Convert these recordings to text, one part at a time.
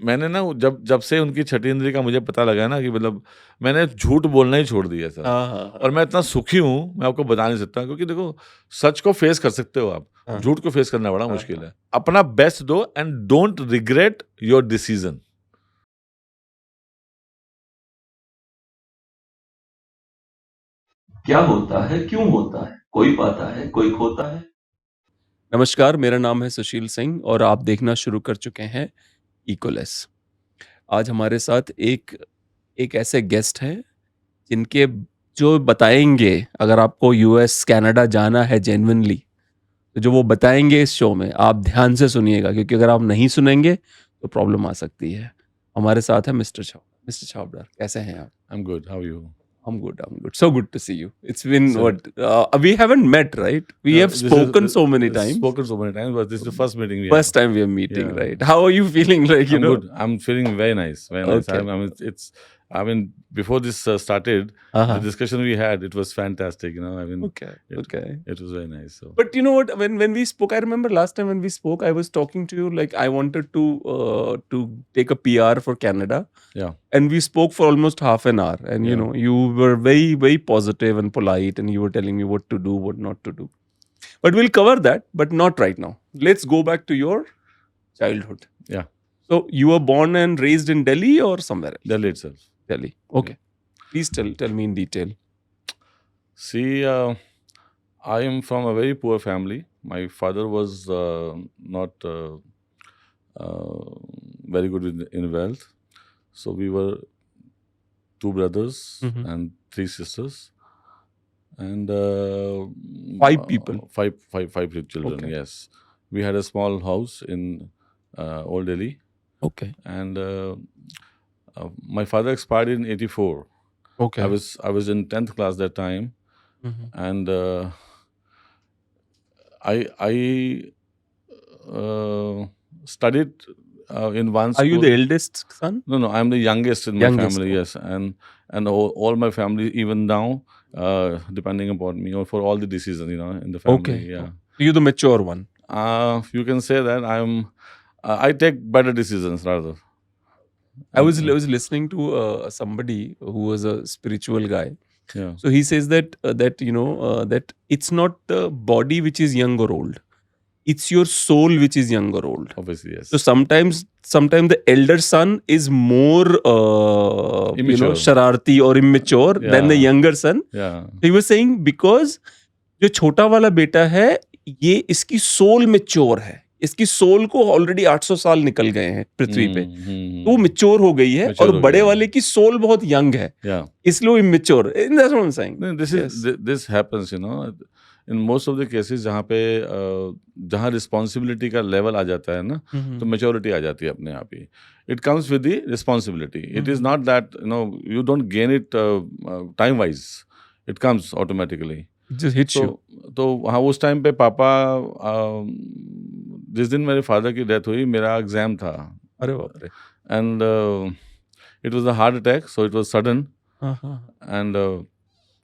मैंने ना जब जब से उनकी छठी इंद्री का मुझे पता लगा ना कि मतलब मैंने झूठ बोलना ही छोड़ दिया सर। और मैं इतना सुखी हूँ, मैं आपको बता नहीं सकता, क्योंकि देखो सच को फेस कर सकते हो आप, हाँ। झूठ को फेस करना बड़ा मुश्किल है। अपना बेस्ट दो and don't regret your decision. क्या होता है, क्यों होता है, कोई पाता है, कोई खोता है। नमस्कार, मेरा नाम है सुशील सिंह और आप देखना शुरू कर चुके हैं इकोलेस। आज हमारे साथ एक एक ऐसे गेस्ट हैं जिनके जो बताएंगे, अगर आपको यूएस कनाडा जाना है जेन्युइनली, तो जो वो बताएंगे इस शो में आप ध्यान से सुनिएगा, क्योंकि अगर आप नहीं सुनेंगे तो प्रॉब्लम आ सकती है। हमारे साथ है मिस्टर छाबड़ा। मिस्टर छाबड़ा, कैसे हैं आप? I am good, how you? I'm good. I'm good. So good to see you. It's been Sir. what? We haven't met, right? We have spoken so many times. Spoken so many times, but this is the first meeting we First have. time we are meeting, Yeah. right? How are you feeling? Like, you I'm know, good. I'm feeling very nice, very nice. Okay. I mean, before this started, the Uh-huh. discussion we had, it was fantastic. You know, I mean, Okay. it, Okay. it was very nice. So, But you know what? When we spoke, I remember last time when we spoke, I was talking to you like I wanted to take a PR for Canada, yeah, and we spoke for almost half an hour. And you Yeah. know, you were very positive and polite, and you were telling me what to do, what not to do. But we'll cover that, but not right now. Let's go back to your childhood. yeah, So you were born and raised in Delhi or somewhere else? Delhi itself. Delhi. Okay. Please tell me in detail. See, I am from a very poor family. My father was not very good in wealth. So we were 2 brothers Mhm. and 3 sisters. And 5 people. five children. Okay. Yes, we had a small house in Old Delhi, Okay. and my father expired in '84. Okay. I was in 10th class that time, Mhm. and I studied in one school. Are you the eldest son? No, I'm the youngest in my Youngest, family. okay. Yes, and all my family, even now, depending upon me or for all the decisions, in the family. Okay. Yeah. So you're the mature one. You can say that I take better decisions rather. I was listening to somebody who was a spiritual guy. Yeah. So he says that that it's not the body which is young or old. It's your soul which is young or old. Obviously, yes. So sometimes the elder son is more Immature. shararti or immature than the Yeah. younger son. Yeah. He was saying because जो छोटा वाला बेटा है ये इसकी soul mature है, इसकी soul को ऑलरेडी 800 साल निकल गए हैं पृथ्वी पे, तो वो मैच्योर हो गई है, और बड़े वाले की सोल बहुत यंग है, Yeah. इसलिए वो immature. That's what I'm saying. No, this happens, in most of the cases जहाँ रिस्पॉन्सिबिलिटी का लेवल आ जाता है ना, तो मेच्योरिटी आ जाती है अपने आप ही. It comes with the responsibility. It is not that you don't gain it time wise. It comes automatically. Just hits you. तो हाँ, उस टाइम पे पापा जिस दिन मेरे फादर की डेथ हुई, मेरा एग्जाम था. अरे बाप रे. And it was a heart attack, so it was sudden. And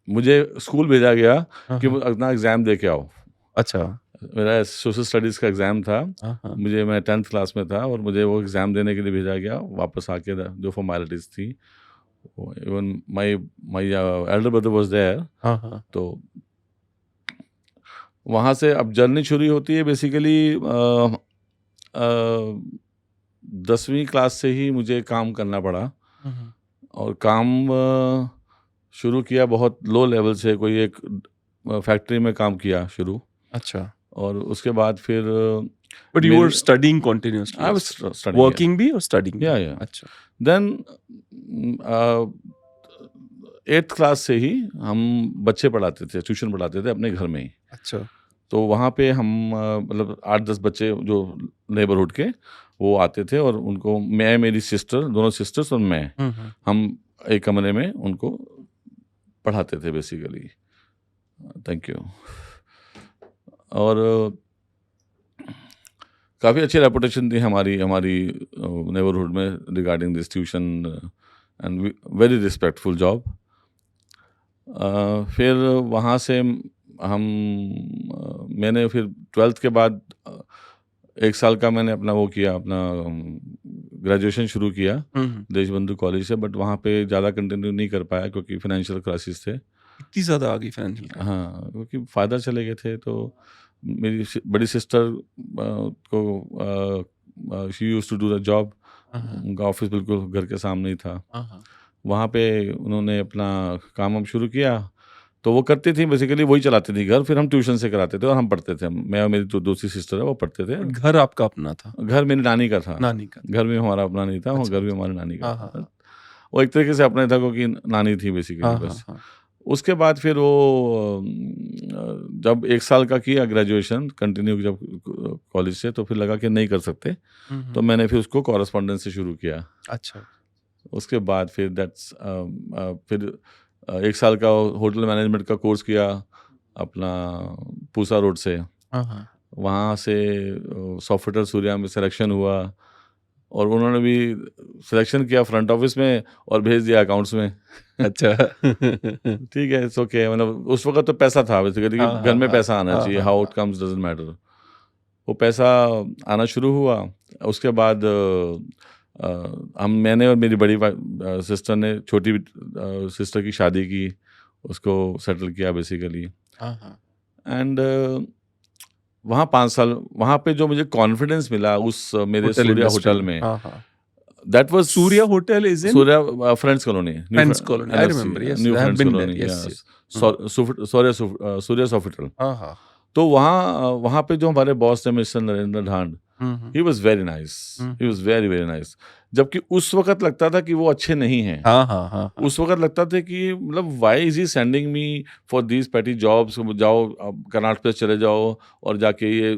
मुझे स्कूल भेजा गया कि अपना एग्जाम दे के आओ. अच्छा. मेरा सोशल स्टडीज़ का एग्ज़ाम था. मैं 10th क्लास में था और मुझे वो एग्ज़ाम देने के लिए भेजा गया. वापस आके जो फॉर्मेलिटीज़ थी, even my elder brother was there. तो वहाँ से अब जर्नी शुरू होती है. बेसिकली 10वीं क्लास से ही मुझे काम करना पड़ा. और काम शुरू किया बहुत लो लेवल से. कोई एक फैक्ट्री में काम किया शुरू. अच्छा. और उसके बाद फिर But you were studying continuously. I was studying. Working भी और studying. Yeah. अच्छा. Then 8th क्लास से ही हम बच्चे पढ़ाते थे, ट्यूशन पढ़ाते थे अपने घर में ही. अच्छा. तो वहाँ पे हम मतलब 8-10 बच्चे जो नेबरहुड के वो आते थे, और उनको मैं, मेरी सिस्टर, दोनों सिस्टर्स और मैं, हम एक कमरे में उनको पढ़ाते थे बेसिकली. Thank you. और काफ़ी अच्छी रेपुटेशन थी हमारी नेबरहुड में regarding this tuition, and very respectful job. फिर वहाँ से मैंने फिर 12th के बाद 1 साल का मैंने अपना वो किया, अपना ग्रेजुएशन शुरू किया देशबंधु कॉलेज से, बट वहाँ पे ज़्यादा कंटिन्यू नहीं कर पाया क्योंकि फाइनेंशियल क्राइसिस थे। इतनी ज़्यादा आ गई फाइनेंशियल? हाँ, क्योंकि फादर चले गए थे, तो मेरी बड़ी सिस्टर को she used to do the job, उनका ऑफिस बिल्कुल घर के सामने ही था। वहाँ पे उन्होंने अपना काम हम शुरू किया, तो वो करती थी बेसिकली, वही चलाती थी घर, फिर हम ट्यूशन से कराते थे और हम पढ़ते थे। मैं और मेरी जो दूसरी सिस्टर है वो पढ़ते थे। घर आपका अपना था? घर मेरी नानी का था। नानी का? घर भी हमारा अपना नहीं था, वो अच्छा, घर भी हमारी नानी का हाँ, था। हाँ। वो एक तरीके से अपना ही था क्योंकि नानी थी बेसिकली बस। उसके बाद फिर वो जब 1 साल का किया ग्रेजुएशन कंटिन्यू जब कॉलेज से, तो फिर लगा कि नहीं कर सकते, तो मैंने फिर उसको कॉरेस्पॉन्डेंस से शुरू किया। अच्छा। उसके बाद फिर फिर 1 साल का होटल मैनेजमेंट का कोर्स किया अपना पूसा रोड से। वहाँ से सॉफ्टवेयर सूर्या में सिलेक्शन हुआ, और उन्होंने भी सिलेक्शन किया फ्रंट ऑफिस में और भेज दिया अकाउंट्स में। अच्छा। ठीक है, इट्स ओके। मतलब उस वक्त तो पैसा था बेसिकली, घर में पैसा आना चाहिए, how it comes doesn't matter. वो पैसा आना शुरू हुआ। उसके बाद मैंने और मेरी बड़ी सिस्टर ने छोटी सिस्टर की शादी की, उसको सेटल किया बेसिकली। एंड वहाँ 5 साल, वहाँ पे जो मुझे कॉन्फिडेंस मिला उस मेरे सूर्या होटल में, that was Surya hotel is in Surya friends colony, friends colony. I remember, yes, new I have friends been colony, there, yes. Surya software. तो वहाँ पे जो हमारे बॉस थे mister Narendra Dhand, he was very nice, he was very very nice. जबकि उस वक्त लगता था कि वो अच्छे नहीं हैं। उस वक्त लगता था कि मतलब why is he sending me for these पेटी जॉब्स। जाओ कर्नाटक प्लेस चले जाओ और जाके ये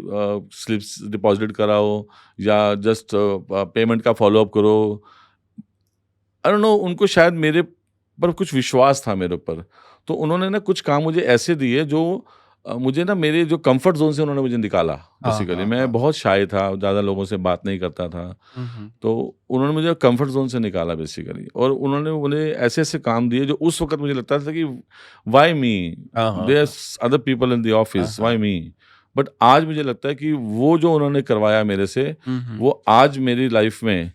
स्लिप्स डिपॉजिट कराओ या जस्ट पेमेंट का फॉलोअप करो। आई डोंट नो, उनको शायद मेरे पर कुछ विश्वास था मेरे ऊपर, तो उन्होंने ना कुछ काम मुझे ऐसे दिए जो मुझे ना मेरे जो कंफर्ट जोन से उन्होंने मुझे निकाला बेसिकली। मैं बहुत शाय था, ज़्यादा लोगों से बात नहीं करता था, तो उन्होंने मुझे कंफर्ट जोन से निकाला बेसिकली। और उन्होंने मुझे ऐसे ऐसे काम दिए जो उस वक्त मुझे लगता था कि why me, there are other people in the office, why me. But आज मुझे लगता है कि वो जो उन्होंने करवाया मेरे से, वो आज मेरी लाइफ में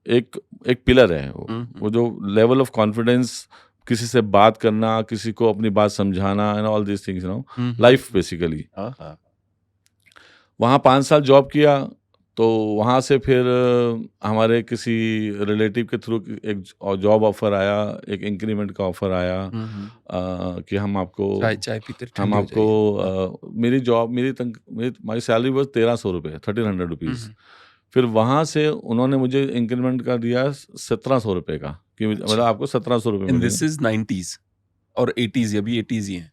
एक पिलर है। वो जो लेवल ऑफ कॉन्फिडेंस, किसी से बात करना, किसी को अपनी बात समझाना, and all these things, you know, life basically. वहाँ 5 साल जॉब किया, तो वहाँ से फिर हमारे किसी रिलेटिव के थ्रू एक जॉब ऑफर आया, एक इंक्रीमेंट का ऑफर आया कि हम आपको मेरी जॉब, मेरी सैलरी वाज 1300 रुपये, 1300 रुपीज़। फिर वहाँ से उन्होंने मुझे इंक्रीमेंट का दिया 1700 रुपये का, कि मतलब आपको 1700 रुपये। दिस इज 90s और 80s, अभी 80s ही हैं।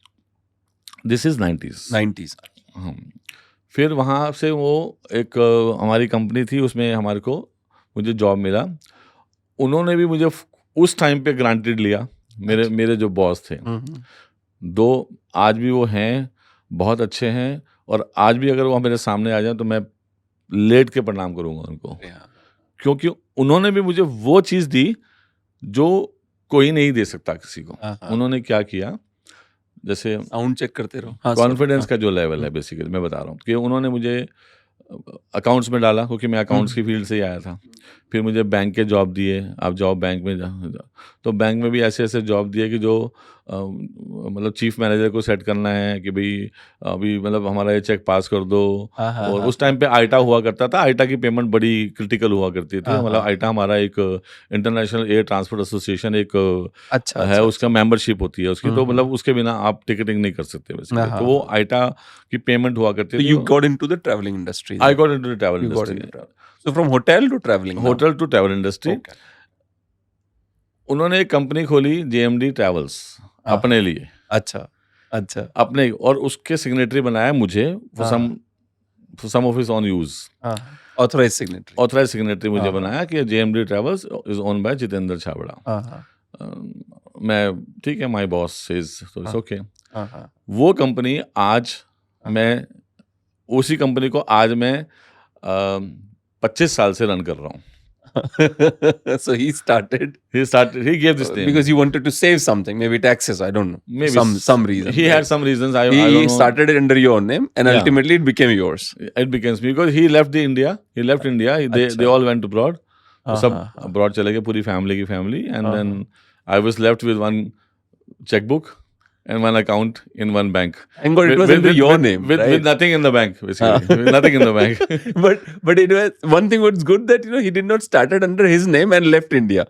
This is 90s। हाँ। फिर वहाँ से वो एक हमारी कंपनी थी, उसमें मुझे जॉब मिला। उन्होंने भी मुझे उस टाइम पे ग्रांटेड लिया, मेरे जो बॉस थे। दो आज भी वो हैं, बहुत अच्छे हैं, और आज भी अगर वो मेरे सामने आ जाए तो मैं लेट के प्रणाम करूंगा उनको, क्योंकि उन्होंने भी मुझे वो चीज़ दी जो कोई नहीं दे सकता किसी को। उन्होंने क्या किया, जैसे साउंड चेक करते रहो, कॉन्फिडेंस का जो लेवल है बेसिकली मैं बता रहा हूँ, कि उन्होंने मुझे अकाउंट्स में डाला, क्योंकि मैं अकाउंट्स की फील्ड से ही आया था। फिर मुझे बैंक के जॉब दिए, आप जाओ बैंक में जाओ, तो बैंक में भी ऐसे ऐसे जॉब दिए कि जो मतलब चीफ मैनेजर को सेट करना है कि भाई अभी मतलब हमारा ये चेक पास कर दो। और उस टाइम पे आइटा हुआ करता था, आइटा की पेमेंट बड़ी क्रिटिकल हुआ करती थी। मतलब आइटा हमारा एक इंटरनेशनल एयर ट्रांसपोर्ट एसोसिएशन एक है, उसका मेंबरशिप होती है उसकी, तो मतलब उसके बिना आप टिकटिंग नहीं कर सकते वैसे। तो वो आइटा की पेमेंट हुआ करती थी। You got into the traveling industry? I got into the travel industry. So from hotel to traveling now. Hotel to travel industry. उन्होंने एक कंपनी खोली JMD ट्रैवल्स अपने लिए। अच्छा अपने, और उसके सिग्नेटरी बनाया मुझे for some of his own use। Authorize signatory मुझे बनाया कि JMD travels is own by Jitendra Chhabra. मैं ठीक है, माय बॉस सेज तो इट्स ओके। वो कंपनी आज मैं उसी कंपनी को आज मैं 25 साल से रन कर रहा हूँ। So he started He gave this name. because he wanted to save something, maybe taxes. I don't know. Maybe Some reason. He right? had some reasons. I He don't know. started it under your name, and Yeah. ultimately it became yours. It becomes because he left India. He left India. They अच्छा. all went abroad. हाँ, सब हाँ, हाँ. abroad चले गए, पूरी family की family, and हाँ, then I was left with one checkbook and one account in one bank. Thank God it was under your name, with right? nothing in the bank, basically. With nothing in the bank. but it was one thing was good that he did not started under his name and left India,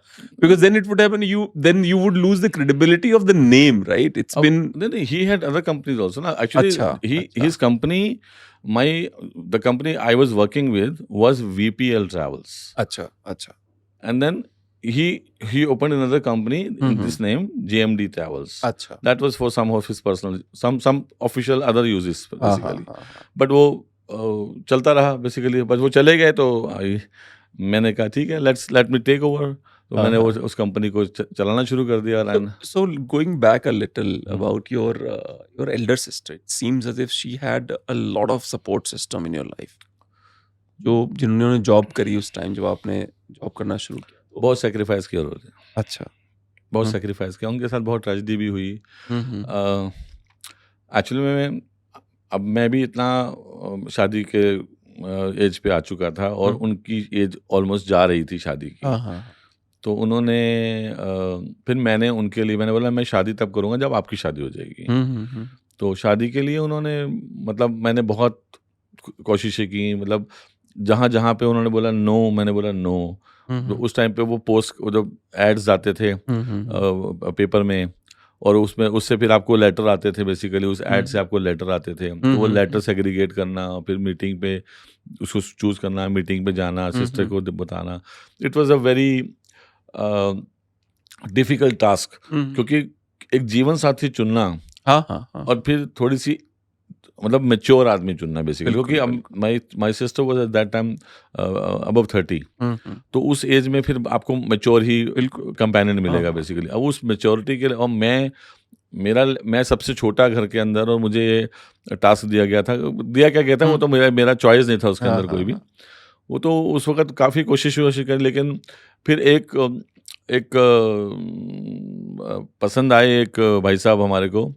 because then it would happen you would lose the credibility of the name, right? It's been Then he had other companies also. Na? Actually, अच्छा. his company, the company I was working with was VPL Travels. अच्छा. And then he opened another company in this name, GMD Travels. अच्छा. That was for some of his personal, some official other uses basically. हाँ. But वो चलता रहा basically. बस वो चले गए तो मैंने कहा ठीक है, let me take over. तो मैंने उस कंपनी को चलाना शुरू कर दिया. So going back a little about your elder sister, it seems as if she had a lot of support system in your life. जिन्होंने जॉब करी उस टाइम जब आपने जॉब करना शुरू किया, बहुत सेक्रीफाइस किया उन्होंने. अच्छा. बहुत सेक्रीफाइस किया. उनके साथ बहुत ट्रेजेडी भी हुई. एक्चुअली मैं भी इतना शादी के एज पे आ चुका था और उनकी एज ऑलमोस्ट जा रही थी शादी की. तो उन्होंने फिर मैंने बोला मैं शादी तब करूँगा जब आपकी शादी हो जाएगी. तो शादी के लिए उन्होंने मतलब मैंने बहुत कोशिशें की. मतलब जहाँ पे उन्होंने बोला नो, मैंने बोला नो. तो उस टाइम पे वो जो एड्स आते थे पेपर में, और उससे फिर आपको लेटर आते थे. बेसिकली उस एड से आपको लेटर आते थे. तो वो लेटर सेग्रीगेट करना, फिर मीटिंग पे उसको चूज करना, मीटिंग पे जाना, सिस्टर को बताना. It was a very difficult task, क्योंकि एक जीवन साथी चुनना और फिर थोड़ी सी मतलब मेच्योर आदमी चुनना बेसिकली. क्योंकि my sister was at that time above 30. तो उस एज में फिर आपको मेच्योर ही कंपेनियन मिलेगा बेसिकली. अब उस मेच्योरिटी के लिए, और मैं सबसे छोटा घर के अंदर, और मुझे ये टास्क दिया गया था. दिया क्या कहता है, वो तो मेरा चॉइस नहीं था उसके अंदर कोई भी. वो तो उस वक्त काफ़ी कोशिश करी, लेकिन फिर एक पसंद आए एक भाई साहब हमारे को,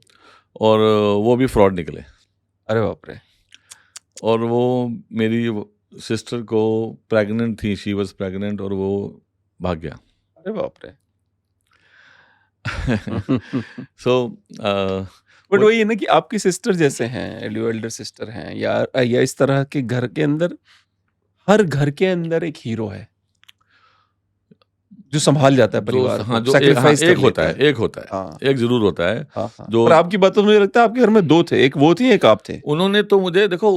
और वो भी फ्रॉड निकले. अरे बाप रे. और वो मेरी सिस्टर को प्रेग्नेंट थी, शी वाज प्रेग्नेंट, और वो भाग गया. अरे बाप रे. सो बट वही है ना कि आपकी सिस्टर जैसे हैं, एल्डर सिस्टर हैं, या इस तरह के घर के अंदर, हर घर के अंदर एक हीरो है जो संभाल जाता है परिवार को, जो sacrifice एक कर होता लेता है, एक जरूर होता है. जो पर आपकी बात तो मुझे लगता है आपके घर में दो थे, एक वो थी, एक आप थे. उन्होंने तो मुझे, देखो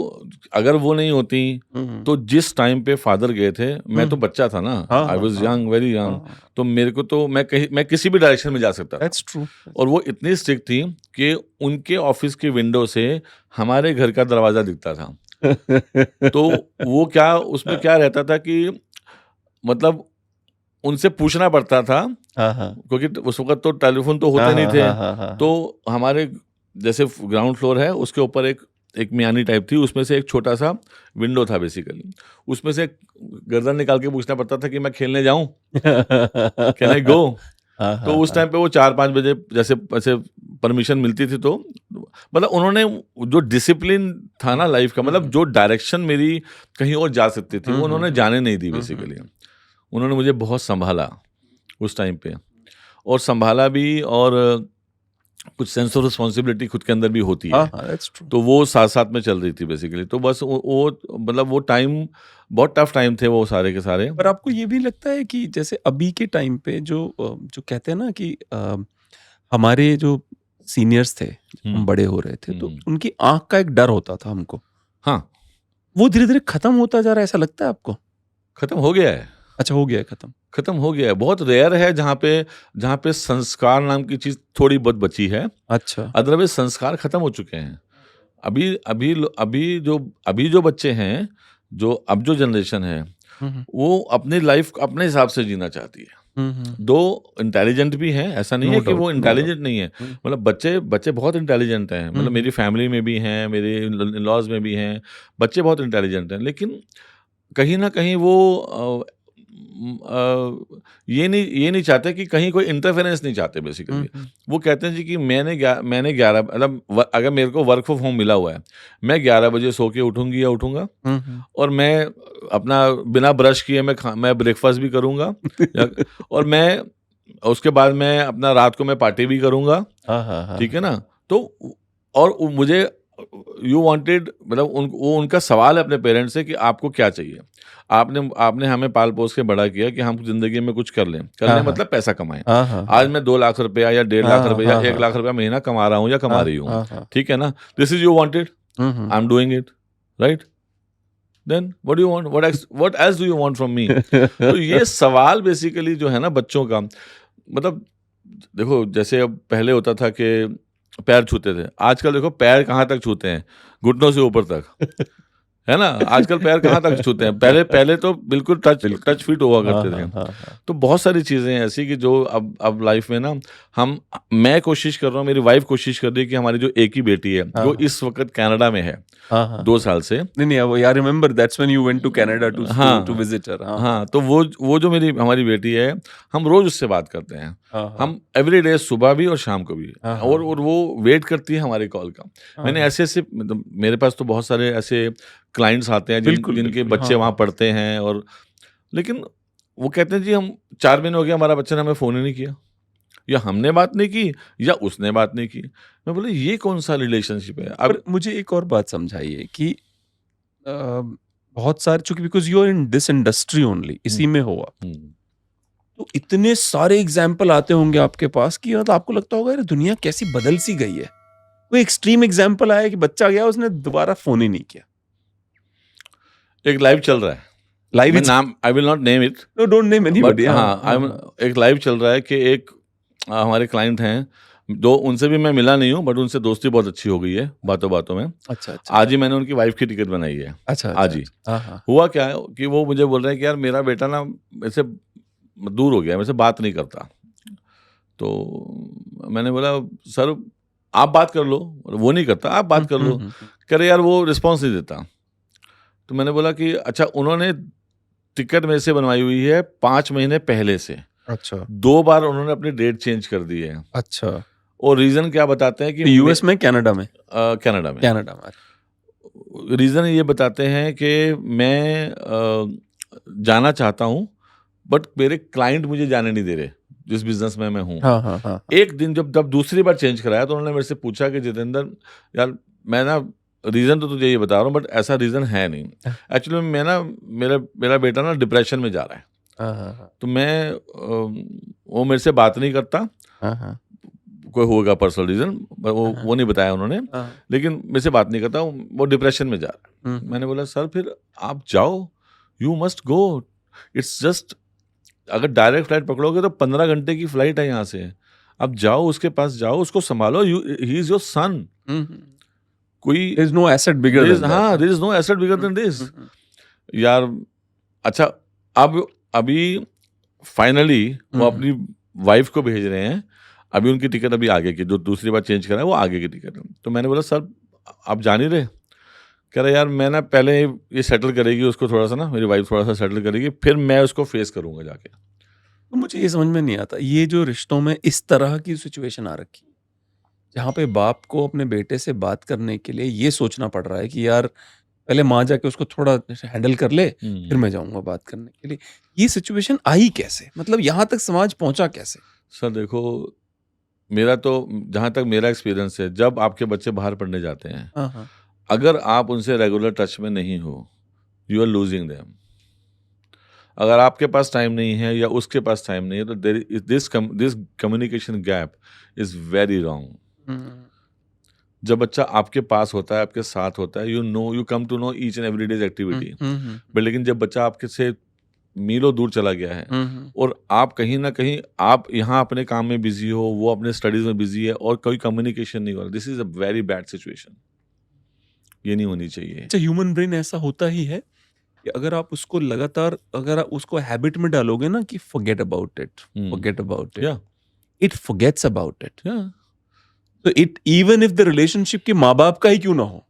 अगर वो नहीं होती तो जिस टाइम पे फादर गए थे, मैं तो बच्चा था ना. I was young, very young. तो मेरे को तो मैं किसी भी डायरेक्शन में जा सकता था. That's true. और वो इतनी स्ट्रिक्ट थी कि उनके ऑफिस की विंडो से हमारे घर का दरवाजा दिखता था. तो वो उसमें क्या रहता था कि मतलब उनसे पूछना पड़ता था, क्योंकि उस वक्त तो टेलीफोन तो होते नहीं थे. तो हमारे जैसे ग्राउंड फ्लोर है, उसके ऊपर एक मियानी टाइप थी, उसमें से एक छोटा सा विंडो था बेसिकली. उसमें से गर्दन निकाल के पूछना पड़ता था कि मैं खेलने जाऊं, कैन आई गो. तो उस टाइम पे वो 4-5 बजे जैसे परमिशन मिलती थी. तो मतलब उन्होंने जो डिसिप्लिन था ना लाइफ का, मतलब जो डायरेक्शन मेरी कहीं और जा सकती थी, वो उन्होंने जाने नहीं दी बेसिकली. उन्होंने मुझे बहुत संभाला उस टाइम पे, और संभाला भी, और कुछ सेंस ऑफ रिस्पॉन्सिबिलिटी खुद के अंदर भी होती है. तो वो साथ साथ में चल रही थी बेसिकली. तो बस वो मतलब वो टाइम बहुत टफ टाइम थे वो सारे के सारे. पर आपको ये भी लगता है कि जैसे अभी के टाइम पे जो कहते हैं ना कि हमारे जो सीनियर्स थे, हम बड़े हो रहे थे, तो उनकी आंख का एक डर होता था हमको. हाँ, वो धीरे धीरे खत्म होता जा रहा है, ऐसा लगता है आपको? खत्म हो गया है. अच्छा, हो गया है खत्म हो गया है. बहुत रेयर है जहाँ पे संस्कार नाम की चीज थोड़ी बहुत बची है. अच्छा. अदरवाइज संस्कार खत्म हो चुके हैं. अभी जो बच्चे हैं, जो जनरेशन है, वो अपनी लाइफ अपने हिसाब से जीना चाहती है. दो इंटेलिजेंट भी हैं, ऐसा नहीं है कि वो इंटेलिजेंट नहीं है. मतलब बच्चे बहुत इंटेलिजेंट हैं. मतलब मेरी फैमिली में भी हैं, मेरे इन-लॉज में भी हैं, बच्चे बहुत इंटेलिजेंट हैं. लेकिन कहीं ना कहीं वो ये नहीं चाहते कि कहीं कोई इंटरफेरेंस नहीं चाहते बेसिकली। वो कहते हैं जी कि मैंने 11 मतलब अगर मेरे को वर्क फ्रॉम होम मिला हुआ है, मैं 11 बजे सो के उठूंगा और मैं अपना बिना ब्रश किए मैं ब्रेकफास्ट भी करूंगा और मैं उसके बाद मैं अपना रात को मैं पार्टी भी करूंगा, ठीक है ना। तो और मुझे यू वांटेड मतलब वो उनका सवाल है अपने पेरेंट्स से कि आपको क्या चाहिए। आपने हमें पाल पोस के बड़ा किया कि हम जिंदगी में कुछ कर लें मतलब पैसा कमाएं। आज मैं 2 लाख रुपया या 1.5 लाख रुपया या 1 लाख रुपया महीना कमा रहा हूँ या कमा रही हूँ, ठीक है ना। This is you wanted, I am doing it, right. Then what do you want, what else do you want from me. तो ये सवाल बेसिकली जो है ना बच्चों का, मतलब देखो जैसे अब पहले होता था कि पैर छूते थे, आजकल देखो पैर कहाँ तक छूते हैं, घुटनों से ऊपर तक, है ना। आजकल पैर कहाँ तक छूते हैं, पहले तो बिल्कुल टच फिट हुआ करते थे। तो बहुत सारी चीजें ऐसी कि जो अब लाइफ में ना मैं कोशिश कर रहा हूँ, मेरी वाइफ कोशिश कर रही है कि हमारी जो एक ही बेटी है जो इस वक्त कनाडा में है 2 साल से। नहीं यार, remember that's when you went to Canada to visit her. हाँ, तो वो जो हमारी बेटी है, हम रोज उससे बात करते हैं, हम एवरी डे, सुबह भी और शाम को भी, और वो वेट करती है हमारे कॉल का। मैंने ऐसे मतलब मेरे पास तो बहुत सारे ऐसे क्लाइंट्स आते हैं जिनके बच्चे वहाँ पढ़ते हैं, और लेकिन वो कहते हैं जी हम 4 महीने हो गए हमारा बच्चे ने हमें फ़ोन ही नहीं किया, या हमने बात नहीं की या उसने बात नहीं की। मैं बोले ये कौन सा रिलेशनशिप है। अब मुझे एक और बात समझाइए कि बहुत सारे, चूंकि because you are in this industry only, इसी में हो आप, तो इतने सारे एग्जाम्पल आते होंगे आपके पास कि मतलब आपको लगता होगा यार दुनिया कैसी बदल सी गई है। कोई एक्सट्रीम एग्जाम्पल आया कि बच्चा गया उसने दोबारा फोन ही नहीं किया? एक लाइव चल रहा है, लाइव नाम I will not name it, no don't name anybody. एक लाइव चल रहा है कि एक हमारे क्लाइंट हैं, उनसे भी मैं मिला नहीं हूँ, बट उनसे दोस्ती बहुत अच्छी हो गई है बातों में। अच्छा। आज ही मैंने उनकी वाइफ की टिकट बनाई है। अच्छा। आज ही हुआ क्या है कि वो मुझे बोल रहे हैं कि यार मेरा बेटा ना ऐसे दूर हो गया, मेरे से बात नहीं करता। तो मैंने बोला सर आप बात कर लो, वो नहीं करता, आप बात कर लो। कह रहे यार वो रिस्पॉन्स नहीं देता। तो मैंने बोला कि अच्छा, उन्होंने टिकट मेरे से बनवाई हुई है 5 महीने पहले से। अच्छा। 2 बार उन्होंने अपनी डेट चेंज कर दी है। अच्छा। और रीजन क्या बताते हैं कि यूएस में, कनाडा में? कनाडा में रीजन ये बताते हैं कि मैं जाना चाहता हूँ, बट मेरे क्लाइंट मुझे जाने नहीं दे रहे जिस बिजनेस में मैं हूँ। हाँ। एक दिन जब दूसरी बार चेंज कराया तो उन्होंने मेरे से पूछा कि जितेंद्र यार मैं ना रीजन तो तुझे ये बता रहा हूँ, बट ऐसा रीजन है नहीं। एक्चुअली मैं ना मेरा बेटा ना डिप्रेशन में जा रहा है। तो मैं वो मेरे से बात नहीं करता। कोई होगा पर्सनल रीजन, वो नहीं बताया उन्होंने, लेकिन मेरे से बात नहीं करता, वो डिप्रेशन में जा रहा है। मैंने बोला सर फिर आप जाओ, you must go, it's just, अगर डायरेक्ट फ्लाइट पकड़ोगे तो 15 घंटे की फ्लाइट है यहाँ से, आप जाओ उसके पास, जाओ उसको संभालो, ही इज योर सन। कोई there is no asset bigger than that. हाँ, there is no asset bigger than this यार। अच्छा, अब अभी फाइनली वो अपनी वाइफ को भेज रहे हैं, अभी उनकी टिकट अभी आगे की, जो दूसरी बार चेंज करा है वो आगे की टिकट है। तो मैंने बोला सर आप जान ही रहे। कह रहा यार मैं ना पहले ये सेटल करेगी उसको थोड़ा सा ना, मेरी वाइफ थोड़ा सा सेटल करेगी, फिर मैं उसको फेस करूंगा जाके। तो मुझे ये समझ में नहीं आता, ये जो रिश्तों में इस तरह की सिचुएशन आ रखी जहाँ पे बाप को अपने बेटे से बात करने के लिए ये सोचना पड़ रहा है कि यार पहले माँ जाके उसको थोड़ा हैंडल कर ले, फिर मैं जाऊंगा बात करने के लिए। ये सिचुएशन आई कैसे, मतलब यहाँ तक समाज पहुंचा कैसे? सर देखो, मेरा तो जहाँ तक मेरा एक्सपीरियंस है, जब आपके बच्चे बाहर पढ़ने जाते हैं, अगर आप उनसे रेगुलर टच में नहीं हो, यू आर लूजिंग देम। अगर आपके पास टाइम नहीं है या उसके पास टाइम नहीं है, तो this communication gap is very wrong. जब बच्चा आपके पास होता है, आपके साथ होता है, you come to know each and every day's activity. But लेकिन जब बच्चा आपके से मीलों दूर चला गया है और आप कहीं ना कहीं, आप यहाँ अपने काम में बिजी हो, वो अपने स्टडीज में बिजी है, और कोई कम्युनिकेशन नहीं हो रहा, this is a very bad situation. ये नहीं होनी चाहिए। अच्छा, ह्यूमन ब्रेन ऐसा होता ही है कि अगर आप उसको लगातार, अगर आप उसको हैबिट में डालोगे ना कि forget about it, it forgets about it। तो it even if the relationship के माँ बाप का ही क्यों ना हो,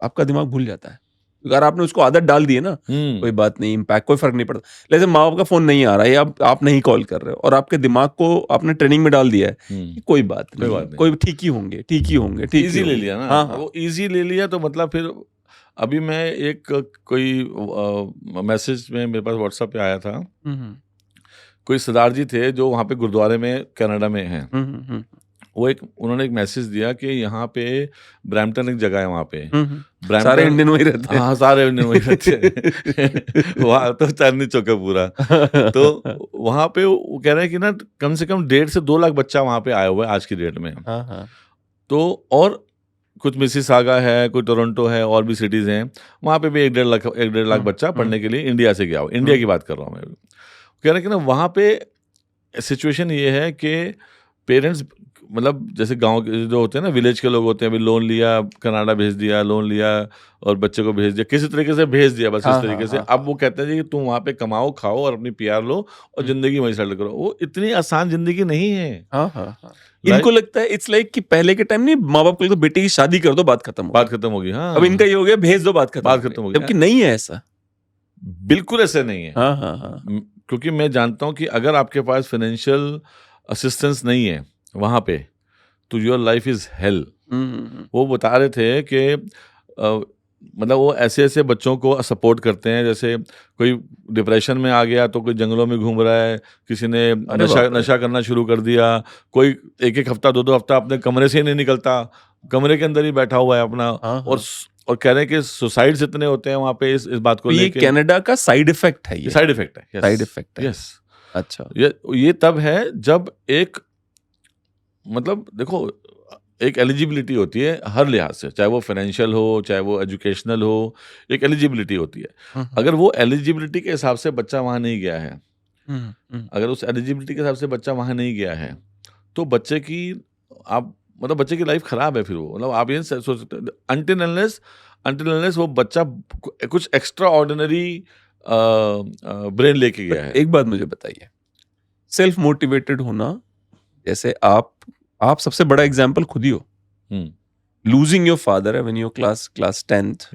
आपका दिमाग भूल जाता है। अगर आपने उसको आदत डाल दी है ना, कोई बात नहीं, इम्पैक्ट कोई फर्क नहीं पड़ता। जैसे माँ बाप का फोन नहीं आ रहा है या आप नहीं कॉल कर रहे हो और आपके दिमाग को आपने ट्रेनिंग में डाल दिया है कि कोई बात नहीं, कोई ठीक ही होंगे, ठीक ही होंगे, ठीक इजी ले लिया ना। हाँ, हाँ। वो इजी ले लिया तो मतलब फिर अभी मैं एक कोई मैसेज में मेरे पास व्हाट्सएप पे आया था, कोई सरदार जी थे जो वहाँ पे गुरुद्वारे में कनाडा में हैं। वो उन्होंने एक मैसेज दिया कि यहाँ पे ब्रैम्पटन एक जगह है वहाँ पे, सारे इंडियन वही रहते हैं। हाँ, सारे इंडियन वही रहते हैं। वहाँ तो चांदनी चौक है पूरा। तो वहाँ पे वो कह रहे हैं कि ना कम से कम 1.5 से 2 लाख बच्चा वहाँ पे आया हुआ है आज की डेट में। तो और कुछ मिसिसागा है, कोई टोरंटो है, और भी सिटीज हैं, वहाँ पे भी 1.5 लाख बच्चा पढ़ने के लिए इंडिया से गया हो। इंडिया की बात कर रहा हूँ मैं। कह रहे हैं कि ना वहाँ पे सिचुएशन ये है कि पेरेंट्स मतलब जैसे गांव के जो होते हैं ना, विलेज के लोग होते हैं, अभी लोन लिया, कनाडा भेज दिया, लोन लिया और बच्चे को भेज दिया, किसी तरीके से भेज दिया, बस इस तरीके से। अब वो कहते हैं जी कि तुम वहाँ पे कमाओ, खाओ और अपनी PR लो और जिंदगी वहीं सेटल करो। वो इतनी आसान जिंदगी नहीं है। इनको लगता है इट्स लाइक कि पहले के टाइम नहीं, माँ बाप को बेटे की शादी कर दो, बात खत्म होगी। हाँ, अब इनका ये हो गया, भेज दो, बात खत्म हो गई। जबकि नहीं है ऐसा, बिल्कुल ऐसे नहीं है। क्योंकि मैं जानता हूँ कि अगर आपके पास फाइनेंशियल असिस्टेंस नहीं है वहाँ पे, तो योर लाइफ इज हेल। वो बता रहे थे कि मतलब वो ऐसे ऐसे बच्चों को सपोर्ट करते हैं, जैसे कोई डिप्रेशन में आ गया तो कोई जंगलों में घूम रहा है, किसी ने नशा करना शुरू कर दिया, कोई 1-1 हफ्ता 2-2 हफ्ता अपने कमरे से ही नहीं निकलता, कमरे के अंदर ही बैठा हुआ है अपना। और कह रहे हैं कि सुसाइड्स इतने होते हैं वहाँ पे इस बात को लेके। ये कनाडा का साइड इफेक्ट है। साइड इफेक्ट है। यस। अच्छा, ये तब है जब एक मतलब देखो एक एलिजिबिलिटी होती है हर लिहाज से, चाहे वो फाइनेंशियल हो, चाहे वो एजुकेशनल हो, एक एलिजिबिलिटी होती है। अगर वो एलिजिबिलिटी के हिसाब से बच्चा वहाँ नहीं गया है, अगर उस एलिजिबिलिटी के हिसाब से बच्चा वहाँ नहीं गया है, तो बच्चे की बच्चे की लाइफ खराब है। फिर वो मतलब आप ये सोच सकते हैं, अनटिल अनलेस वो बच्चा कुछ एक्स्ट्रा ऑर्डिनरी ब्रेन लेके गया है। एक बात मुझे बताइए, सेल्फ मोटिवेटेड होना, जैसे आप सबसे बड़ा एग्जाम्पल खुद ही हो। Losing your father when you class 10th,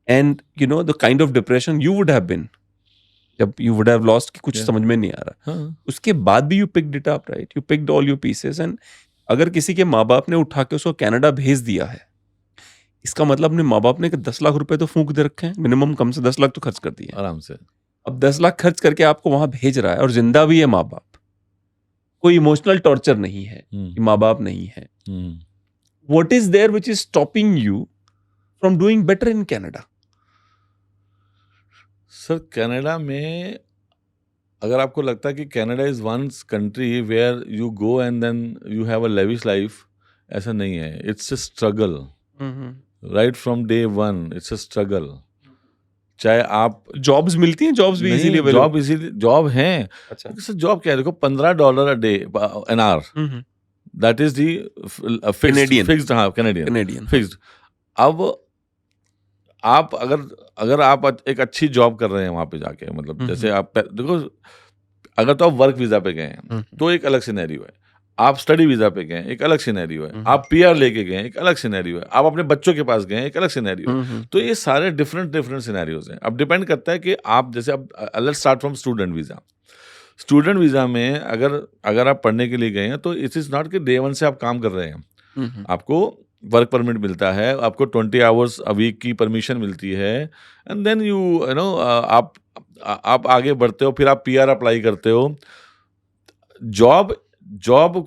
and you know the kind of depression you would have been जब यू वुड हैव लॉस्ट, कुछ समझ में नहीं आ रहा। उसके बाद भी you picked it up, right? You picked all your pieces. And अगर किसी के माँ बाप ने उठा के उसको कनाडा भेज दिया है, इसका मतलब अपने माँ बाप ने 10 लाख रुपए तो फूंक दे रखे हैं, मिनिमम कम से 10 लाख तो खर्च कर दिए आराम से। अब 10 लाख खर्च करके आपको वहां भेज रहा है और जिंदा भी है माँ बाप, कोई इमोशनल टॉर्चर नहीं है कि माँ बाप नहीं है। What is there which is stopping you from doing better in Canada? Sir, Canada में अगर आपको लगता है कि Canada is one country where you go and then you have a lavish life, ऐसा नहीं है। It's a struggle right from day one. It's a struggle. चाहे आप जॉब्स मिलती हैं, जॉब्स भी इजीली जॉब हैं। अच्छा, जॉब क्या है, देखो $15 a day an hour, that is the fixed. हाँ, कैनेडियन फिक्स्ड। अब आप अगर आप एक अच्छी जॉब कर रहे हैं वहां पे जाके, मतलब जैसे आप देखो, अगर तो आप वर्क वीजा पे गए हैं तो एक अलग सिनेरियो है, आप स्टडी वीजा पे गए एक अलग सिनेरियो है, आप PR लेके गए एक अलग सिनेरियो है, आप अपने बच्चों के पास गए एक अलग सिनेरियो है। तो ये सारे डिफरेंट सिनेरियोज हैं। अब डिपेंड करता है कि आप जैसे अब let's start from student visa में अगर आप पढ़ने के लिए गए हैं तो इट इज नॉट कि डे 1 से आप काम कर रहे हैं। आपको वर्क परमिट मिलता है, आपको 20 आवर्स अ वीक की परमिशन मिलती है, एंड देन यू नो आप आगे बढ़ते हो, फिर आप PR अप्लाई करते हो। जॉब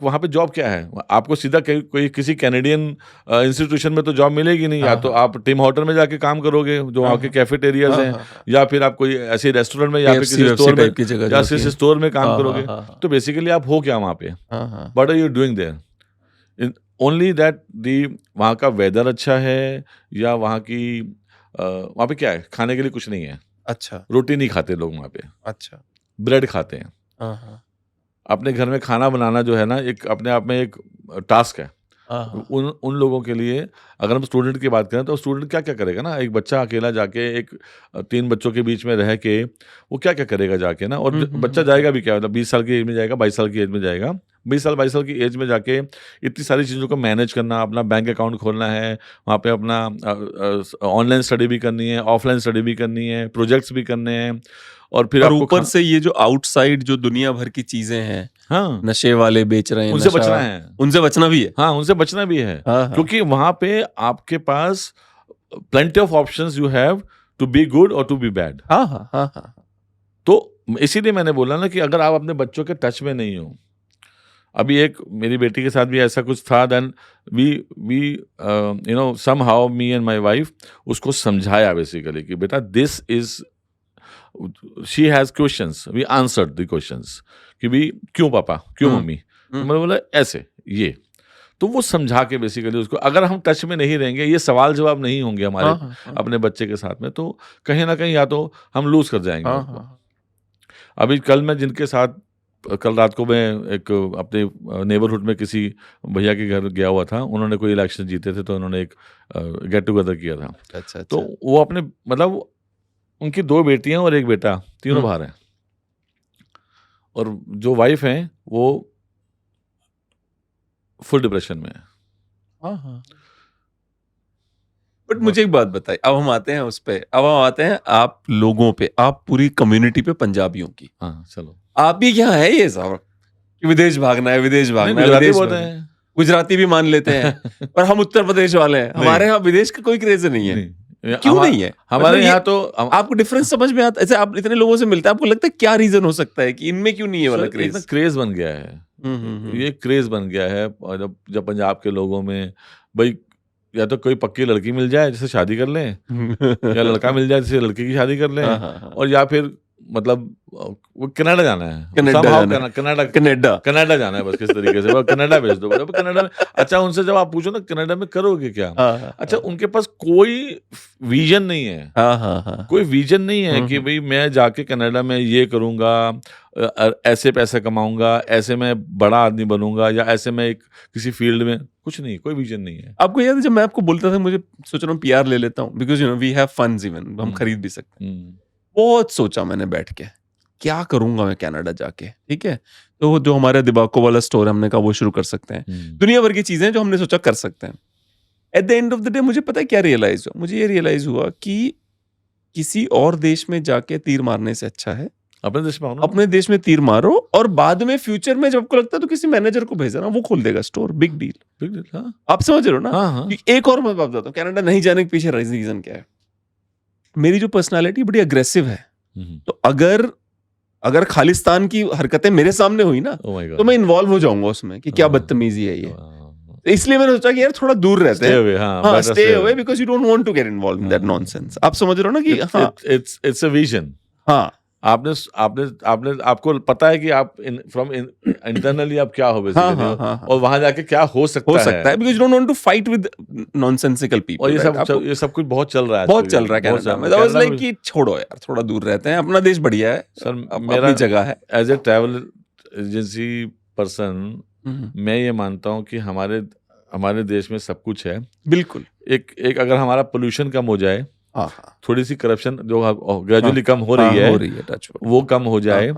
वहाँ पे जॉब क्या है, आपको सीधा कोई किसी कैनेडियन इंस्टीट्यूशन में तो जॉब मिलेगी नहीं। या तो आप टिम होटल में जाके काम करोगे जो वहाँ के कैफेटेरियाज हैं, या फिर आप कोई ऐसे रेस्टोरेंट में या फिर किसी स्टोर में या किसी स्टोर में काम करोगे। तो बेसिकली आप हो क्या वहाँ पे, what are you doing there? Only that वहाँ का वेदर अच्छा है, या वहाँ पे क्या है, खाने के लिए कुछ नहीं है। अच्छा, रोटी नहीं खाते लोग वहाँ पे। अच्छा, ब्रेड खाते हैं। अपने घर में खाना बनाना जो है ना, एक अपने आप में एक टास्क है। उन लोगों के लिए अगर हम स्टूडेंट की बात करें तो स्टूडेंट क्या क्या करेगा ना, एक बच्चा अकेला जाके 3 बच्चों के बीच में रह के वो क्या क्या करेगा जाके ना। और बच्चा जाएगा भी क्या, मतलब 20 साल की एज में जाएगा, 22 साल की एज में जाएगा, 20 साल 22 साल की एज में जाके इतनी सारी चीज़ों को मैनेज करना, अपना बैंक अकाउंट खोलना है, वहाँ पे अपना ऑनलाइन स्टडी भी करनी है, ऑफलाइन स्टडी भी करनी है, प्रोजेक्ट्स भी करने हैं, और फिर और आपको ऊपर से ये जो आउटसाइड जो दुनिया भर की चीजें हैं, हाँ नशे वाले बेच रहे हैं, उनसे नशा, बचना है, उनसे बचना भी है। हाँ उनसे बचना भी है, हाँ, हाँ। क्योंकि वहाँ पे आपके पास plenty of options you have to be good or to be bad. हाँ, हाँ, हाँ, हाँ। तो इसीलिए मैंने बोला ना कि अगर आप अपने बच्चों के टच में नहीं हो, अभी एक मेरी बेटी के साथ भी ऐसा कुछ था, then we you know somehow me and my wife उसको समझाया बेसिकली कि बेटा this is, she has questions, we answered the questions कि भी क्यों पापा, क्यों मम्मी, तो मैंने बोला ऐसे ये, तो वो समझा के बेसिकली उसको, अगर हम टच में नहीं रहेंगे, ये सवाल जवाब नहीं होंगे हमारे हाँ, हाँ, हाँ। अपने बच्चे के साथ में, तो कहीं ना कहीं या तो हम लूज कर जाएंगे हाँ, उसको। हाँ। अभी कल मैं जिनके साथ, कल रात को मैं एक अपने नेबरहुड में किसी भैया के घर गया हुआ था, उन्होंने कोई इलेक्शन जीते थे, तो उन्होंने एक गेट टुगेदर किया था। अच्छा, तो अच्छा। वो अपने मतलब उनकी 2 बेटियां और 1 बेटा, तीनों बाहर हैं, और जो वाइफ है वो फुल डिप्रेशन में है। हाँ, हाँ। बट मुझे एक बात बताइए, अब हम आते हैं उस पे, अब हम आते हैं आप लोगों पे, आप पूरी कम्युनिटी पे, पंजाबियों की। हाँ चलो, आप भी क्या है ये सब कि विदेश भागना है, विदेश नहीं, भागना है, गुजराती विदेश बोलते भागना है। हैं। गुजराती भी मान लेते हैं, पर हम उत्तर प्रदेश वाले हैं, हमारे यहाँ विदेश का कोई क्रेज नहीं है। नहीं, क्यों नहीं है? हमारे मतलब यहाँ ये- तो आपको डिफरेंस समझ में आता है? ऐसे आप इतने लोगों से मिलते हैं, आपको लगता है क्या रीजन हो सकता है कि इनमें क्यों नहीं है वाला क्रेज? क्रेज बन गया है, ये क्रेज बन गया है। और जब पंजाब के लोगों में भाई, या तो कोई पक्की लड़की मिल जाए जिससे शादी कर लें, या लड़का मिल जाए जिससे लड़की की शादी कर लें, हाँ, हाँ, हाँ। और या फिर मतलब वो कनाडा जाना है, कनाडा Somehow जाना है। Canada Canada. कनाडा जाना है, बस किस तरीके से कनाडा भेज दो। अब कनाडा में, अच्छा उनसे जब आप पूछो ना कनाडा में करोगे क्या, हाँ, हाँ, अच्छा उनके पास कोई विजन नहीं है, हाँ, हाँ, हाँ। कोई विजन नहीं है कि भाई मैं जाके कनाडा में ये करूंगा, ऐसे पैसा कमाऊंगा, ऐसे मैं बड़ा आदमी बनूंगा, या ऐसे मैं एक किसी फील्ड में, कुछ नहीं, कोई विजन नहीं है। आपको याद है जब मैं आपको बोलता था मुझे सोच रहा हूँ पीआर ले लेता हूँ, because you know we have funds, even हम खरीद भी सकते हैं। बहुत सोचा मैंने बैठ के क्या करूंगा मैं कनाडा जाके, ठीक है। तो वो जो हमारे दिबाको वाला स्टोर हमने कहा वो शुरू कर सकते हैं, दुनिया भर की चीजें जो हमने सोचा कर सकते हैं। At the end of the day मुझे पता है क्या रियलाइज हुआ, मुझे ये रियलाइज हुआ कि किसी और देश में जाके तीर मारने से अच्छा है अपने देश में अपने देश में तीर मारो, और बाद में फ्यूचर में जब आपको लगता है तो किसी मैनेजर को भेजना, वो खोल देगा स्टोर, बिग डील। आप समझ रहे हो ना? हाँ। कि एक और मैं बताता हूँ कनाडा नहीं जाने के पीछे रीजन क्या है। मेरी जो पर्सनालिटी बड़ी अग्रेसिव है, तो अगर खालिस्तान की हरकतें मेरे सामने हुई ना, तो मैं इन्वॉल्व हो जाऊंगा उसमें कि क्या बदतमीजी है ये। तो इसलिए मैंने सोचा कि यार थोड़ा दूर रहते हैं, stay away, because you don't want to get involve in that nonsense. आप समझ रहे हो ना कि हाँ, इट्स अ विजन। हाँ, आपको पता है कि आप फ्रॉम इंटरनली आप क्या हो बेसिकली, हाँ, हाँ, और वहां जाके क्या हो सकता है, because you don't want to fight with nonsensical people. और ये सब कुछ बहुत चल रहा है, बहुत चल रहा है कनाडा में। आई वाज लाइक कि छोड़ो यार, थोड़ा दूर रहते हैं, अपना देश बढ़िया है सर। मेरा जगह है। As a travel agency person मैं ये मानता हूँ कि हमारे देश में सब कुछ है। बिल्कुल। एक अगर हमारा पोल्यूशन कम हो जाए, थोड़ी सी करप्शन जो ग्रेजुअली कम हो रही है, वो कम हो जाए,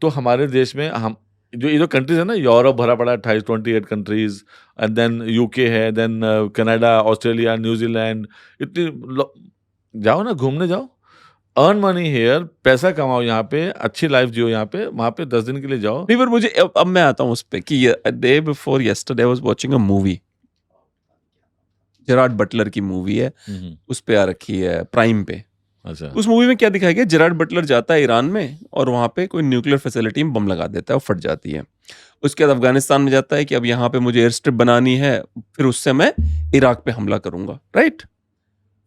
तो हमारे देश में हम ये जो कंट्रीज है ना, यूरोप भरा पड़ा 28 कंट्रीज, एंड देन यूके है, देन कनाडा, ऑस्ट्रेलिया, न्यूजीलैंड, इतनी जाओ ना, घूमने जाओ, अर्न मनी हेयर, पैसा कमाओ यहाँ पे, अच्छी लाइफ जियो यहाँ पे, वहाँ पे 10 दिन के लिए जाओ। नहीं, पर मुझे अब मैं आता हूँ उस पे कि day before yesterday I was watching a movie, Gerard Butler की मूवी है, उस पे आ रखी है प्राइम पे। अच्छा। उस मूवी में क्या दिखाया गया, जेरार्ड बटलर जाता है ईरान में और वहां पे कोई न्यूक्लियर फैसिलिटी में बम लगा देता है, वो फट जाती है। उसके बाद अफगानिस्तान में जाता है कि अब यहाँ पे मुझे एयर स्ट्रिप बनानी है, फिर उससे मैं इराक पे हमला करूंगा। राइट,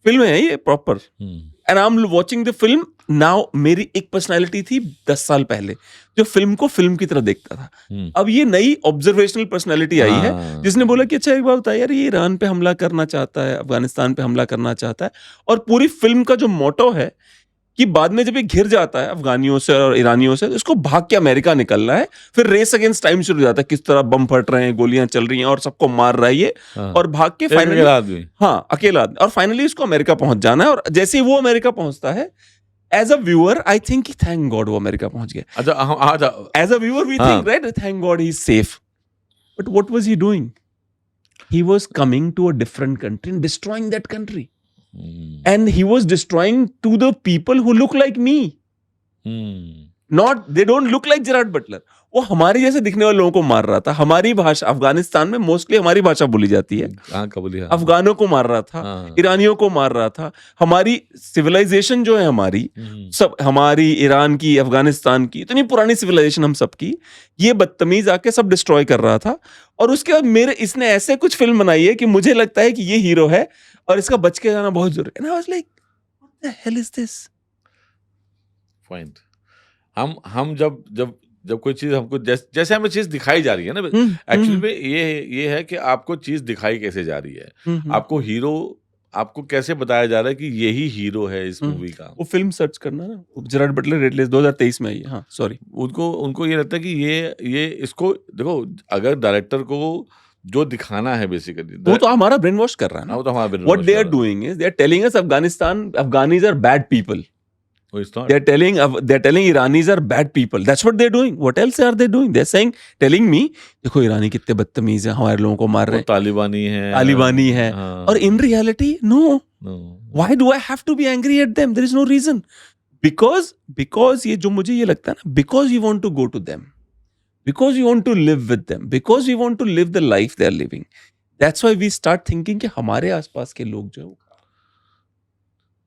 फिल्म है ये proper, and I am watching the film now. मेरी एक पर्सनालिटी थी 10 साल पहले जो फिल्म को फिल्म की तरह देखता था। अब ये नई ऑब्जर्वेशनल पर्सनालिटी आई है जिसने बोला कि अच्छा एक बात बताइए यार, ये ईरान पे हमला करना चाहता है, अफगानिस्तान पे हमला करना चाहता है, और पूरी फिल्म का जो मोटो है कि बाद में जब ये घिर जाता है अफगानियों से और ईरानियों से, तो इसको भाग के अमेरिका निकलना है, फिर रेस अगेंस्ट टाइम शुरू हो जाता है, किस तरह बम फट रहे हैं, गोलियां चल रही हैं और सबको मार रहा है ये, और भाग के फाइनली अकेला आदमी, और फाइनली इसको अमेरिका पहुंच जाना है। और जैसे ही वो अमेरिका पहुंचता है, as a viewer I think thank God वो अमेरिका पहुंच गया। अच्छा, as a viewer we think right, thank God he is safe. But what was he doing? He was coming to a different country and destroying that country. And he was destroying to the people who look like me. Not, they don't look like Gerard Butler. वो हमारे जैसे दिखने वाले लोगों को मार रहा था. हमारी भाषा, अफगानिस्तान में मोस्टली हमारी भाषा बोली जाती है. अफगानों को मार रहा था, ईरानियों को मार रहा था. हमारी सिविलाइजेशन जो है हमारी, सब हमारी, ईरान की, अफगानिस्तान की, इतनी पुरानी सिविलाइजेशन हम सबकी, ये बदतमीज आके सब डिस्ट्रॉय कर रहा था. और उसके बाद इसने ऐसे कुछ फिल्म बनाई है कि मुझे लगता है कि ये हीरो है और इसका बच के जाना बहुत जरूरी है. And I was like, what the hell is this? Point. हम जब कोई चीज हमको जैसे हमें चीज दिखाई जा रही है ना, एक्चुअली में ये है कि आपको चीज दिखाई कैसे जा रही है, आपको हीरो आपको कैसे बताया जा रहा है कि यही हीरो है इस मूवी का. वो फिल्म सर्च करना ना, जेरार्ड बटलर रेडलेस 2023 में आई है. हाँ सॉरी, उनको ये लगता है कि ये इसको देखो, अगर डायरेक्टर को जो दिखाना है बेसिकली, वो तो हमारा ब्रेन वॉश कर रहा है ना. वो तो हमारा what they are doing is they are telling us Afghanis are bad people. They are telling Iranis are bad people. That's what they're doing. What else are they doing? They're telling me, देखो ईरानी कितने बदतमीज हैं, हमारे लोगों को मार रहे हैं, तालिबानी है. और in reality, no. Why do I have to be angry at them? There is no reason. Because ये जो मुझे ये लगता है ना, because we want to go to them, because we want to live with them, because we want to live the life they are living. That's why we start thinking कि हमारे आसपास के लोग जो है,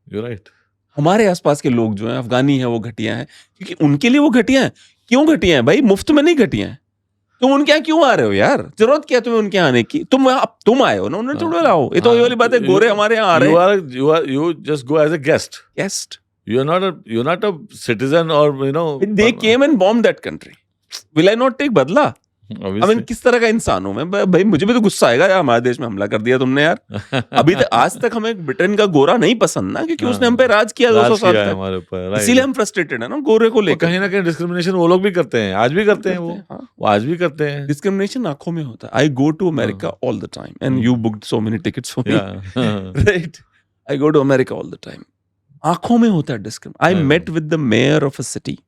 You're right. हमारे आसपास के लोग जो हैं, अफगानी हैं, वो घटिया हैं. क्योंकि उनके लिए वो घटिया हैं. क्यों घटिया हैं भाई? मुफ्त में नहीं घटिया हैं. तुम उनके यहाँ क्यों आ रहे हो यार? जरूरत क्या है तुम्हें उनके आने की? तुम आए हो ना, उन्हें थोड़ा लाओ. ये तो ये वाली बात है, गोरे हमारे यहाँ आ रहे हैं. You just go as a guest. You're not a citizen, or they came and bombed that country. Will I not take बदला? किस तरह का इंसान हूं मैं भाई? मुझे भी तो गुस्सा आएगा यार, हमारे देश में हमला कर दिया तुमने यार. अभी तक आज तक हमें ब्रिटेन का गोरा नहीं पसंद ना, क्योंकि उसने हम पे राज किया 200 साल तक हमारे ऊपर. इसीलिए हम फ्रस्ट्रेटेड है ना गोरे को लेकर. कहीं ना कहीं डिस्क्रिमिनेशन वो लोग भी करते हैं, आज भी करते हैं. वो आज भी करते हैं. डिस्क्रिमिनेशन आंखों में होता है. I go to America all the time and you booked so many tickets for me, right? I go to America all the time. आंखों में होता है discrimination. I met with the mayor of a city,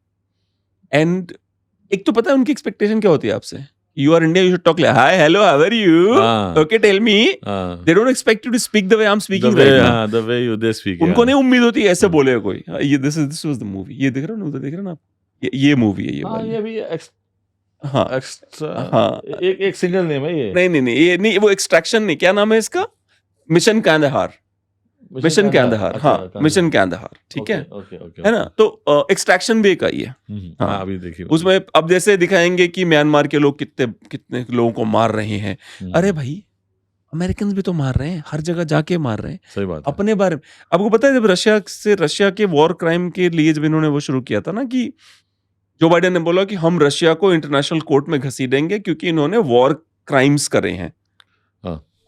and एक तो पता है उनकी expectation क्या होती है आपसे? You are Indian, you should talk like, hi, hello, how are you? Okay, tell me. They don't expect you to speak the way I'm speaking right now. The way they speak. उनको नहीं उम्मीद होती ऐसे बोले कोई. This was the movie. ये दिख रहा है ना, उधर दिख रहा है ना, ये मूवी है ये वाली. ये भी हाँ, एक सिंगल नेम है ये. नहीं, ये नहीं, वो एक्सट्रैक्शन नहीं, क्या नाम है इसका? मिशन कांदाहार. मिशन कांदाहार. हाँ, मिशन कांदाहार. ठीक है, है ना? तो एक्सट्रैक्शन भी एक आई है. हाँ, अभी देखिए उसमें अब जैसे दिखाएंगे कि म्यांमार के लोग कितने लोगों को मार रहे हैं. अरे भाई, अमेरिकन भी तो मार रहे हैं, हर जगह जाके मार रहे हैं. सही बात. अपने बारे में आपको पता है, जब रशिया के वॉर क्राइम के लिए जब इन्होंने वो शुरू किया था ना, कि जो बाइडेन ने बोला कि हम रशिया को इंटरनेशनल कोर्ट में घसीटेंगे क्योंकि इन्होंने वॉर क्राइम्स करे हैं.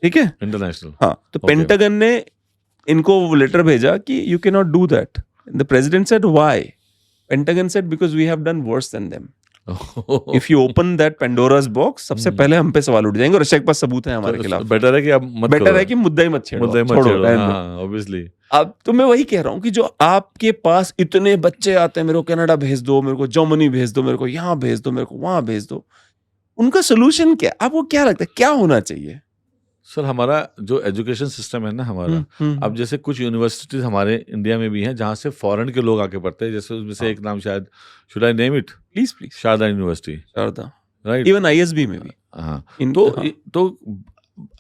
ठीक है, इंटरनेशनल. हाँ, तो पेंटागन ने इनको वो लेटर भेजा कि you can not do that. The president said why? Pentagon said because we have done worse then them. If you open that Pandora's box, सबसे पहले हम पे सवाल उठ जाएंगे. रशिया के पास सबूत है हमारे खिलाफ. बेटर है कि आप मत बेटर है कि मुद्दा ही मत छेड़ो. ऑब्वियसली. अब तो मैं वही कह रहा हूँ कि जो आपके पास इतने बच्चे आते हैं, मेरे को कनाडा भेज दो, मेरे को जर्मनी भेज दो, मेरे को यहाँ भेज दो, मेरे को वहां भेज दो, उनका सोल्यूशन क्या? आपको क्या लगता है क्या होना चाहिए? सर, हमारा जो एजुकेशन सिस्टम है ना हमारा, अब जैसे कुछ यूनिवर्सिटीज हमारे इंडिया में भी हैं जहाँ से फॉरेन के लोग आके पढ़ते हैं. जैसे उसमें से एक नाम, शायद should I name it? Please. Sharda university. Sharda, right. Even ISB में भी. हाँ. तो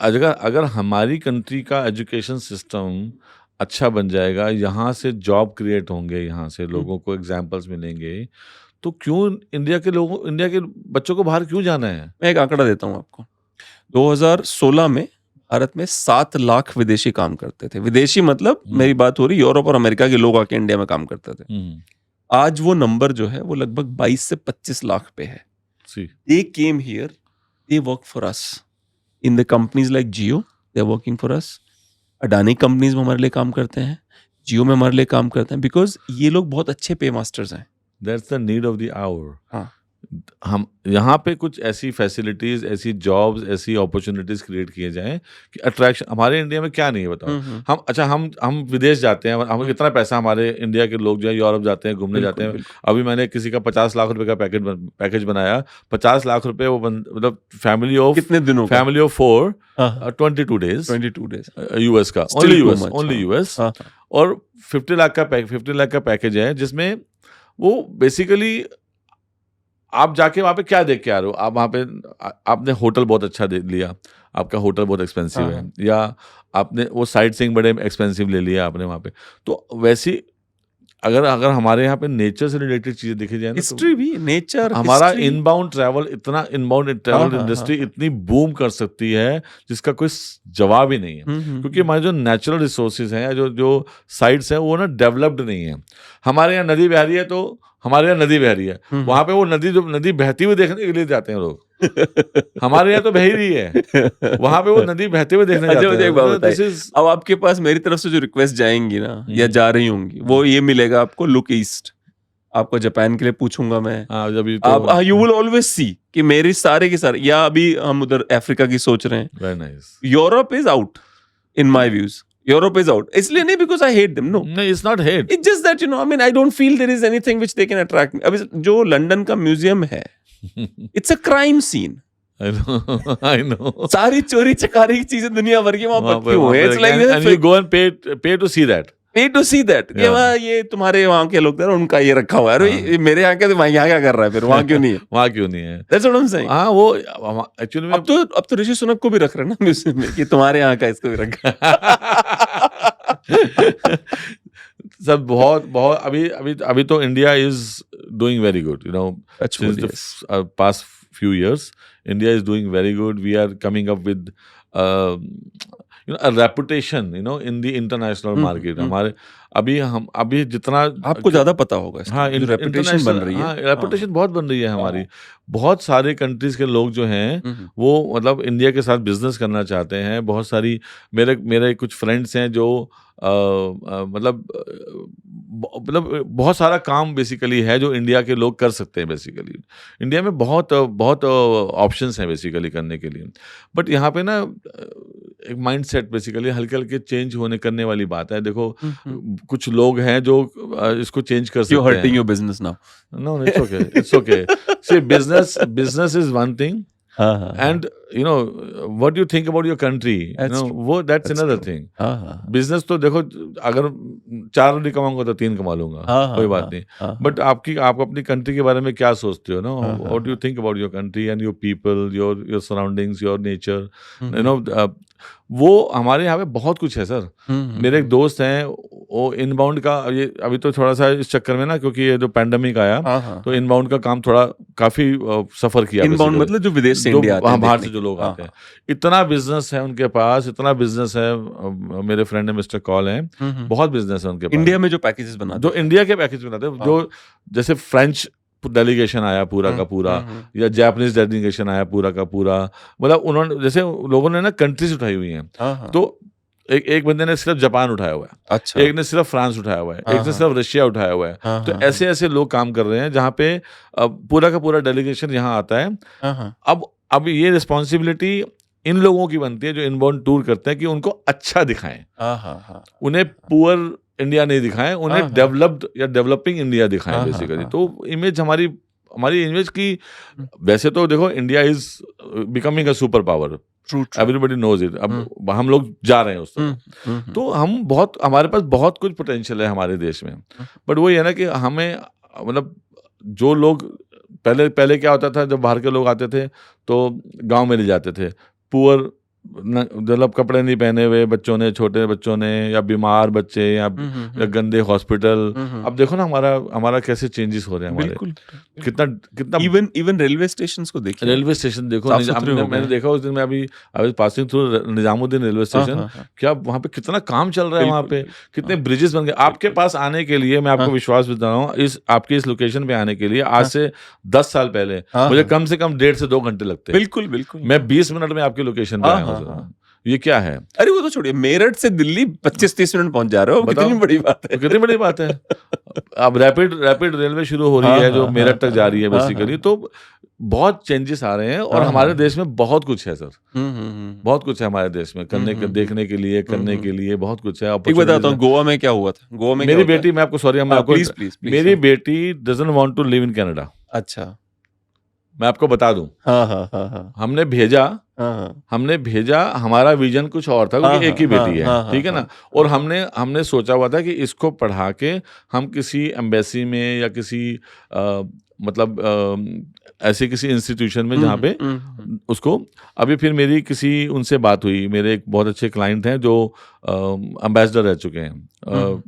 अगर हमारी कंट्री का एजुकेशन सिस्टम अच्छा बन जाएगा, यहाँ से जॉब क्रिएट होंगे, यहाँ से लोगों को एग्जाम्पल्स मिलेंगे, तो क्यों इंडिया के बच्चों को बाहर क्यों जाना है? मैं एक आंकड़ा देता हूँ आपको. 2016 में भारत में 7 लाख विदेशी काम करते थे. विदेशी मतलब मेरी बात हो रही यूरोप और अमेरिका के लोग आके इंडिया में काम करते थे. आज वो नंबर जो है वो लगभग 22 से 25 लाख पे है. They came here, they work for us in the companies like Jio. They are working for us. Adani companies में हमारे लिए काम करते हैं, जियो में हमारे लिए काम करते हैं, बिकॉज ये लोग बहुत अच्छे पे मास्टर्स हैं. That's the need of the hour. हाँ, हम यहाँ पे कुछ ऐसी फैसिलिटीज, ऐसी जॉब्स, ऐसी अपॉर्चुनिटीज क्रिएट किए जाएं कि अट्रैक्शन। हमारे इंडिया में क्या नहीं है बताओ। हम विदेश जाते हैं, हम कितना पैसा, हमारे इंडिया के लोग जो है यूरोप जाते हैं, घूमने जाते हैं। अभी मैंने किसी का 50 लाख रुपए का पैकेज बनाया। 50 लाख रुपए वो मतलब फैमिली ऑफ कितने दिनों का? Family of 22 days 22 days US का, Still too much, only US. हाँ, और 50 लाख का पैकेज है, जिसमें वो बेसिकली आप जाके वहाँ पे क्या देख के आ रहे हो। आप वहाँ पे आपने होटल बहुत अच्छा दे लिया, आपका होटल बहुत एक्सपेंसिव है, या आपने वो साइट सीइंग बड़े एक्सपेंसिव ले लिया आपने वहाँ पे। तो वैसी अगर हमारे यहाँ पे नेचर से रिलेटेड चीजें देखी जाए ना, हिस्ट्री भी, नेचर, हमारा इनबाउंड ट्रैवल इंडस्ट्री हाँ। इतनी बूम कर सकती है जिसका कोई जवाब ही नहीं है। क्योंकि हमारे जो नेचुरल रिसोर्सेज हैं, जो साइट्स हैं, वो ना डेवलप्ड नहीं है। हमारे यहाँ नदी बह रही है, तो हमारे यहाँ नदी बह रही है, वहां पे वो नदी बहती हुई देखने के लिए जाते हैं लोग। हमारे यहाँ तो बह ही रही है, वहां पे वो नदी बहते हुए देखने जाते हैं। मुझे एक बात बताइए, अब आपके पास मेरी तरफ से जो रिक्वेस्ट जाएंगी ना, या जा रही होंगी, वो ये मिलेगा आपको, लुक ईस्ट। आपको जापान के लिए पूछूंगा मैं, आप यू विल ऑलवेज सी कि मेरी सारे के सारे, या अभी हम उधर अफ्रीका की सोच रहे हैं। Very nice. Europe is out in my views, Europe is out. इसलिए नहीं because I hate them, no, it's not hate, it's just that, you know, I mean, I don't feel there is anything which they can attract me. अभी जो London का museum है, it's a crime scene. I know. सारी चोरी चकारी की चीजें दुनिया भर की वहां पक्की हुई है। It's like and you go and pay to see that. Pay to see that. कि वहाँ ये तुम्हारे वहाँ के लोग थे, उनका ये रखा हुआ है। अरे ये मेरे यहाँ के, तो वहाँ यहाँ क्या कर रहा है फिर, वहाँ क्यों नहीं है? वहाँ क्यों नहीं है? That's what I'm saying. हाँ, वो एक्चुअली में अब तो ऋषि सुनक को भी रख रहे हैं ना म्यूजियम में, कि तुम्हारे यहाँ का इसको भी रखा। सब बहुत अभी तो India is doing very good, you know, since the past few years India is doing very good. We are coming up with a reputation, in the international market. हमारे अभी जितना आपको ज्यादा पता होगा, हाँ, रेपुटेशन बन रही है। हाँ, रेपुटेशन बहुत बन रही है हमारी। बहुत सारे कंट्रीज के लोग जो हैं वो मतलब इंडिया के साथ बिजनेस करना चाहते हैं। बहुत सारी मेरे कुछ फ्रेंड्स हैं जो मतलब बहुत सारा काम बेसिकली है जो इंडिया के लोग कर सकते हैं। बेसिकली इंडिया में बहुत ऑप्शंस हैं बेसिकली करने के लिए। बट यहाँ पे ना एक माइंडसेट बेसिकली हल्के चेंज होने करने वाली बात है। देखो कुछ लोग हैं जो इसको चेंज कर सकते हैं। You're hurting your business now. No, it's okay. See, business is one thing. And what you think about your country, that's another thing. Business तो देखो, अगर 4 नहीं कमाऊंगा तो 3 कमा लूंगा, कोई बात नहीं। बट आप अपनी कंट्री के बारे में क्या सोचते हो ना? What do you think about your country and your people, your surroundings, your nature, वो हमारे यहाँ पे बहुत कुछ है सर। मेरे एक दोस्त हैं, वो इनबाउंड का, ये अभी तो थोड़ा सा इस चक्कर में ना, क्योंकि ये जो पैंडेमिक आया, तो इनबाउंड का काम थोड़ा काफी सफर किया। इनबाउंड मतलब जो विदेश से इंडिया आते हैं, बाहर से जो लोग आते हैं, इतना बिजनेस है उनके पास, इतना बिजनेस है। मेरे फ्रेंड है मिस्टर कॉल हैं, बहुत बिजनेस है उनके पास। इंडिया में जो पैकेजेस बनाते, जो इंडिया के पैकेज बनाते हैं, जो जैसे फ्रेंच डेलीगेशन आया पूरा का पूरा, या जापानीज डेलीगेशन आया पूरा का पूरा, मतलब उन्होंने, जैसे लोगों ने ना कंट्रीज उठाई हुई हैं। तो एक बंदे ने सिर्फ जापान उठाया हुआ है, अच्छा, एक ने सिर्फ फ्रांस उठाया हुआ है, एक ने सिर्फ रशिया उठाया हुआ है। तो ऐसे लोग काम कर रहे हैं जहाँ पे पूरा का पूरा डेलीगेशन यहाँ आता है। अब ये रिस्पॉन्सिबिलिटी इन लोगों की बनती है जो इनबाउंड टूर करते हैं, कि उनको अच्छा दिखाएं, उन्हें पुअर इंडिया नहीं दिखाएं, उन्हें डेवलप्ड या डेवलपिंग इंडिया दिखाएं बेसिकली। तो इमेज हमारी इमेज की, वैसे तो देखो India is becoming a super power, everybody knows it. अब हम लोग जा रहे हैं उस तरफ, तो हमारे पास बहुत कुछ पोटेंशियल है हमारे देश में। बट वो ये ना कि हमें, मतलब जो लोग पहले क्या होता था, जब बाहर के लोग आते थे तो गांव में ले जाते थे, पुअर, मतलब कपड़े नहीं पहने हुए बच्चों ने, छोटे बच्चों ने, या बीमार बच्चे, या गंदे हॉस्पिटल। अब देखो ना हमारा कैसे चेंजेस हो रहे हैं हमारे, कितना इवन रेलवे स्टेशन को देखिए, रेलवे स्टेशन देखो, मैंने देखा उस दिन, मैं अभी passing through Nizamuddin railway station, क्या वहाँ पे कितना काम चल रहा है, वहाँ पे कितने ब्रिजेस बन गए। आपके पास आने के लिए, मैं आपको विश्वास बता रहा हूँ, आपकी इस लोकेशन पे आने के लिए आज से 10 साल पहले मुझे कम से कम 1.5 से 2 घंटे लगते। बिल्कुल, मैं 20 मिनट में आपकी लोकेशन पे आया हूँ। ये क्या है? अरे वो तो छोड़िए, मेरठ से दिल्ली 25-30 मिनट पहुंच जा रहे हो, कितनी बड़ी बात है। कितनी बड़ी बात है। अब रैपिड रेलवे शुरू हो रही हाँ, है जो हाँ, मेरठ तक हाँ, जा रही है हाँ, बेसिकली, हाँ। तो बहुत चेंजेस आ रहे हैं और हाँ, हमारे हाँ। देश में बहुत कुछ है सर, हम्म। बहुत कुछ है हमारे देश में करने के, देखने के लिए, करने के लिए बहुत कुछ है, एक अपॉर्चुनिटीज बताता हूँ, है। गोवा में क्या हुआ था, गोवा में क्या मेरी होता है? बेटी, मैं आपको सॉरी, मैं हाँ, आपको, प्लीज प्लीज प्लीज। मेरी बेटी doesn't want to live in Canada. अच्छा। मैं आपको बता दूं, हाँ हाँ हाँ हाँ हमने भेजा हाँ हमने भेजा, हमारा विजन कुछ और था हाँ क्योंकि एक ही हाँ बेटी है, हाँ ठीक है ना। और हमने सोचा हुआ था कि इसको पढ़ा के हम किसी एम्बेसी में या किसी मतलब ऐसे किसी इंस्टीट्यूशन में जहाँ पे उसको, अभी फिर मेरी किसी उनसे बात हुई, मेरे एक बहुत अच्छे क्लाइंट हैं जो एम्बेसडर रह चुके हैं,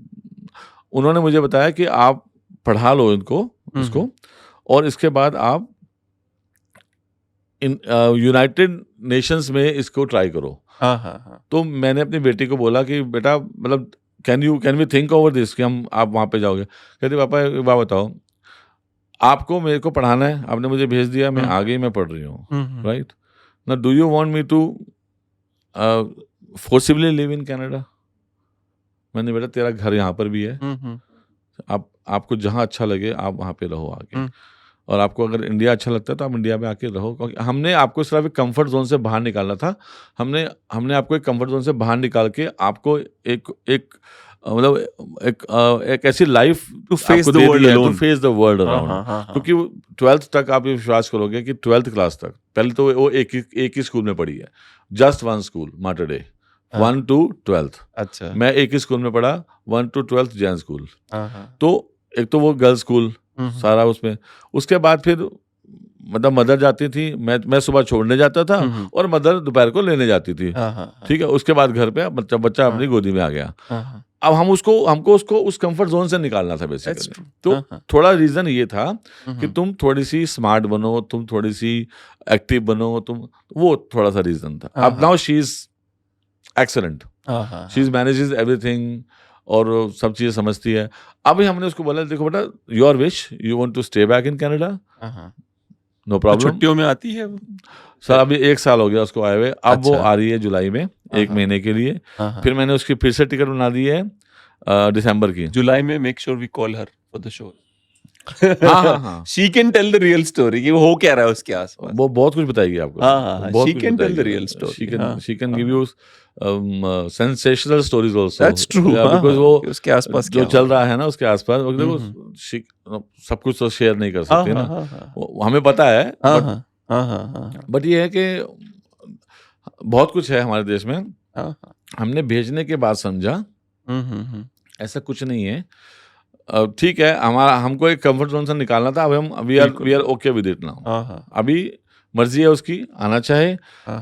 उन्होंने मुझे बताया कि आप पढ़ा लो इसको और इसके बाद आप यूनाइटेड नेशंस में इसको ट्राई करो। हाँ हाँ हाँ। तो मैंने अपनी बेटी को बोला कि बेटा मतलब can we think over this कि आप वहाँ पे जाओगे। कहती पापा एक बात बताओ, आपको मेरे को पढ़ाना है, आपने मुझे भेज दिया, मैं आ गई, मैं पढ़ रही हूँ, राइट ना। Do you want me to forcibly live in Canada? मैंने, बेटा तेरा घर यहाँ पर भी है, आपको जहाँ अच्छा लगे आप वहाँ पे रहो आके, और आपको अगर इंडिया अच्छा लगता है तो आप इंडिया में आके रहो, क्योंकि हमने आपको सिर्फ एक कंफर्ट जोन से बाहर निकालना था। हमने आपको एक कंफर्ट जोन से बाहर निकाल के आपको एक मतलब एक ऐसी life to face the world to alone. Face the world around. क्योंकि 12th तक आप विश्वास करोगे कि 12th क्लास तक पहले तो वो एक ही स्कूल में पढ़ी है, just one school, martyr day, 1 to 12th। अच्छा। मैं एक ही स्कूल में पढ़ा, 1 to 12th जैन स्कूल। हाँ तो एक तो वो गर्ल्स स्कूल सारा उसमें, उसके बाद फिर मतलब मदर जाती थी, मैं सुबह छोड़ने जाता था और मदर दोपहर को लेने जाती थी, ठीक है। उसके बाद घर पे बच्चा अपनी गोदी में आ गया। अब हमको उसको उस कंफर्ट जोन से निकालना था बेसिकली। तो थोड़ा रीजन ये था कि तुम थोड़ी सी स्मार्ट बनो, तुम थोड़ी सी एक्टिव बनो, तुम, वो थोड़ा सा रीजन था। अब now she is excellent, she is manages everything और सब चीजें समझती है। अभी हमने उसको बोला देखो बेटा, your wish, you want to stay back in Canada, no problem. छुट्टियों में आती है वो? सर अभी 1 साल हो गया उसको आए हुए, अब वो अच्छा। आ रही है जुलाई में 1 महीने के लिए। फिर मैंने उसकी फिर से टिकट बना दी है दिसंबर की। जुलाई में make sure we call her for the show. हाँ। She can tell the real story कि वो हो क्या रहा है उसके आसपास। वो बहुत कुछ बताएगी आपको। हाँ, बहुत she कुछ can tell the बताएगी। real story, She can give you sensational stories also। That's true, because वो कि उसके आसपास जो क्या चल हो रहा रहा है ना उसके आसपास, वो देखो सब कुछ तो शेयर नहीं कर सकती ना, हमें पता है। बट ये है कि बहुत कुछ है हमारे देश में। हमने भेजने के बाद समझा ऐसा कुछ नहीं है, ठीक है। हमको एक कंफर्ट जोन से निकालना था। अब we are okay with it now. अभी मर्जी है उसकी, आना चाहे,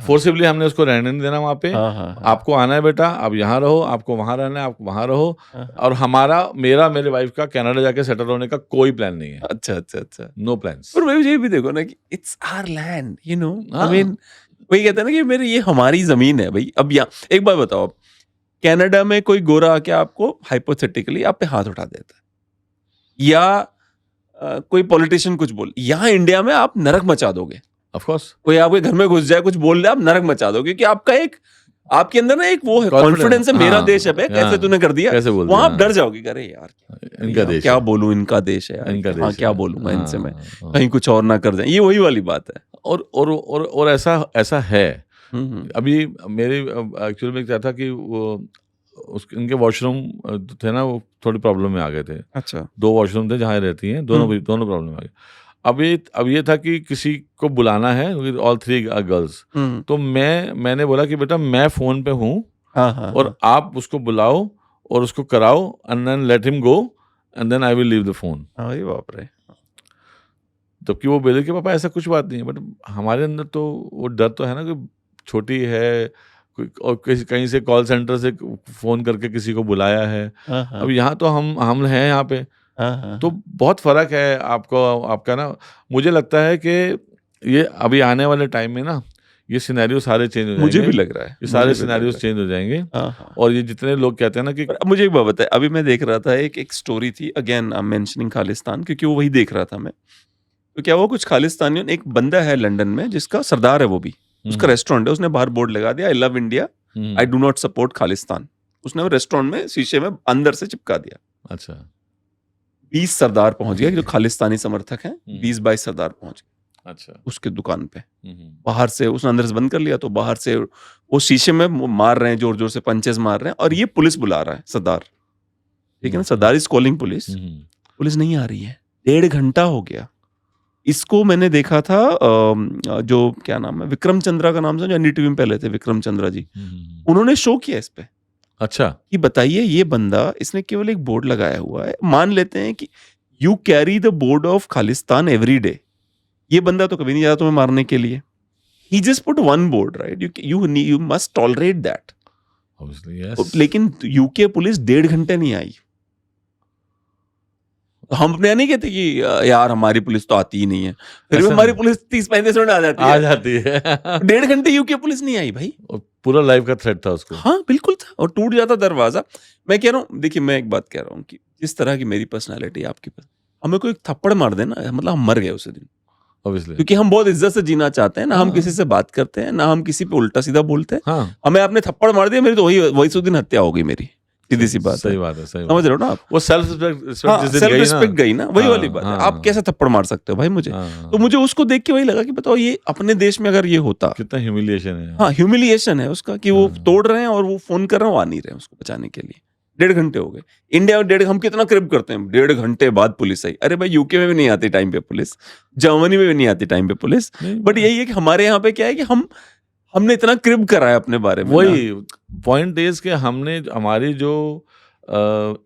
फोर्सिबली हमने उसको रहने नहीं देना वहाँ पे। आपको आना है बेटा, आप यहाँ रहो, आपको वहाँ रहना है, आप वहाँ रहो। और मेरे वाइफ का कनाडा जाके सेटल होने का कोई प्लान नहीं है। अच्छा। No plans. पर मैं ये भी देखो ना कि it's our land, you know, I mean वही कहते हैं ना कि मेरे ये हमारी जमीन है भाई। अब यहाँ एक बात बताओ, आप कनाडा में कोई गोरा आके आपको हाइपोथेटिकली आप पे हाथ उठा देता है, या कोई पॉलिटिशियन कुछ बोल, यहाँ इंडिया में आप नरक मचा दोगे। ऑफ कोर्स कोई आपके घर में घुस जाए, कुछ बोल दे, आप नरक मचा दोगे, क्योंकि आपका एक आपके अंदर ना एक वो है, कॉन्फिडेंस है, मेरा देश है बे, कैसे तूने कर दिया, कैसे बोल वहां आप डर जाओगे, अरे यार इनका देश क्या है। बोलूं, इनका देश है यार, इनका हाँ देश क्या है। बोलूंगा इनसे मैं, हाँ। कहीं कुछ और ना कर जाए, ये वही वाली बात है। और ऐसा है। अभी मेरे एक्चुअली में क्या था कि वो इनके वॉशरूम थे ना, वो थोड़ी प्रॉब्लम में आ गए थे। अच्छा। 2 वॉशरूम थे जहाँ रहती हैं, दोनों प्रॉब्लम में आ गए। अब ये था कि किसी को बुलाना है, ऑल 3 गर्ल्स। तो मैंने बोला कि बेटा मैं फोन पे हूँ, और आप उसको बुलाओ और उसको कराओ, and then let him go, and then I will leave the phone. अरे बाप रे। जबकि वो बोले कि पापा ऐसा कुछ बात नहीं है, बट हमारे अंदर तो वो डर तो है ना कि छोटी है, और कहीं से कॉल सेंटर से फोन करके किसी को बुलाया है। अब यहाँ तो हम हैं यहाँ पे, तो बहुत फर्क है आपका ना। मुझे लगता है कि ये अभी आने वाले टाइम में ना ये सिनेरियो सारे चेंज हो जाएंगे। मुझे भी लग रहा है, ये सारे सिनेरियोस चेंज हो जाएंगे। और ये जितने लोग कहते हैं ना कि, मुझे एक बात बताए, अभी मैं देख रहा था एक स्टोरी थी, again I am mentioning Khalistan, क्योंकि वो वही देख रहा था मैं। तो क्या वो कुछ खालिस्तानियों, एक बंदा है लंदन में जिसका सरदार है, वो भी उसका रेस्टोरेंट है, उसने बाहर बोर्ड लगा दिया, I love India, I do not support Khalistan. उसने वो रेस्टोरेंट में शीशे में अंदर से चिपका दिया। अच्छा। 20 सरदार पहुंच गए, जो खालिस्तानी समर्थक हैं, 20-22 सरदार पहुंच गए अच्छा उसके दुकान पे। बाहर से उसने अंदर से बंद कर लिया, तो बाहर से वो शीशे में मार रहे हैं, जोर जोर से पंचेस मार रहे हैं, और ये पुलिस बुला रहा है, सरदार, ठीक है ना, सरदार इज कॉलिंग पुलिस, पुलिस नहीं आ रही है, 1.5 घंटा हो गया। इसको मैंने देखा था, जो क्या नाम है, विक्रम चंद्रा का नाम से, जो एनडीटीवी में पहले थे, विक्रम चंद्रा जी, उन्होंने शो किया इस पे अच्छा कि बताइए, ये बंदा, इसने केवल एक बोर्ड लगाया हुआ है, मान लेते हैं कि you carry the board of Khalistan every day, ये बंदा तो कभी नहीं जाता तुम्हें मारने के लिए, he just put one board, right, you must tolerate that. obviously yes लेकिन यूके पुलिस 1.5 घंटे नहीं आई। हम अपने यहाँ नहीं कहते कि यार हमारी पुलिस तो आती ही नहीं है, फिर भी ऐसा हमारी नहीं। पुलिस 30-35 मिनट आ जाती आ है, जाती है 1.5 घंटे यूके पुलिस नहीं आई भाई। और पूरा लाइफ का थ्रेट था उसको। हाँ बिल्कुल था, और टूट जाता दरवाजा। मैं कह रहा हूँ, देखिए मैं एक बात कह रहा हूँ कि जिस तरह की मेरी पर्सनालिटी, आपकी हमें कोई थप्पड़ मार देना, मतलब हम मर गए उसी दिन, ऑब्वियसली क्योंकि हम बहुत इज्जत से जीना चाहते हैं ना, हम हाँ। किसी से बात करते हैं ना, हम किसी पे उल्टा सीधा बोलते हैं। हाँ हमें आपने थप्पड़ मार दिया, मेरी तो वही उस दिन हत्या हो गई मेरी, सीधी सी बात सही है, बात है सही समझ बात। रहे हो ना आप? वो सेल्फ रिस्पेक्ट हाँ, जिस दिन सेल्फ गई ना रिस्पेक्ट गई ना, वही हाँ, वाली बात है। हाँ, आप कैसे थप्पड़ मार सकते हो भाई मुझे? हाँ, तो मुझे उसको देख के वही लगा कि बताओ, ये अपने देश में अगर ये होता, कितना ह्यूमिलिएशन है। हाँ ह्यूमिलिएशन है उसका, कि वो हाँ। तोड़ रहे हैं और वो फोन कर रहे हैं, वो आ नहीं रहे हैं उसको बचाने के लिए। 1.5 घंटे हो गए। इंडिया में 1.5, हम कितना क्रिप करते हैं, 1.5 घंटे बाद पुलिस आई। अरे भाई, यूके में भी नहीं आती टाइम पे पुलिस, जर्मनी में भी नहीं आती टाइम पे पुलिस, नहीं, बट यही है कि हमारे यहाँ पे क्या है कि हमने इतना क्रिप करा है अपने बारे में। वही पॉइंट इज कि हमने हमारी जो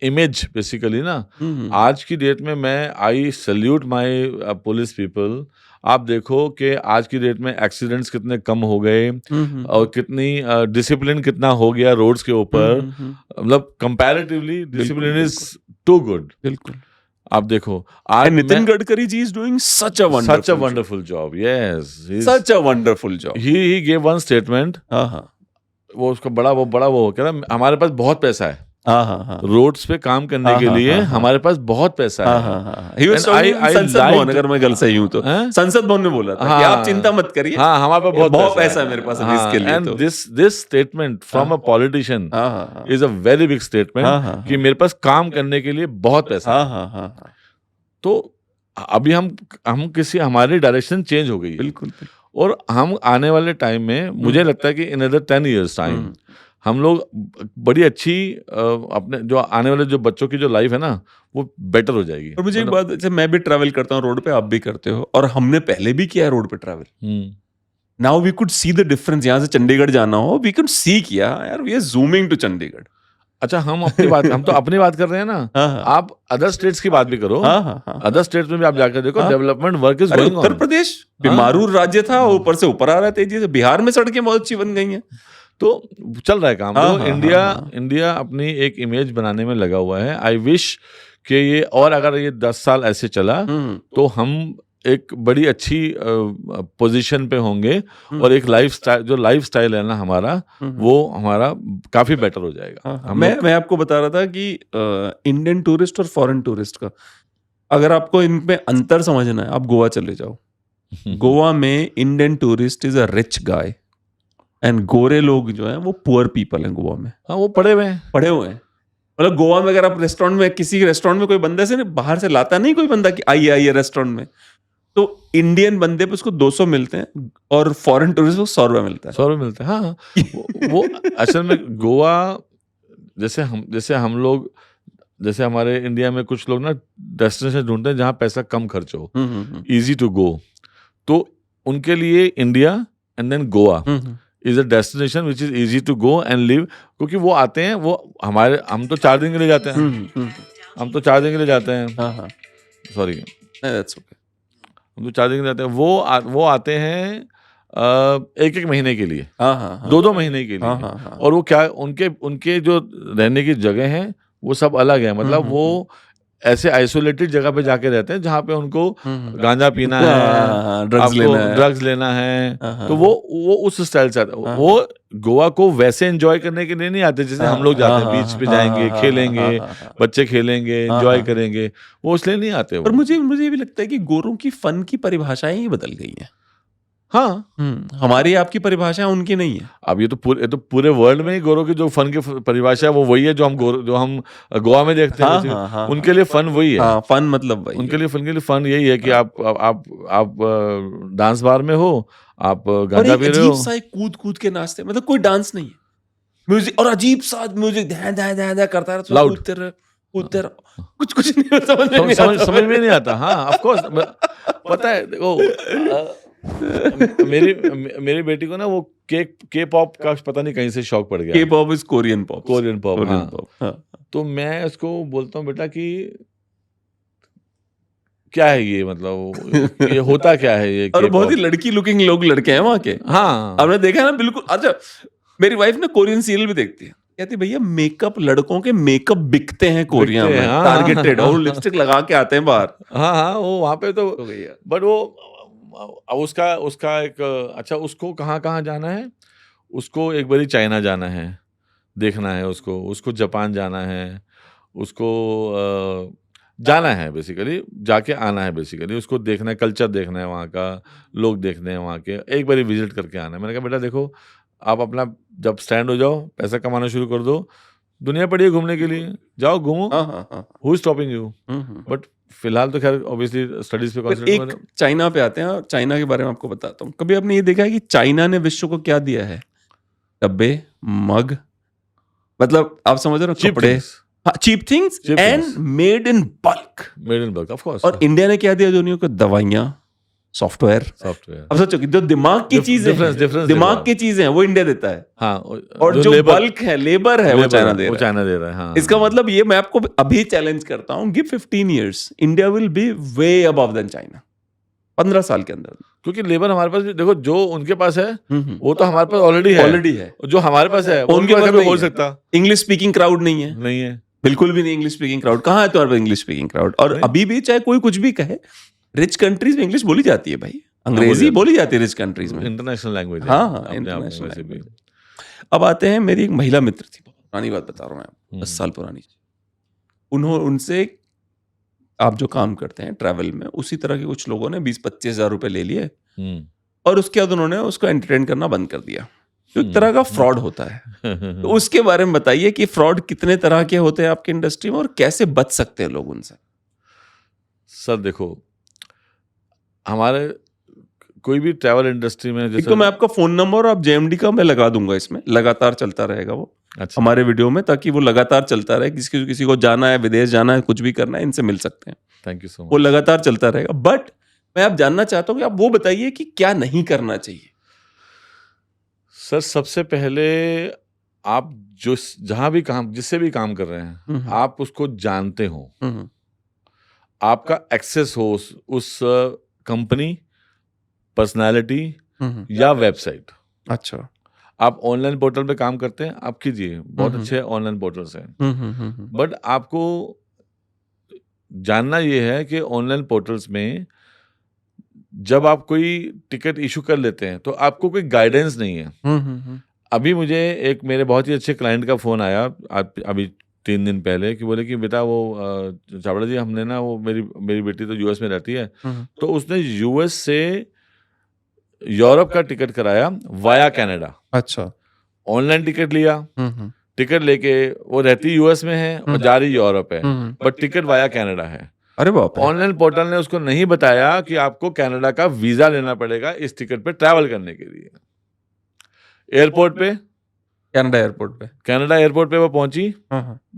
इमेज बेसिकली ना, आज की डेट में मैं I salute my police people. आप देखो कि आज की डेट में एक्सीडेंट्स कितने कम हो गए और कितनी डिसिप्लिन कितना हो गया रोड्स के ऊपर, मतलब comparatively discipline is too good. बिल्कुल। आप देखो आज Nitin Gadkari ji is doing such a wonderful job. Yes, such a wonderful job. He gave one statement, हाँ, वो उसका बड़ा वो कह रहा हमारे पास बहुत पैसा है, हाँ, रोड्स पे काम करने के लिए हमारे पास बहुत पैसा है। He was talking in संसद भवन, अगर मैं गलत सही हूँ तो संसद भवन में बोला था कि आप चिंता मत करिए, हाँ हमारे पास बहुत पैसा है मेरे पास इसके लिए। And this statement from a politician is a very big statement कि मेरे पास काम करने के लिए बहुत पैसा है। तो अभी हम किसी, हमारी डायरेक्शन चेंज हो गई है। बिल्कुल। और हम आने वाले टाइम में मुझे लगता है कि इन अदर 10 years टाइम हम लोग बड़ी अच्छी अपने जो आने वाले जो बच्चों की जो लाइफ है ना, वो बेटर हो जाएगी। और मुझे एक बात, जैसे मैं भी ट्रैवल करता हूँ रोड पे, आप भी करते हो, और हमने पहले भी किया है रोड पे travel. Now we could see the difference. यहाँ से चंडीगढ़ जाना हो, वी कुड सी किया यार, we are zooming to Chandigarh. अच्छा, हम तो अपनी बात कर रहे हैं ना। आप अदर स्टेट्स की बात भी करो। अदर स्टेट्स में भी आप जाकर देखो, development work is going on. Uttar Pradesh BIMARU राज्य था, ऊपर से ऊपर आ रहा है तेजी से। बिहार में सड़कें बहुत अच्छी बन गई हैं, तो चल रहा है काम। तो इंडिया अपनी एक इमेज बनाने में लगा हुआ है। आई विश कि ये, और अगर ये 10 साल ऐसे चला तो हम एक बड़ी अच्छी पोजीशन पे होंगे, और एक लाइफ स्टाइल है ना हमारा, वो हमारा काफी बेटर हो जाएगा। मैं आपको बता रहा था कि इंडियन टूरिस्ट और फॉरेन टूरिस्ट का, अगर आपको इनमें अंतर समझना है, आप गोवा चले जाओ। गोवा में Indian tourist is a rich guy, and गोरे लोग जो हैं वो पुअर पीपल हैं गोवा में। हाँ, वो पढ़े हुए हैं। मतलब गोवा में अगर आप रेस्टोरेंट में, किसी रेस्टोरेंट में कोई बंदे से बाहर से लाता नहीं कोई बंदा कि आइए रेस्टोरेंट में, तो इंडियन बंदे पे उसको 200 मिलते हैं, और फॉरेन टूरिस्ट को 100 रुपये मिलता है। 100 रुपये मिलते हैं, हाँ। वो असल में गोवा, जैसे हम लोग, जैसे हमारे इंडिया में कुछ लोग ना डेस्टिनेशन ढूंढते हैं जहाँ पैसा कम खर्च हो, इजी टू गो, तो उनके लिए India and then Goa is a destination which is easy to go and live. क्योंकि वो आते हैं, हम तो 4 दिन के लिए जाते हैं, हम तो 4 दिन के लिए जाते हैं, सॉरी हम तो 4 दिन के लिए जाते हैं। वो आते हैं 1-1 महीने के लिए, 2-2 महीने के लिए, और वो क्या, उनके जो रहने की जगह है वो सब अलग है। मतलब वो ऐसे आइसोलेटेड जगह पे जाके रहते हैं जहाँ पे उनको गांजा पीना है, ड्रग्स लेना है। तो वो उस स्टाइल से आते हैं। वो गोवा को वैसे एंजॉय करने के लिए नहीं आते जैसे हम लोग जाते हैं, बीच पे जाएंगे, खेलेंगे, बच्चे खेलेंगे, एंजॉय करेंगे, वो इसलिए नहीं आते। पर मुझे ये भी लगता है कि गोरों की फन की परिभाषाएं ही बदल गई हैं। हाँ, हमारी आपकी परिभाषा उनकी नहीं है। अब ये तो पूरे वर्ल्ड में ही गोरों की जो फन की परिभाषा है वो वही है जो हम गोवा में देखते हैं। हाँ, basically। हाँ, हाँ, उनके लिए फन वही है। हाँ, फन मतलब वही उनके है। लिए फन यही है कि हाँ। आप डांस बार में हो, आप और गांजा एक पी रहे अजीब हो। सा एक कूद के नाचते हैं, मतलब कोई डांस नहीं है, म्यूजिक और अजीब सा म्यूजिक ध्या ध्या ध्या ध्या करता है, Loud। कूदते रहो, कुछ नहीं समझ में नहीं आता। समझ में नहीं आता। हाँ, ऑफ कोर्स। पता है देखो, मेरी बेटी को ना वो के पॉप का पता नहीं कहीं से शौक पड़ गया। के pop is Korean pop. Korean pop, Korean हाँ। पॉप, हाँ। तो मैं उसको बोलता हूँ, बेटा कि क्या है ये, मतलब ये होता क्या है ये और बहुत ही K-pop? लड़की लुकिंग लोग लड़के हैं वहाँ के। हाँ, आपने देखा है ना, बिल्कुल। अच्छा, मेरी वाइफ ना कोरियन सीरियल भी देखती है, कहती है भैया मेकअप, लड़कों के मेकअप बिकते हैं कोरिया बिकते में, हैं, हाँ, टारगेटेड, हाँ, और लिपस्टिक लगा के आते हैं बाहर। हाँ, वो वहाँ पे तो। हो गई यार। बट वो अब उसका एक अच्छा, उसको कहाँ जाना है? उसको एक बारी चाइना जाना है, देखना है उसको जापान जाना है, उसको जाना है बेसिकली, जाके आना है बेसिकली, उसको देखना है, कल्चर देखना है वहाँ का, लोग देखने हैं वहाँ के, एक बारी विजिट करके आना है। मैंने कहा बेटा देखो, आप अपना जब स्टैंड हो जाओ, पैसा कमाना शुरू कर दो, दुनिया पड़ी है घूमने के लिए, जाओ घूमो, हाँ, हाँ, हाँ। Who is stopping you? But फिलहाल तो खैर ऑब्वियसली स्टडीज पे फिर कॉन्सेंट्रेट एक चाइना पे आते हैं, और चाइना के बारे में आपको बताता हूँ। कभी आपने ये देखा है कि चाइना ने विश्व को क्या दिया है? डब्बे, मग, मतलब आप समझ रहे हो, कपड़े, cheap things Cheap and things। Made in bulk. Made in bulk, of course. और इंडिया ने क्या दिया दुनिया को? दवाइयाँ, सॉफ्टवेयर। सॉफ्टवेयर। अब सोचो कि जो दिमाग की चीजें हैं, difference दिमाग देखो की चीजें हैं, वो इंडिया देता है, हाँ, और जो बल्क है, लेबर है, वो चाइना दे वो रहा है। चाइना दे रहा है। हाँ, इसका मतलब ये, मैं आपको अभी चैलेंज करता हूँ, give 15 years, India will be way above then China. 15 साल के अंदर। क्योंकि लेबर हमारे पास भी देखो, जो उनके पास है वो तो हमारे पास ऑलरेडी है, जो हमारे पास है वो उनके पास भी हो सकता इंग्लिश स्पीकिंग क्राउड नहीं है, नहीं है, बिल्कुल भी नहीं। इंग्लिश स्पीकिंग क्राउड कहाँ है तुम्हारे पास? English speaking crowd. और नहीं। अभी भी चाहे कोई कुछ भी कहे, रिच कंट्रीज में इंग्लिश बोली जाती है भाई, बोली अंग्रेजी जाती बोली जाती है रिच कंट्रीज में। इंटरनेशनल लैंग्वेज है। हाँ, हाँ, अपने आप में इंटरनेशनल वैसे भी। लैंग्वेज। अब आते हैं, मेरी एक महिला मित्र थी, पुरानी बात बता रहा हूँ मैं, 10 साल पुरानी। उनसे आप जो काम करते हैं ट्रैवल में, उसी तरह के कुछ लोगों ने 20-25 हज़ार रुपए ले लिए, और उसके बाद उन्होंने उसको एंटरटेन करना बंद कर दिया, जो एक तरह का फ्रॉड होता है। तो उसके बारे में बताइए कि फ्रॉड कितने तरह के होते हैं आपकी इंडस्ट्री में, और कैसे बच सकते हैं लोग उनसे। सर देखो, हमारे कोई भी ट्रैवल इंडस्ट्री में एक जैसे तो मैं आपका फोन नंबर और आप जेएमडी का मैं लगा दूंगा, इसमें लगातार चलता रहेगा वो अच्छा, हमारे वीडियो में, ताकि वो लगातार चलता रहे। किसी को जाना है, विदेश जाना है, कुछ भी करना है, इनसे मिल सकते हैं, थैंक यू सो वो मच। लगातार चलता रहेगा। बट मैं आप जानना चाहता हूँ कि आप वो बताइए कि क्या नहीं करना चाहिए। सर सबसे पहले आप जहां भी काम, जिससे भी काम कर रहे हैं, आप उसको जानते हो, आपका एक्सेस हो उस कंपनी, पर्सनालिटी या वेबसाइट। अच्छा। आप ऑनलाइन पोर्टल पे काम करते हैं, आप कीजिए, बहुत अच्छे ऑनलाइन पोर्टल्स हैं, बट आपको जानना ये है कि ऑनलाइन पोर्टल्स में जब आप कोई टिकट इशू कर लेते हैं तो आपको कोई गाइडेंस नहीं है। अभी मुझे एक मेरे बहुत ही अच्छे क्लाइंट का फ़ोन आया अभी 3 दिन पहले, कि बोले कि बेटा वो चावड़ा जी, हमने ना वो मेरी बेटी तो यूएस में रहती है, तो उसने यूएस से यूरोप का टिकट कराया वाया कनाडा। अच्छा। ऑनलाइन टिकट लिया, टिकट लेके वो रहती यूएस में है और जा रही यूरोप है, बट टिकट वाया कनाडा है। अरे बाप रे। ऑनलाइन पोर्टल ने उसको नहीं बताया कि आपको कनाडा का वीजा लेना पड़ेगा इस टिकट पे ट्रैवल करने के लिए। एयरपोर्ट पे, कनाडा एयरपोर्ट पे, कनाडा एयरपोर्ट पे वो पहुंची,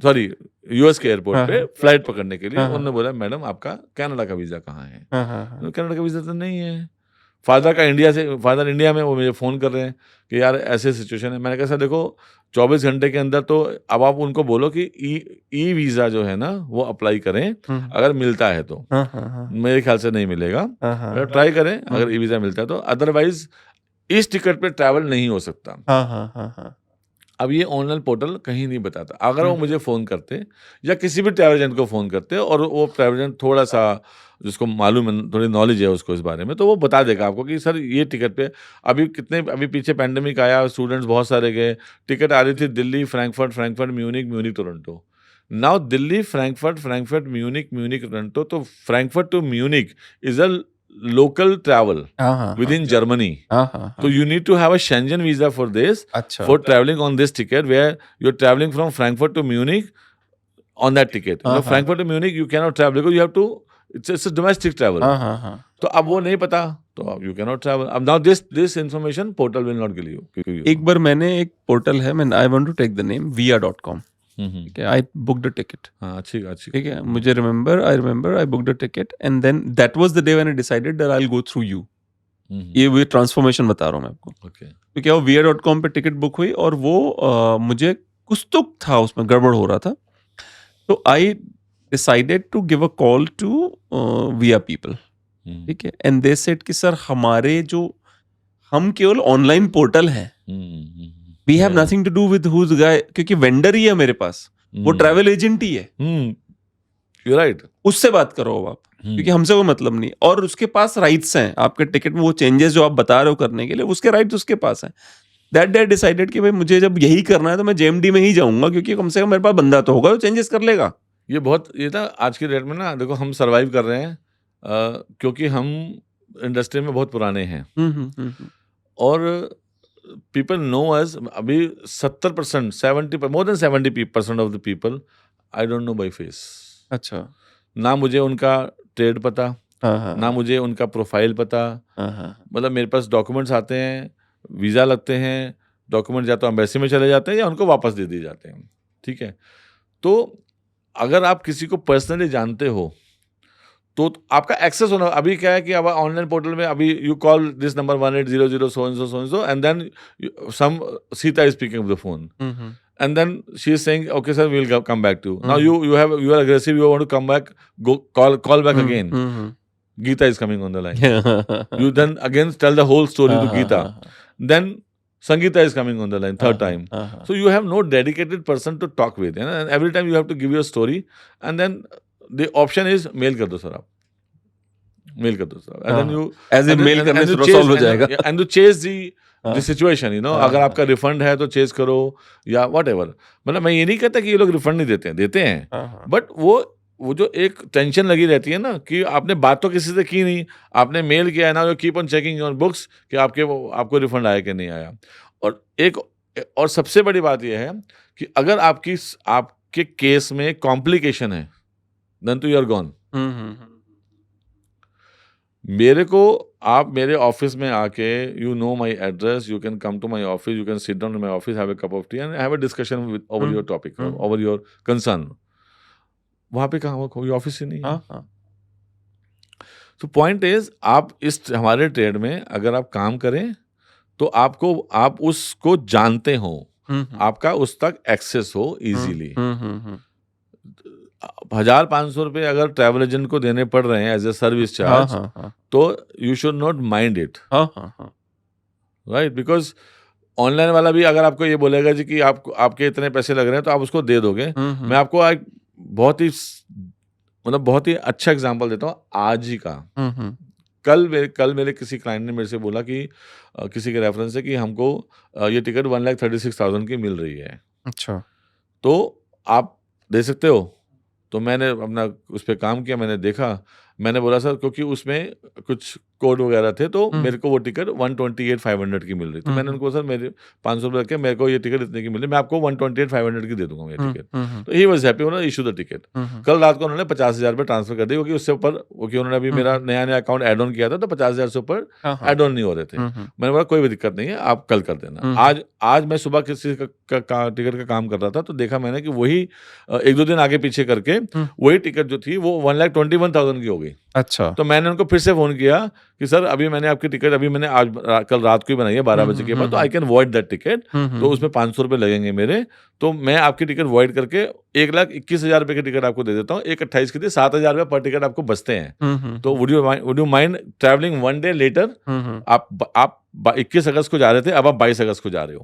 सॉरी यूएस के एयरपोर्ट पे फ्लाइट पकड़ने के लिए, उन्होंने बोला मैडम आपका कनाडा का वीजा कहाँ है? कनाडा का वीजा तो नहीं है। फादर इंडिया में, वो मुझे फ़ोन कर रहे हैं कि यार ऐसे सिचुएशन है। मैंने कहा सर देखो, 24 घंटे के अंदर तो अब आप उनको बोलो कि ई वीज़ा जो है ना वो अप्लाई करें, अगर मिलता है तो। मेरे ख्याल से नहीं मिलेगा, ट्राई करें अगर ई वीज़ा मिलता है तो, अदरवाइज इस टिकट पे ट्रैवल नहीं हो सकता। अब ये ऑनलाइन पोर्टल कहीं नहीं बताता। अगर वो मुझे फ़ोन करते या किसी भी ट्रैवल एजेंट को फ़ोन करते और वो ट्रैवल एजेंट थोड़ा सा जिसको मालूम है, थोड़ी नॉलेज है उसको इस बारे में, तो वो बता देगा आपको कि सर ये टिकट पे अभी पीछे पैंडेमिक आया, स्टूडेंट्स बहुत सारे गए, टिकट आ रही थी Delhi, Frankfurt, Munich, Toronto. Now Delhi, Frankfurt, Munich, Toronto, तो Frankfurt to Munich is a local travel हाँ हाँ within Germany. हाँ So you need to have a Schengen visa for this, अच्छा for traveling on this ticket, where you're traveling from Frankfurt to Munich on that ticket. You know, हाँ Frankfurt to Munich you cannot travel because you have to. It's a domestic travel. हाँ तो अब वो नहीं पता, तो अब you cannot travel. अब now this information portal will not give you. एक बार मैंने एक पोर्टल है, मैं I want to take the name via.com, ठीक है, आई बुक्ड अ टिकट, हाँ अच्छी अच्छी. ठीक है, मुझे remember I booked a ticket and then that was the day when I decided that I will go through you. ये ट्रांसफॉर्मेशन बता रहा हूँ मैं आपको. Okay. तो क्या वो via.com पे टिकट बुक हुई और वो मुझे कुछ तो था उसमें गड़बड़ हो रहा था, तो I decided to give a call to via people, ठीक है, एंड दे सेड कि सर हमारे जो हम केवल ऑनलाइन पोर्टल हैं, we have nothing to do with whose guy, क्योंकि वेंडर ही है मेरे पास, वो ट्रैवल एजेंट ही है, You're right. उससे बात करो अब आप, क्योंकि हमसे कोई मतलब नहीं, और उसके पास राइट्स हैं आपके टिकट में, वो चेंजेस जो आप बता रहे हो करने के लिए, उसके राइट्स उसके पास हैं. दैट डे डिसाइडेड कि भाई मुझे जब यही करना है तो मैं जेएमडी में ही जाऊंगा, क्योंकि कम से कम मेरे पास बंदा तो होगा, वो चेंजेस कर लेगा. ये था आज की डेट में ना, देखो हम सरवाइव कर रहे हैं क्योंकि हम इंडस्ट्री में बहुत पुराने हैं और पीपल नो अस. अभी 70%, 70%, more than 70% of the people I don't know by face. अच्छा. ना मुझे उनका ट्रेड पता, ना मुझे उनका प्रोफाइल पता. मतलब मेरे पास डॉक्यूमेंट्स आते हैं, वीज़ा लगते हैं, डॉक्यूमेंट या तो एम्बेसी में चले जाते हैं या उनको वापस दे दिए जाते हैं, ठीक है. तो अगर आप किसी को पर्सनली जानते हो तो आपका एक्सेस होना. अभी क्या है कि अब ऑनलाइन पोर्टल में अभी you call this number 1800 so and then some Sita is picking up the phone and then she is saying okay sir we will come back to you. Now you are aggressive, you want to come back, go call back again. Geeta is coming on the line. You then again tell the whole story to Geeta. Then Sangeeta is coming on the line third time. So you have no dedicated person to talk with, and every time you have to give your story, and then the option is mail कर दो sir, आप mail कर दो sir, and then you as a mail करने से solve हो जाएगा. and you chase the situation, you know, अगर आपका रिफंड है तो चेज करो या whatever. मतलब मैं ये नहीं कहता कि ये लोग रिफंड नहीं देते हैं, बट वो जो एक टेंशन लगी रहती है ना कि आपने बात तो किसी से की नहीं, आपने मेल किया है ना, you keep on checking your books कि आपको रिफंड आया कि नहीं आया. और सबसे बड़ी बात यह है कि अगर आपके केस में कॉम्प्लिकेशन है, then to you're gone. मेरे को आप मेरे ऑफिस में आके, you know my address, you can come to my office, you can sit down in my office, have a cup of tea and have a discussion over your topic, over your concern. वहाँ पे कहाँ कोई office ही नहीं है. तो point is, आप इस हमारे ट्रेड में अगर आप काम करें तो आप उसको जानते हो, आपका उस तक एक्सेस हो इजीली. 1,500 रुपये अगर ट्रैवल एजेंट को देने पड़ रहे हैं एज ए सर्विस चार्ज, तो you should not mind it, right. Because online वाला भी अगर आपको ये बोलेगा जी कि आपके इतने पैसे लग रहे हैं तो आप उसको दे दोगे. मैं आपको एक बहुत ही अच्छा एग्जांपल देता हूँ आज ही का. कल मेरे किसी क्लाइंट ने मेरे से बोला कि किसी के रेफरेंस से कि हमको ये टिकट 1,36,000 की मिल रही है. अच्छा. तो आप दे सकते हो? तो मैंने अपना उस पर काम किया, मैंने देखा, मैंने बोला सर क्योंकि उसमें कुछ कोड वगैरह थे तो मेरे को वो टिकट 128,500 की मिल रही. तो मैंने उनको सर मेरे 500 रुपये रखे, मेरे को ये टिकट इतने की मिल रही, मैं आपको 128,500 की दे दूंगा ये टिकट. तो ही वाज हैप्पी, उन्होंने इशू द टिकट. कल रात को उन्होंने 50,000 रुपये ट्रांसफर कर दिए, क्योंकि उससे ऊपर उन्होंने अभी मेरा नया अकाउंट ऐड ऑन किया था, तो 50,000 से ऊपर ऐड ऑन नहीं हो रहे थे. मैंने बोला कोई भी दिक्कत नहीं है, आप कल कर देना. आज मैं सुबह किसी का टिकट का काम कर रहा था, तो देखा मैंने कि वही 1-2 दिन आगे पीछे करके वही टिकट जो थी वो 1,21,000 की हो गई. अच्छा. तो मैंने उनको फिर से फोन किया कि सर अभी मैंने आपकी टिकट कल रात को ही बनाई है 12 बजे के बाद, तो I can void that ticket, तो उसमें 500 रुपये लगेंगे मेरे, तो मैं आपकी टिकट वॉइड करके 1,21,000 रुपये की टिकट आपको दे देता हूँ. 1,28 की थी, 7,000 रुपये पर टिकट आपको बचते हैं. तो would you mind travelling 1 day letter? आप 21 अगस्त को जा रहे थे, अब आप 22 अगस्त को जा रहे हो,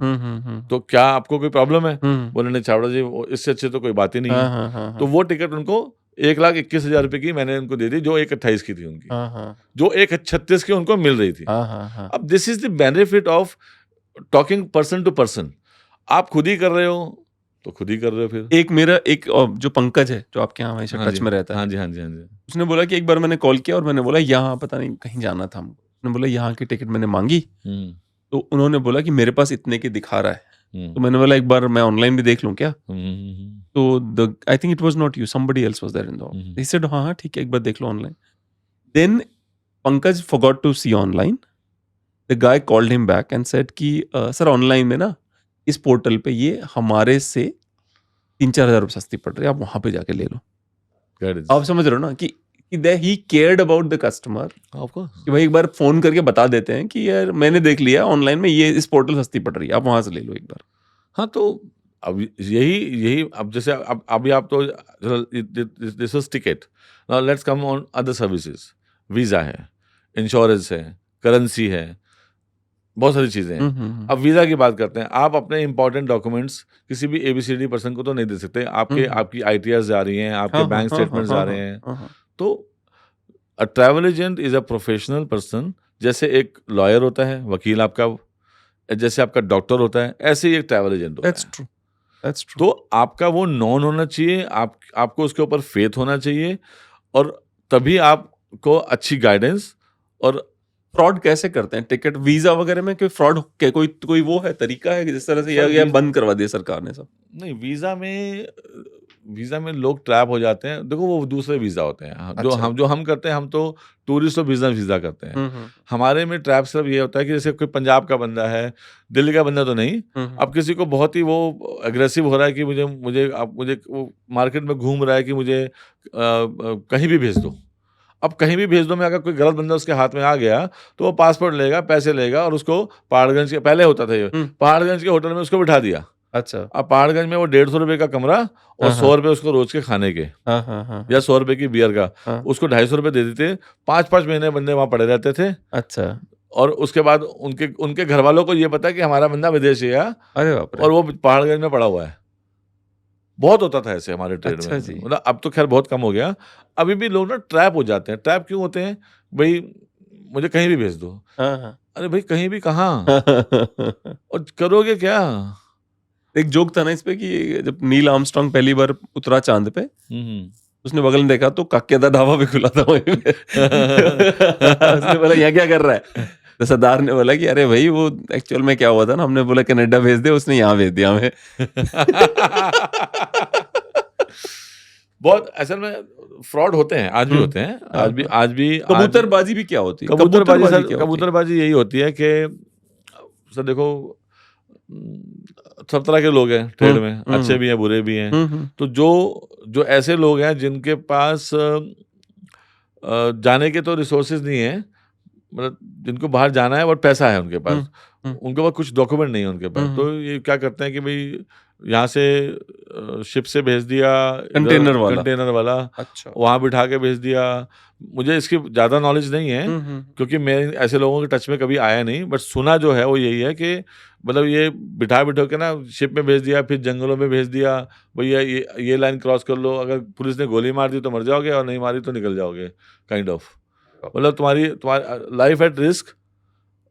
तो क्या आपको कोई प्रॉब्लम है? बोले नहीं छावड़ा जी, इससे अच्छे तो कोई बात ही नहीं है. तो वो टिकट उनको 1,21,000 रुपये की मैंने उनको दे दी, जो 1,28 की थी उनकी, जो 1,36 की उनको मिल रही थी. अब this is the benefit of talking person to person. आप खुद ही कर रहे हो तो खुद ही कर रहे हो फिर। एक मेरा जो पंकज है, जो आपके यहाँ हमेशा हाँ टच जी, में रहता है, हाँ जी, हाँ जी, हाँ जी। उसने बोला कि एक बार मैंने कॉल किया और मैंने बोला यहाँ पता नहीं कहीं जाना था हमको। उसने बोला यहाँ की टिकट मैंने मांगी, हुँ, तो उन्होंने बोला कि मेरे पास इतने की दिखा रहा है। तो हुँ, मैंने बोला एक बार मैं ऑनलाइन भी देख लूँ क्या? हुँ, तो I think it was not you, somebody else was there in the hmm, office. He said हाँ हाँ ठीक है, एक बार देख लो online. Then Pankaj forgot to see online. The guy called him back and said कि सर ऑनलाइन में ना इस पोर्टल पे ये हमारे से 3-4 हज़ार रुपये सस्ती पड़ रही है, आप वहाँ पे जाके ले लो। दैट इज़ आप समझ रहे हो ना कि he cared about the customer, of course. कि भाई एक बार फ़ोन करके बता देते हैं कि यार मैंने देख लिया ऑनलाइन में ये इस पोर्टल सस्ती पड़ रही है, आप वहाँ से ले लो एक बार। हाँ, तो अब यही अब जैसे अब अभी आप तो चलो this was ticket. Now let's come on other services. Visa है, इंश्योरेंस है, करेंसी है, बहुत सारी चीज़ें हैं। अब वीज़ा की बात करते हैं। आप अपने इम्पोर्टेंट डॉक्यूमेंट्स किसी भी एबीसीडी पर्सन को तो नहीं दे सकते। आपकी आईटीआर्स जा रही हैं, आपके हाँ, हाँ, बैंक हाँ, स्टेटमेंट्स हाँ, जा हाँ, रहे हैं। हाँ, हाँ। तो a travel agent is a professional person. जैसे एक लॉयर होता है, वकील आपका, जैसे आपका डॉक्टर होता है, ऐसे ही एक ट्रैवल एजेंट होता दैट्स है। True, that's true. तो आपका वो नॉन होना चाहिए, आपको उसके ऊपर फेथ होना चाहिए, और तभी आपको अच्छी गाइडेंस और फ्रॉड कैसे करते हैं टिकट वीज़ा वगैरह में? कोई फ्रॉड कोई वो है, तरीका है कि जिस तरह से सर ये बंद करवा दिया सरकार ने सब? नहीं, वीज़ा में लोग ट्रैप हो जाते हैं। देखो वो दूसरे वीज़ा होते हैं। अच्छा। जो हम करते हैं, हम तो टूरिस्ट और बिज़नेस वीज़ा करते हैं। हुँ, हुँ, हमारे में ट्रैप सिर्फ ये होता है कि जैसे कोई पंजाब का बंदा है, दिल्ली का बंदा तो नहीं। हुँ, हुँ। अब किसी को बहुत ही वो एग्रेसिव हो रहा है कि मुझे वो मार्केट में घूम रहा है कि मुझे कहीं भी भेज दो। अब कहीं भी भेज दो में अगर कोई गलत बंदा उसके हाथ में आ गया, तो वो पासपोर्ट लेगा, पैसे लेगा और उसको पहाड़गंज के, पहले होता था ये, हुँ। पहाड़गंज के होटल में उसको बिठा दिया। अच्छा। अब पहाड़गंज में वो 150 रुपए का कमरा और हाँ, 100 हाँ। रुपए उसको रोज के खाने के, हाँ, हाँ, हाँ, या हाँ। 100 रुपए की बियर का, हाँ। उसको 250 रुपए दे देते। 5-5 महीने बंदे वहाँ पड़े रहते थे, अच्छा। और उसके बाद उनके उनके घर वालों को ये पता है कि हमारा बंदा विदेशी है अरे बाप रे! और वो पहाड़गंज में पड़ा हुआ है। बहुत होता था ऐसे हमारे ट्रेड में। अच्छा जी। मतलब अब तो खैर बहुत कम हो गया। अभी भी लोग ना ट्रैप हो जाते हैं। ट्रैप क्यों होते हैं? भई मुझे कहीं भी भेज दो। हाँ, हाँ। अरे भाई कहीं भी कहाँ? और करोगे क्या? एक जोक था ना इस पे कि जब नील आर्मस्ट्रांग पहली बार उतरा चाँद पे, हुँ, उसने बगल में देखा तो काके दा ढाबा भी खुला था वहीं पे। उसने बोला यहाँ क्या कर रहा है? तो सरदार ने बोला कि अरे भाई वो एक्चुअल में क्या हुआ था ना, हमने बोला कनाडा भेज दे, उसने यहाँ भेज दिया हमें। बहुत असल में फ्रॉड होते हैं, आज भी होते हैं। हाँ, हाँ। कबूतरबाजी भी क्या होती है? कबूतरबाजी कबूतरबाजी सर, क्या होती है? कबूतरबाजी यही होती है कि सर देखो, सब तरह के लोग हैं ट्रेड में, अच्छे भी हैं, बुरे भी हैं। तो जो ऐसे लोग हैं जिनके पास जाने के तो रिसोर्सेज नहीं है, मतलब जिनको बाहर जाना है बट पैसा है उनके पास, उनके पास कुछ डॉक्यूमेंट नहीं है उनके पास, तो ये क्या करते हैं कि भाई यहाँ से शिप से भेज दिया, कंटेनर वाला अच्छा। वहाँ बिठा के भेज दिया। मुझे इसकी ज़्यादा नॉलेज नहीं है, क्योंकि मैं ऐसे लोगों के टच में कभी आया नहीं, बट सुना जो है वो यही है कि मतलब ये बिठा के ना शिप में भेज दिया, फिर जंगलों में भेज दिया, भैया ये लाइन क्रॉस कर लो, अगर पुलिस ने गोली मार दी तो मर जाओगे और नहीं मारी तो निकल जाओगे, काइंड ऑफ। मतलब तुम्हारी लाइफ एट रिस्क,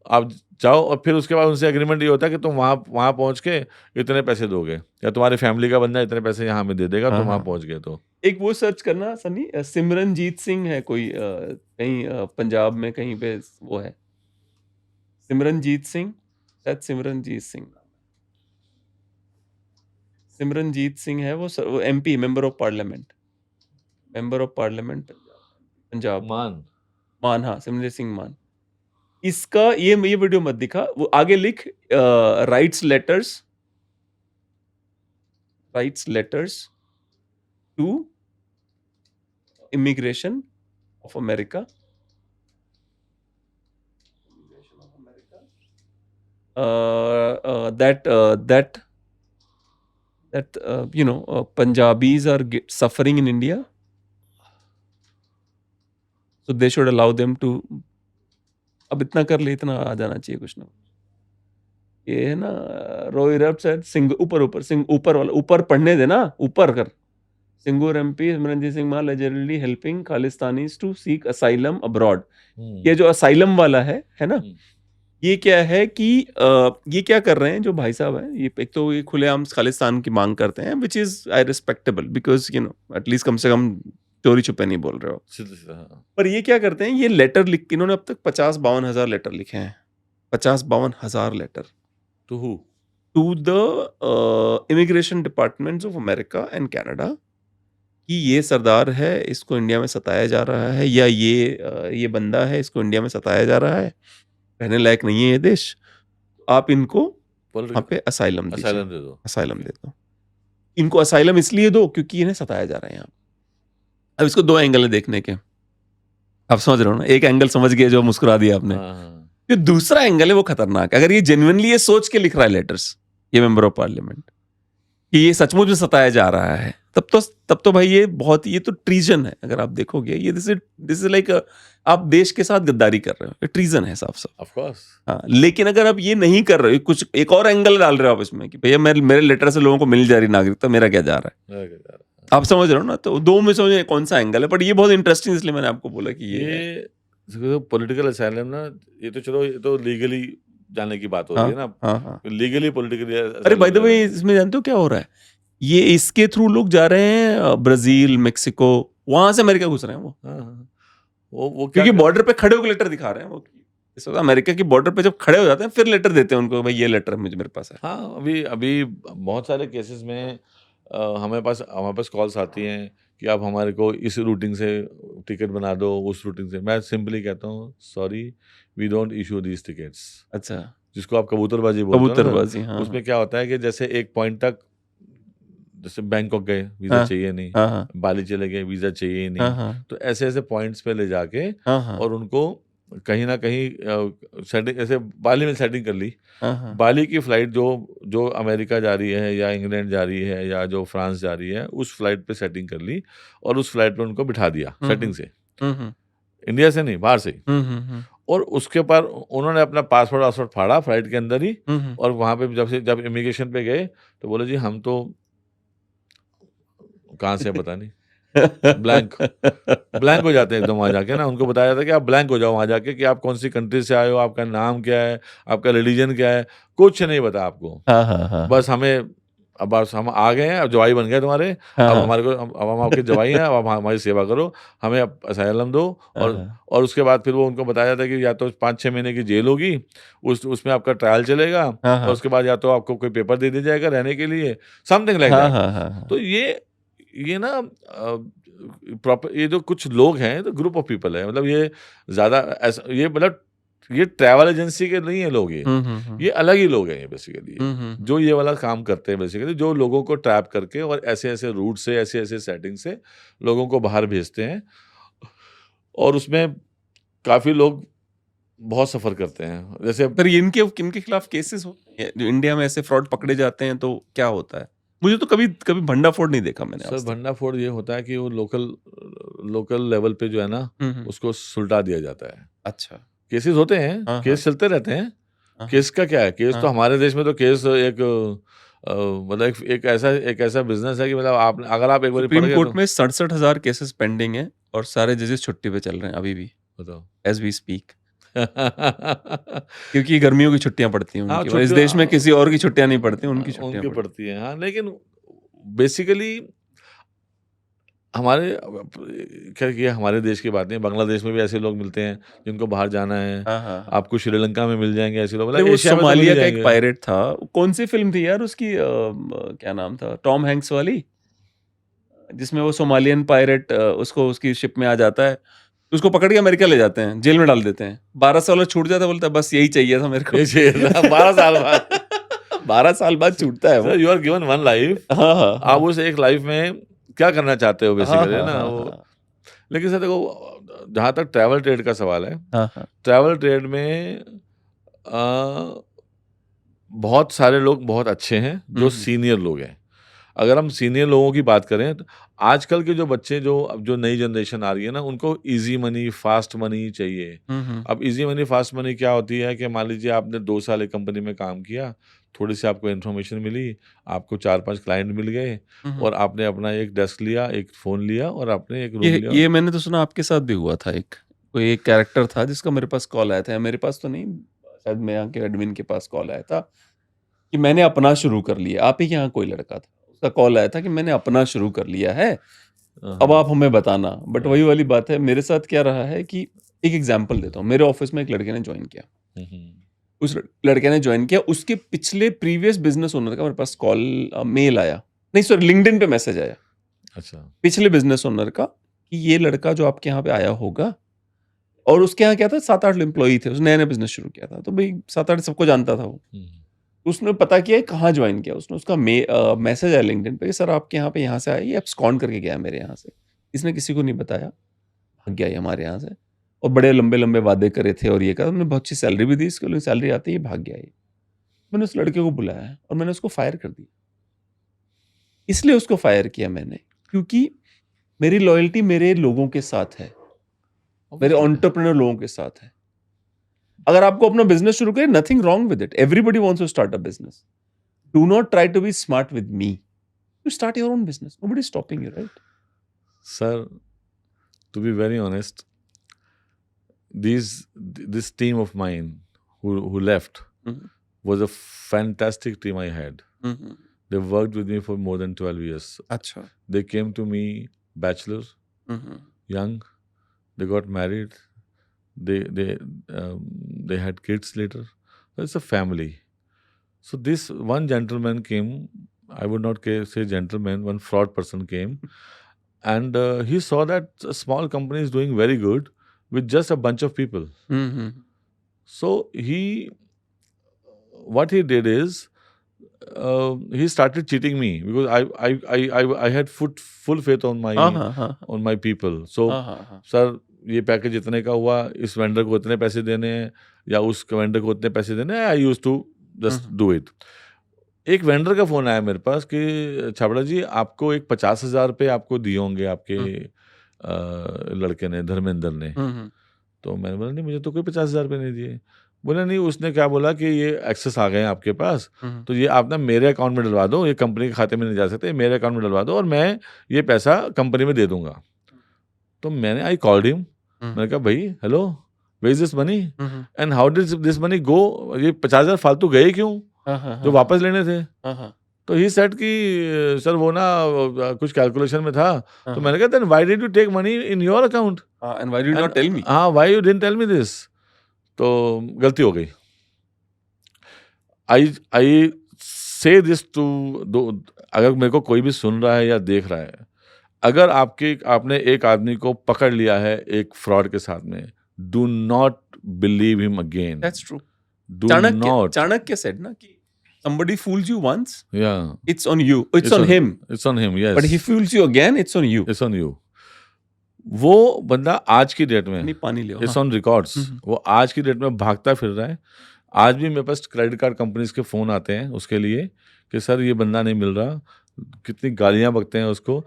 आप जाओ और फिर उसके बाद उनसे एग्रीमेंट ये होता है कि तुम वहाँ पहुँच के इतने पैसे दोगे, या तुम्हारी फैमिली का बंदा इतने पैसे यहाँ में दे देगा, तुम वहाँ पहुँच गए तो। एक वो सर्च करना सनी, सिमरनजीत सिंह है कोई, कहीं पंजाब में कहीं पे वो है, सिमरनजीत सिंह, शायद सिमरनजीत सिंह है वो MP, member of parliament Punjab. मान, हाँ, सिमरनजीत सिंह मान। इसका ये वीडियो मत दिखा, वो आगे लिख writes letters to immigration of America, that Punjabis are suffering in India, so they should allow them to, अब इतना कर ले, इतना आ जाना चाहिए कुछ ना। ये है ना रोई रब से सिंह ऊपर वाला, ऊपर पढ़ने देना, ऊपर कर। Singur MP Simranjeet Singh Mann allegedly helping Khalistanis to seek asylum abroad. ये जो असाइलम वाला है ना, ये क्या है कि ये क्या कर रहे हैं जो भाई साहब हैं, ये एक तो ये खुलेआम खालिस्तान की मांग करते हैं, which is I respectable, because at least कम से कम चोरी छुपे नहीं बोल रहे हो। सीधा सीधा, हाँ। पर ये क्या करते हैं, ये लेटर लिख इन्होंने अब तक 50-52 हज़ार लेटर लिखे हैं, 50-52 हज़ार letter To who? To the immigration departments of America and Canada कि ये सरदार है, इसको इंडिया में सताया जा रहा है, या ये बंदा है, इसको इंडिया में सताया जा रहा है, रहने लायक नहीं है ये देश, आप इनको वहाँ Political पे असाइलम दीजिए, asylum दे दो। असाइलम दे दो। इनको असाइलम इसलिए दो क्योंकि इन्हें सताया जा रहा है यहाँ। अब इसको दो एंगल है देखने के, आप समझ रहे हो ना, एक एंगल समझ गए जो मुस्कुरा दिया आपने, हाँ, हाँ। जो दूसरा एंगल है वो खतरनाक है। अगर ये जेन्युइनली ये सोच के लिख रहा है लेटर्स, ये मेंबर ऑफ पार्लियामेंट, कि ये सचमुच में सताया जा रहा है, तब तो भाई ये तो ट्रीजन है। अगर आप देखोगे ये दिस इज लाइक आप देश के साथ गद्दारी कर रहे हो, ये ट्रीजन है साफ साफ। Of course. हाँ, लेकिन अगर आप ये नहीं कर रहे हो, कुछ एक और एंगल डाल रहे हो आप इसमें कि भैया मेरे लेटर से लोगों को मिल जा रही नागरिकता, मेरा क्या जा रहा है, आप समझ रहे हो ना। तो दो में समझ कौन सा एंगल है, बट ये बहुत इंटरेस्टिंग, इसलिए मैंने आपको बोला कि ये पॉलिटिकल असाइलम ना, ये तो चलो, ये तो लीगली जाने की बात हो रही है ना, हाँ। Legally politically. अरे बाय द वे, इसमें जानते हो क्या हो रहा है, ये इसके थ्रू लोग जा रहे हैं ब्राजील, मेक्सिको, वहां से अमेरिका घुस रहे हैं वो क्योंकि बॉर्डर पे खड़े होकर लेटर दिखा रहे हैं वो। इस वक्त अमेरिका की बॉर्डर पे जब खड़े हो जाते हैं फिर लेटर देते हैं उनको, भाई ये लेटर मुझे मेरे पास है। हाँ, अभी बहुत सारे केसेस में हमारे पास कॉल्स आती हैं कि आप हमारे को इस रूटिंग से टिकट बना दो, उस रूटिंग से। मैं सिंपली कहता हूँ, sorry, we don't issue these tickets. अच्छा, जिसको आप कबूतरबाजी बोलते हो ना, कबूतरबाजी, हाँ। उसमें क्या होता है कि जैसे एक पॉइंट तक, जैसे बैंकॉक गए, वीजा चाहिए नहीं, हाँ, बाली चले गए, वीजा चाहिए ही नहीं, हाँ, तो ऐसे पॉइंट्स पे ले जाके हाँ, और उनको कहीं ना कहीं सेटिंग, ऐसे बाली में सेटिंग कर ली। हाँ, बाली की फ्लाइट जो अमेरिका जा रही है या इंग्लैंड जा रही है या जो फ्रांस जा रही है, उस फ्लाइट पे सेटिंग कर ली और उस फ्लाइट पे उनको बिठा दिया सेटिंग से, इंडिया से नहीं, बाहर से ही। और उसके बाद उन्होंने अपना पासपोर्ट फाड़ा फ्लाइट के अंदर ही, और वहां पे जब इमिग्रेशन पे गए तो बोले जी हम तो कहाँ से पता नहीं, ब्लैंक हो जाते हैं एकदम वहाँ जाके ना। उनको बताया जाता है कि आप ब्लैंक हो जाओ वहाँ जाके, कि आप कौन सी कंट्री से आए हो, आपका नाम क्या है, आपका रिलीजन क्या है, कुछ नहीं पता आपको। बस हम आ गए हैं, अब जवाई बन गए तुम्हारे, अब हमारे को, अब हम आपके जवाई हैं, अब आप हमारी सेवा करो, हमें अब असाइलम दो। और उसके बाद फिर वो उनको बताया जाता है कि या तो 5-6 महीने की जेल होगी, उसमें आपका ट्रायल चलेगा, और उसके बाद या तो आपको कोई पेपर दे दिया जाएगा रहने के लिए, समथिंग लाइक दैट। तो ये ना प्रॉपर, ये जो कुछ लोग हैं, तो ग्रुप ऑफ पीपल है, मतलब ये ज्यादा ये मतलब ये ट्रैवल एजेंसी के नहीं है लोग, ये अलग ही लोग हैं ये बेसिकली, जो ये वाला काम करते हैं बेसिकली, जो लोगों को ट्रैप करके और ऐसे रूट से, ऐसे सेटिंग से लोगों को बाहर भेजते हैं, और उसमें काफी लोग बहुत सफर करते हैं। जैसे पर इनके खिलाफ केसेस होते हैं जो इंडिया में ऐसे फ्रॉड पकड़े जाते हैं, तो क्या होता है? मुझे तो कभी भंडाफोड़ नहीं देखा मैंने। सर भंडाफोड़ ये होता है कि वो लोकल लेवल पे जो है ना, उसको सुलटा दिया जाता है। अच्छा, केसेस होते हैं, केस चलते रहते हैं। केस का क्या है, केस तो हमारे देश में तो केस एक मतलब एक ऐसा बिजनेस है कि मतलब आप अगर आप एक बार सुप्रीम कोर्ट में 67,000 केसेस पेंडिंग है और सारे जजेस छुट्टी पे चल रहे हैं अभी भी, बताओ, एज वी स्पीक। क्योंकि गर्मियों की छुट्टियां पड़ती हैं उनकी, इस देश में किसी और की छुट्टियां नहीं पड़ती, उनकी छुट्टियां पड़ती हैं। हाँ, लेकिन बेसिकली हमारे, खैर ये हमारे देश की बात नहीं, बांग्लादेश में भी ऐसे लोग मिलते हैं जिनको बाहर जाना है। आपको श्रीलंका में मिल जाएंगे ऐसे लोग, मतलब वो सोमालिया का एक पायरेट था, कौन सी फिल्म थी यार उसकी, क्या नाम था, टॉम हैंक्स वाली, जिसमें वो सोमालियन पायरेट उसको उसकी शिप में आ जाता है, उसको पकड़ के अमेरिका ले जाते हैं, जेल में डाल देते हैं, 12 साल छूट जाता है, बोलता है बस यही चाहिए था मेरे को। 12 साल बाद 12 साल बाद छूटता है वो। You are given one life, आप उस एक लाइफ में क्या करना चाहते हो बेसिकली ना वो। लेकिन सर देखो, जहाँ तक ट्रैवल ट्रेड का सवाल है, ट्रैवल ट्रेड में बहुत सारे लोग बहुत अच्छे हैं जो सीनियर लोग हैं। अगर हम सीनियर लोगों की बात करें तो आजकल के जो बच्चे, जो नई जनरेशन आ रही है ना, उनको इजी मनी, फास्ट मनी चाहिए। अब इजी मनी, फास्ट मनी क्या होती है कि मान लीजिए आपने 2 साल एक कंपनी में काम किया, थोड़ी सी आपको इन्फॉर्मेशन मिली, आपको 4-5 क्लाइंट मिल गए, और आपने अपना एक डेस्क लिया, एक फ़ोन लिया, और आपने एक रूम लिया। ये मैंने तो सुना आपके साथ भी हुआ था, कोई एक कैरेक्टर था जिसका मेरे पास कॉल आया था, मेरे पास तो नहीं, शायद मैं यहाँ के एडमिन के पास कॉल आया था कि मैंने अपना शुरू कर लिया। आप ही के यहाँ कोई लड़का था, उसका कॉल आया था कि मैंने अपना शुरू कर लिया है, अब आप हमें बताना। बट वही वाली बात है, मेरे साथ क्या रहा है कि एक एग्जांपल देता हूँ। मेरे ऑफिस में एक लड़के ने ज्वाइन किया, उस लड़के ने ज्वाइन किया, उसके पिछले प्रीवियस बिजनेस ओनर का मेरे पास कॉल मेल आया, नहीं सॉरी लिंक्डइन पे मैसेज आया, अच्छा पिछले बिजनेस ओनर का, कि ये लड़का जो आपके यहाँ पे आया होगा, और उसके यहाँ क्या था 7-8 एम्प्लॉई थे, उसने नया बिजनेस शुरू किया था, तो भाई 7-8 सबको जानता था वो। उसने पता किया कहाँ ज्वाइन किया, उसने उसका मैसेज आया लिंक्डइन पे कि सर आपके यहाँ पे यहाँ से आया, ये एब्सकॉन्ड करके गया मेरे यहाँ से, इसने किसी को नहीं बताया, भाग गया ये हमारे यहाँ से, और बड़े लंबे लंबे वादे करे थे और ये कहा, हमने बहुत अच्छी सैलरी भी दी, इसके लिए सैलरी आती है, ये भाग गया ये। मैंने उस लड़के को बुलाया और मैंने उसको फायर कर दिया। इसलिए उसको फायर किया मैंने क्योंकि मेरी लॉयल्टी मेरे लोगों के साथ है, मेरे एंटरप्रेन्योर लोगों के साथ है। अगर आपको अपना बिजनेस शुरू करें, nothing wrong with it, everybody wants to start a business. Do not try to be smart with me, you start your own business, nobody is stopping you, right? Sir, to be very honest, this team of mine who left Mhm. was a fantastic team I had. Mhm. They worked with me for more than 12 years. अच्छा। They came to me bachelor, Mhm. young. They got married. They had kids later. It's a family. So this one gentleman came. I would not say gentleman. One fraud person came, and he saw that a small company is doing very good with just a bunch of people. Mhm. So what he did is he started cheating me because I had full faith on हाँ हाँ हाँ on my people. So हाँ हाँ हाँ। Sir ये package इतने का हुआ, इस वेंडर को इतने पैसे देने हैं या उस वेंडर को इतने पैसे देने हैं, I use to just do it. एक वेंडर का फोन आया मेरे पास कि छाबड़ा जी आपको एक 50,000 रुपये आपको दिए होंगे आपके लड़के ने, धर्मेंद्र ने। तो मैंने बोला नहीं मुझे तो कोई 50,000 रुपये नहीं दिए। बोला नहीं, उसने क्या बोला कि ये एक्सेस आ गए हैं आपके पास, तो ये आप ना मेरे अकाउंट में डलवा दो, ये कंपनी के खाते में नहीं जा सकते, मेरे अकाउंट में डलवा दो और मैं ये पैसा कंपनी में दे दूंगा। तो मैंने आई कॉल्ड हिम, मैंने कहा भाई hello, where is this money and how did this money go, ये 50,000 फालतू गए क्यों जो वापस लेने थे? तो ही सेड कि सर वो ना कुछ कैलकुलेशन में था। तो मैंने कहा then why did you take money in your account and why did you not tell me? हाँ, why you didn't tell me this? तो गलती हो गई। आई से दिस टू दो, अगर मेरे को कोई भी सुन रहा है या देख रहा है, अगर आपने एक आदमी को पकड़ लिया है एक फ्रॉड के साथ में, do not believe him again. That's true. Do not. Chanakya said ना कि somebody fools you once, Yeah, it's on you, it's on him, it's on him, yes. but he fools you again, it's on you. It's on you. वो बंदा आज की date में, नहीं पानी लियो, it's on records, वो आज की डेट में भागता फिर रहा है। आज भी मेरे पास क्रेडिट कार्ड कंपनीज के फ़ोन आते हैं उसके लिए कि सर ये बंदा नहीं मिल रहा, कितनी गालियाँ बकते हैं उसको।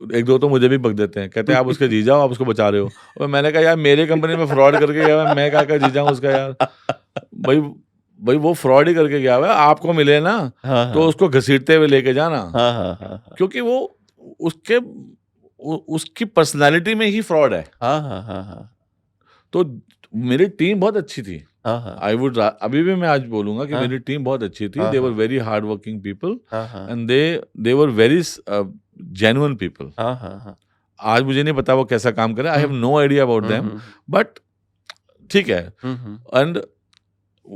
एक दो तो मुझे भी बक देते हैं, कहते हैं आप उसके जी जाओ, आप उसको बचा रहे हो। और मैंने कहा यार मेरे कंपनी में फ्रॉड करके गया, मैं क्या जी जाऊँ उसका यार। भाई वो फ्रॉड ही करके गया हुआ है, आपको मिले ना तो उसको घसीटते हुए लेके जाना, क्योंकि वो उसकी पर्सनालिटी में ही फ्रॉड है। तो मेरी टीम बहुत अच्छी थी। आई वुड अभी भी मैं आज बोलूंगा कि मेरी टीम बहुत अच्छी थी। They were very hard working people and they were very genuine people. आज मुझे नहीं पता वो कैसा काम करे, I have no idea about them, but ठीक है। एंड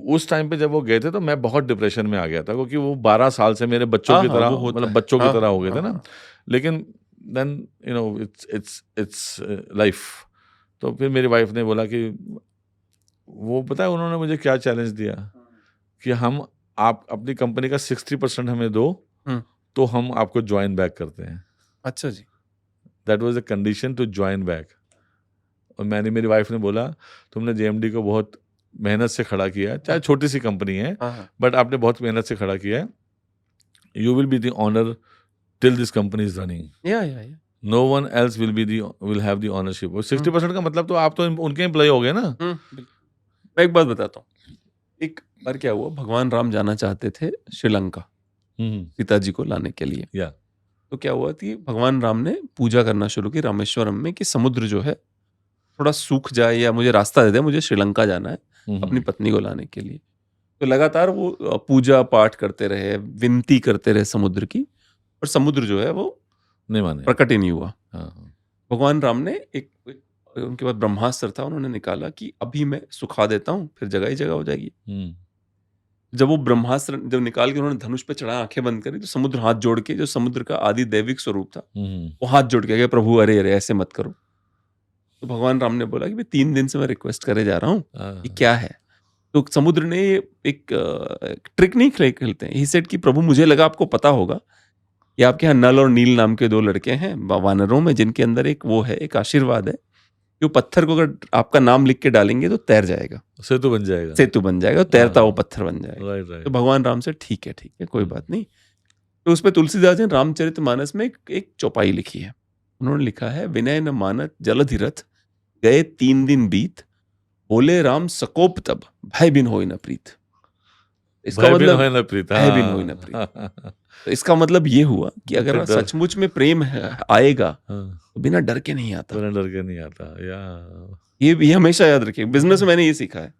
उस टाइम पे जब वो गए थे तो मैं बहुत डिप्रेशन में आ गया था, क्योंकि वो 12 साल से मेरे बच्चों की तरह, मतलब बच्चों की तरह हो गए थे ना। लेकिन then you know it's life. तो फिर मेरी वाइफ ने बोला कि वो पता है उन्होंने मुझे क्या चैलेंज दिया कि आप अपनी कंपनी का 60% हमें दो तो हम आपको ज्वाइन बैक करते हैं। अच्छा जी। That was the condition to join back. और मेरी वाइफ ने बोला तुमने जेएमडी को बहुत मेहनत से खड़ा किया है, चाहे छोटी सी कंपनी है, बट आपने बहुत मेहनत से खड़ा किया है। You will be the owner till this company is running. No one else will have the ownership. 60% का मतलब तो आप तो उनके एम्प्लॉय हो गए ना। मैं एक बात बताता हूँ। एक बार क्या हुआ, भगवान राम जाना चाहते थे श्रीलंका सीता जी को लाने के लिए। तो क्या हुआ कि भगवान राम ने पूजा करना शुरू की रामेश्वरम में कि समुद्र जो है थोड़ा सूख जाए या मुझे रास्ता दे दे, मुझे श्रीलंका जाना है। अपनी पत्नी को लाने के लिए। तो लगातार वो पूजा पाठ करते रहे, विनती करते रहे समुद्र की, और समुद्र जो है वो नहीं माने। प्रकट ही नहीं हुआ। हाँ, भगवान राम ने एक उनके पास ब्रह्मास्त्र था, उन्होंने निकाला कि अभी मैं सुखा देता हूँ, फिर जगह ही जगह हो जाएगी। जब वो ब्रह्मास्त्र जब निकाल के उन्होंने धनुष पे चढ़ा, आंखें बंद करी, तो समुद्र हाथ जोड़ के, जो समुद्र का आदि दैविक स्वरूप था, वो हाथ जोड़ के गया, प्रभु अरे अरे ऐसे मत करो। तो भगवान राम ने बोला कि मैं 3 दिन से मैं रिक्वेस्ट करे जा रहा हूँ, ये क्या है? तो समुद्र ने एक ट्रिक नहीं खेलते हैं, ही सेड कि प्रभु मुझे लगा आपको पता होगा कि आपके यहाँ नल और नील नाम के 2 लड़के हैं वानरों में, जिनके अंदर एक वो है, एक आशीर्वाद है, जो पत्थर को अगर आपका नाम लिख के डालेंगे तो तैर जाएगा, सेतु बन जाएगा, सेतु बन जाएगा, तो तैरता वो पत्थर बन जाएगा। Right right. तो भगवान राम से ठीक है कोई बात नहीं। तो उस पर तुलसीदास ने रामचरितमानस में एक चौपाई लिखी है। उन्होंने लिखा है, विनय न मानत जलधिरथ, गए 3 दिन बीत, बोले राम सकोप तब, भय बिन होई न प्रीत। इसका भय बिन मतलब होय न प्रीत। भय बिन होई न प्रीत। तो इसका मतलब ये हुआ कि अगर डर- सचमुच में प्रेम आएगा हाँ, तो बिना डर के नहीं आता। बिना डर के नहीं आता। या ये हमेशा याद रखिए, बिजनेस में मैंने ये सीखा है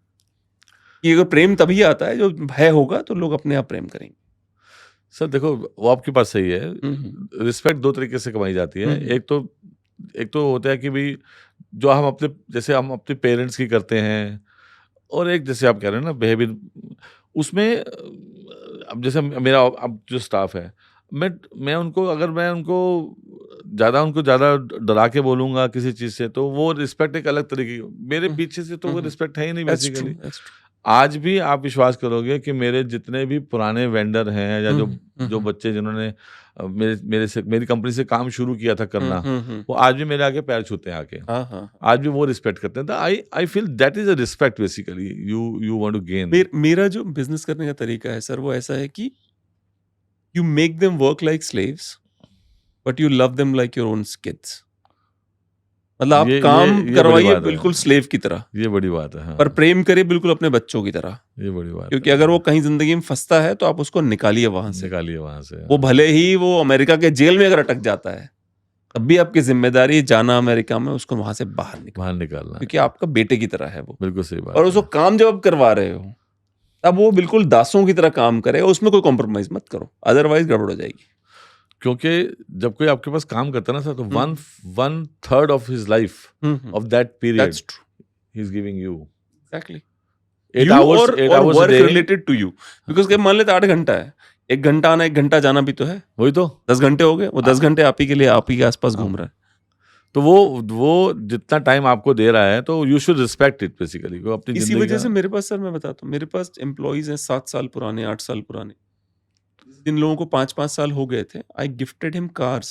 कि अगर प्रेम तभी आता है, जो भय होगा तो लोग अपने आप प्रेम करेंगे। सर देखो, वो आपके पास सही है। हम्म, रिस्पेक्ट 2 तरीके से कमाई जाती है। हम्म। एक तो होता है कि भाई जो हम अपने, जैसे हम अपने पेरेंट्स की करते हैं, और एक जैसे आप कह रहे हैं ना बिहेवियर, उसमें अब जैसे मेरा अब जो स्टाफ है, मैं उनको ज़्यादा डरा के बोलूँगा किसी चीज़ से, तो वो रिस्पेक्ट एक अलग तरीके की, मेरे पीछे से तो वो रिस्पेक्ट है ही नहीं That's true, basically. that's true. आज भी आप विश्वास करोगे कि मेरे जितने भी पुराने वेंडर हैं, या जो बच्चे जिन्होंने मेरी कंपनी से काम शुरू किया था करना, वो आज भी मेरे आगे पैर छूते हैं आके। हाँ। आज भी वो रिस्पेक्ट करते हैं। तो I feel that is a respect basically you want to gain. मेरा जो बिजनेस करने का तरीका है सर, वो ऐसा है कि you make them work like slaves, but you love them like your own kids. मतलब आप काम ये बड़ी करवाइए बात है। बिल्कुल स्लेव की तरह, ये बड़ी बात है। हाँ, पर प्रेम करिए बिल्कुल अपने बच्चों की तरह। ये बड़ी बात क्योंकि है। अगर वो कहीं जिंदगी में फंसता है तो आप उसको निकालिए वहां से। निकालिए वहां से। वो भले ही वो अमेरिका के जेल में अगर अटक जाता है, तब भी आपकी जिम्मेदारी जाना अमेरिका में, उसको वहां से बाहर निकालना, क्योंकि आपका बेटे की तरह है वो। बिल्कुल सही बात और है। उसको काम जब आप करवा रहे हो, तब वो बिल्कुल दासों की तरह काम करेगा, उसमें कोई कॉम्प्रोमाइज मत करो, अदरवाइज गड़बड़ हो जाएगी। क्योंकि जब कोई आपके पास काम करता है ना सर, तो 1/3 of his life of that period That's true. He is giving you. Exactly. 8 You hours or 8 hours a work day। related to you. Because के मान लेते 8 घंटा है, 1 घंटा आना 1 घंटा जाना भी तो है, वही तो 10 घंटे हो गए, वो 10 घंटे आप ही के लिए आप ही के आसपास घूम रहा है। तो वो जितना टाइम आपको दे रहा है, तो you should respect it basically. वो अपनी इसी जिंदगी वजह का से मेरे पास, सर मैं बताता हूँ, मेरे पास एम्प्लॉइज हैं 7 साल पुराने, 8 साल पुराने। जिन लोगों को 5-5 साल हो गए थे, I gifted him cars,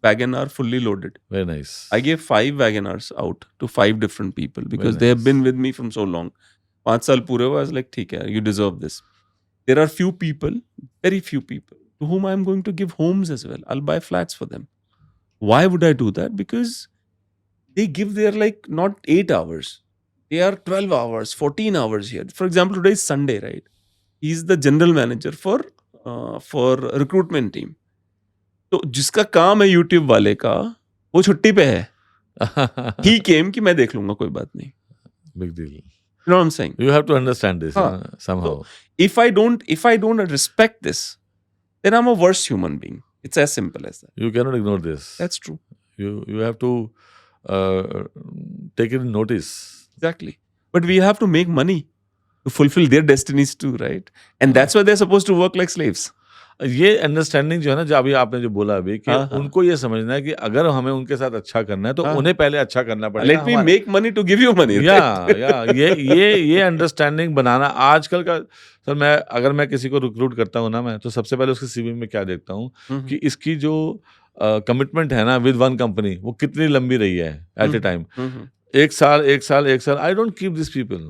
WagonR fully loaded. Very nice. I gave 5 WagonRs out to 5 different people because Very they have nice. been with me from so long. 5 साल पूरे हुए, I was like, ठीक है, you deserve this. There are few people, very few people, to whom I am going to give homes as well. I'll buy flats for them. Why would I do that? Because they give their like not 8 hours. They are 12 hours, 14 hours here. For example, today is Sunday, right? He's the general manager for recruitment team. तो जिसका काम है YouTube वाले का, वो छुट्टी पे है। He came कि मैं देख लूंगा, कोई बात नहीं। Big deal. You know what I'm saying? You have to understand this हाँ. somehow. If I don't respect this, then I'm a worse human being. It's as simple as that. You cannot ignore this. That's true. You have to take it in notice. Exactly. But we have to make money to fulfill their destinies too, right? And that's why they're supposed to work like slaves. ये understanding जो है ना, जो अभी आपने जो बोला अभी कि हाँ. उनको ये समझना है कि अगर हमें उनके साथ अच्छा करना है, तो हाँ. उन्हें पहले अच्छा करना पड़ेगा। Let me make money to give you money. या ये अंडरस्टैंडिंग बनाना आजकल का। सर अगर मैं किसी को रिक्रूट करता हूँ ना, मैं तो सबसे पहले उसके सीवी में क्या देखता हूँ कि इसकी जो कमिटमेंट है ना विद वन कंपनी, वो कितनी लंबी रही है एट ए टाइम। 1 साल I don't keep this people.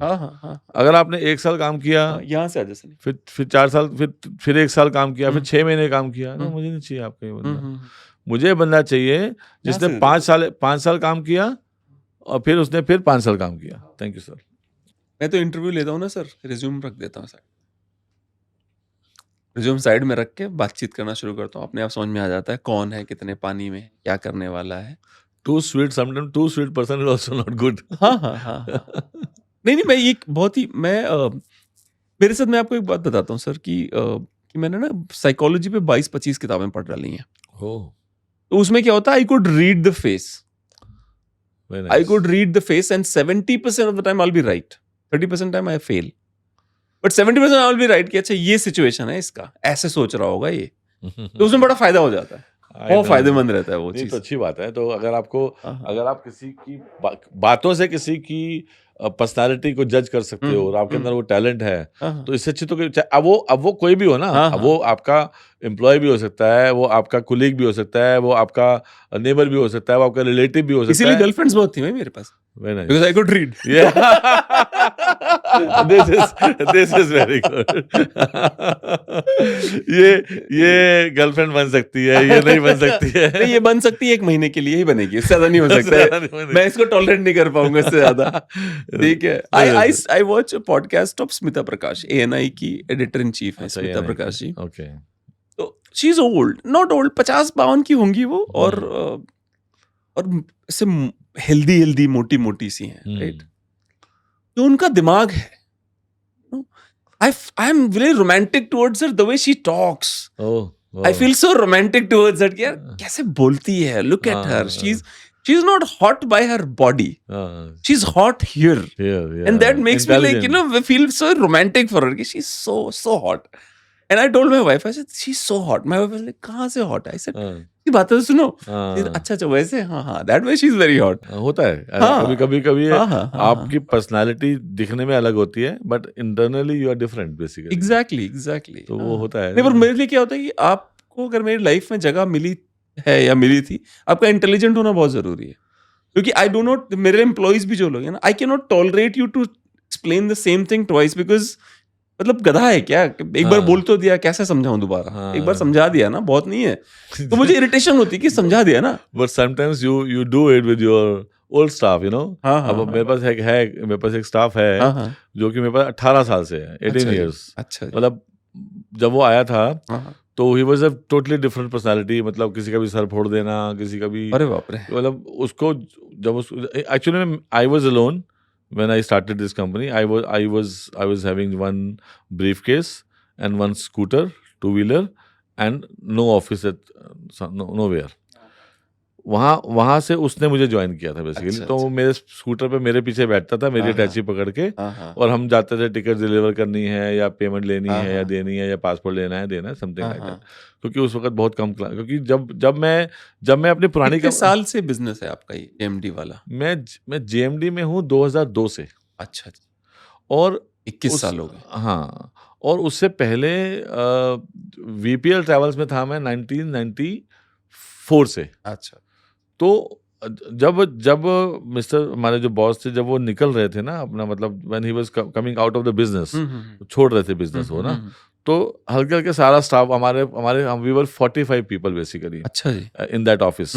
अगर आपने 1 साल काम किया, यहाँ से आ जैसे फिर 4 साल, फिर 1 साल काम किया, फिर 6 महीने काम किया, तो मुझे नहीं चाहिए आपका ये बंदा। मुझे बंदा चाहिए जिसने 5 साल काम किया और फिर उसने फिर 5 साल काम किया। Thank you sir. मैं तो इंटरव्यू लेता हूँ ना सर, रिज्यूम रख देता हूँ, रिज्यूम साइड में रख के बातचीत करना शुरू करता हूँ। अपने आप समझ में आ जाता है कौन है, कितने पानी में, क्या करने वाला है। Too sweet, sometimes too sweet person is also not good. हाँ। नहीं मैं ये बहुत ही मेरे साथ मैं आपको एक बात बताता हूँ सर कि मैंने ना साइकोलॉजी पे 22-25 किताबें पढ़ डाली हैं। तो उसमें क्या होता है, I could read the face, I could read the face and 70% of the time I will be right, 30% time I fail, but 70% I will be right कि अच्छा ये सिचुएशन है, इसका ऐसे सोच रहा होगा ये, तो उसमें बड़ा फायदा हो जाता है, बहुत फायदेमंद रहता है वो नहीं चीज। तो अच्छी बात है। तो अगर आपको हाँ। अगर आप किसी की बातों से किसी की पर्सनालिटी को जज कर सकते हो और आपके अंदर वो टैलेंट है, हाँ। तो इससे अच्छी तो अब वो कोई भी हो ना, हाँ, अब वो आपका एम्प्लॉय भी हो सकता है, वो आपका कुलीग भी हो सकता है, वो आपका नेबर भी हो सकता है, वो आपका रिलेटिव भी हो सकता इसीलिए है। गर्लफ्रेंड्स बहुत थी भाई मेरे पास, Very nice. Because I could read. This is very good. ये गर्लफ्रेंड बन सकती है, ये नहीं बन सकती है। नहीं, ये बन सकती है, 1 महीने के लिए ही बनेगी, इससे ज्यादा नहीं हो सकता है। मैं इसको टॉलरेट नहीं कर पाऊंगा इससे ज्यादा। ठीक है। I watch a podcast of Smita Prakash, ANI की एडिटर इन चीफ है स्मिता प्रकाश जी। ओके। तो she is old, not old, 50-52 की होंगी वो, और ऐसे हेल्दी मोटी सी हैं, राइट। तो उनका दिमाग है, I am very romantic towards her, the way she talks, I feel so romantic towards हर, यार कैसे बोलती है, look at her, she is not hot bye her body, she is hot here, and that makes me like, we feel so romantic for her, she is so hot. And I told my wife, I said she's so hot. My wife was like, कहाँ से hot? I said ये बात तो सुनो। अच्छा वैसे, हाँ, that way she is very hot. होता है। कभी आपकी पर्सनालिटी दिखने में अलग होती है, but internally you are different basically. Exactly. तो वो होता है। नहीं, पर मेरे लिए क्या होता है कि आपको अगर मेरी लाइफ में जगह मिली है या मिली थी, आपका इंटेलिजेंट होना बहुत जरूरी है, क्योंकि आई डू नॉट, मेरे एम्प्लॉइज भी जो लोग हैं ना, I can not tolerate you to explain the same thing twice, because मतलब गधा है क्या, एक बार बोल तो दिया, कैसे समझाऊं दोबारा, एक बार समझा दिया ना, बहुत नहीं है, तो मुझे इरिटेशन होती है कि समझा दिया ना। But sometimes you do it with your old staff, you know. अब मेरे पास एक स्टाफ है जो कि मेरे पास 18 साल से है, 18 years। अच्छा। मतलब जब वो आया था तो he was a totally different personality, मतलब किसी का भी सर फोड़ देना, किसी का भी, अरे बाप रे। मतलब उसको actually I was alone when I started this company. I was having one briefcase and one scooter, 2-wheeler, and no office at nowhere. वहाँ से उसने मुझे ज्वाइन किया था बेसिकली। तो मेरे स्कूटर पे मेरे पीछे बैठता था, मेरी अटैची पकड़ के, और हम जाते थे टिकट डिलीवर करनी है या पेमेंट लेनी है या देनी है या पासपोर्ट लेना है, देना है, समथिंग लाइक दैट। क्योंकि उस वक्त बहुत कम, क्योंकि जब मैं अपनी पुरानी कितने साल से बिजनेस है आपका ये JMD वाला? मैं JMD में हूँ 2002 से। अच्छा। और 21 साल हो गए। हाँ, और उससे पहले VPL ट्रैवल्स में था मैं 1994 से। अच्छा। तो जब मिस्टर हमारे जो बॉस थे, जब वो निकल रहे थे ना अपना, मतलब when he was coming out of the business, छोड़ रहे थे बिजनेस वो ना, तो हल्के हल्के सारा स्टाफ हमारे वी वर 45 पीपल बेसिकली। अच्छा जी। In that office.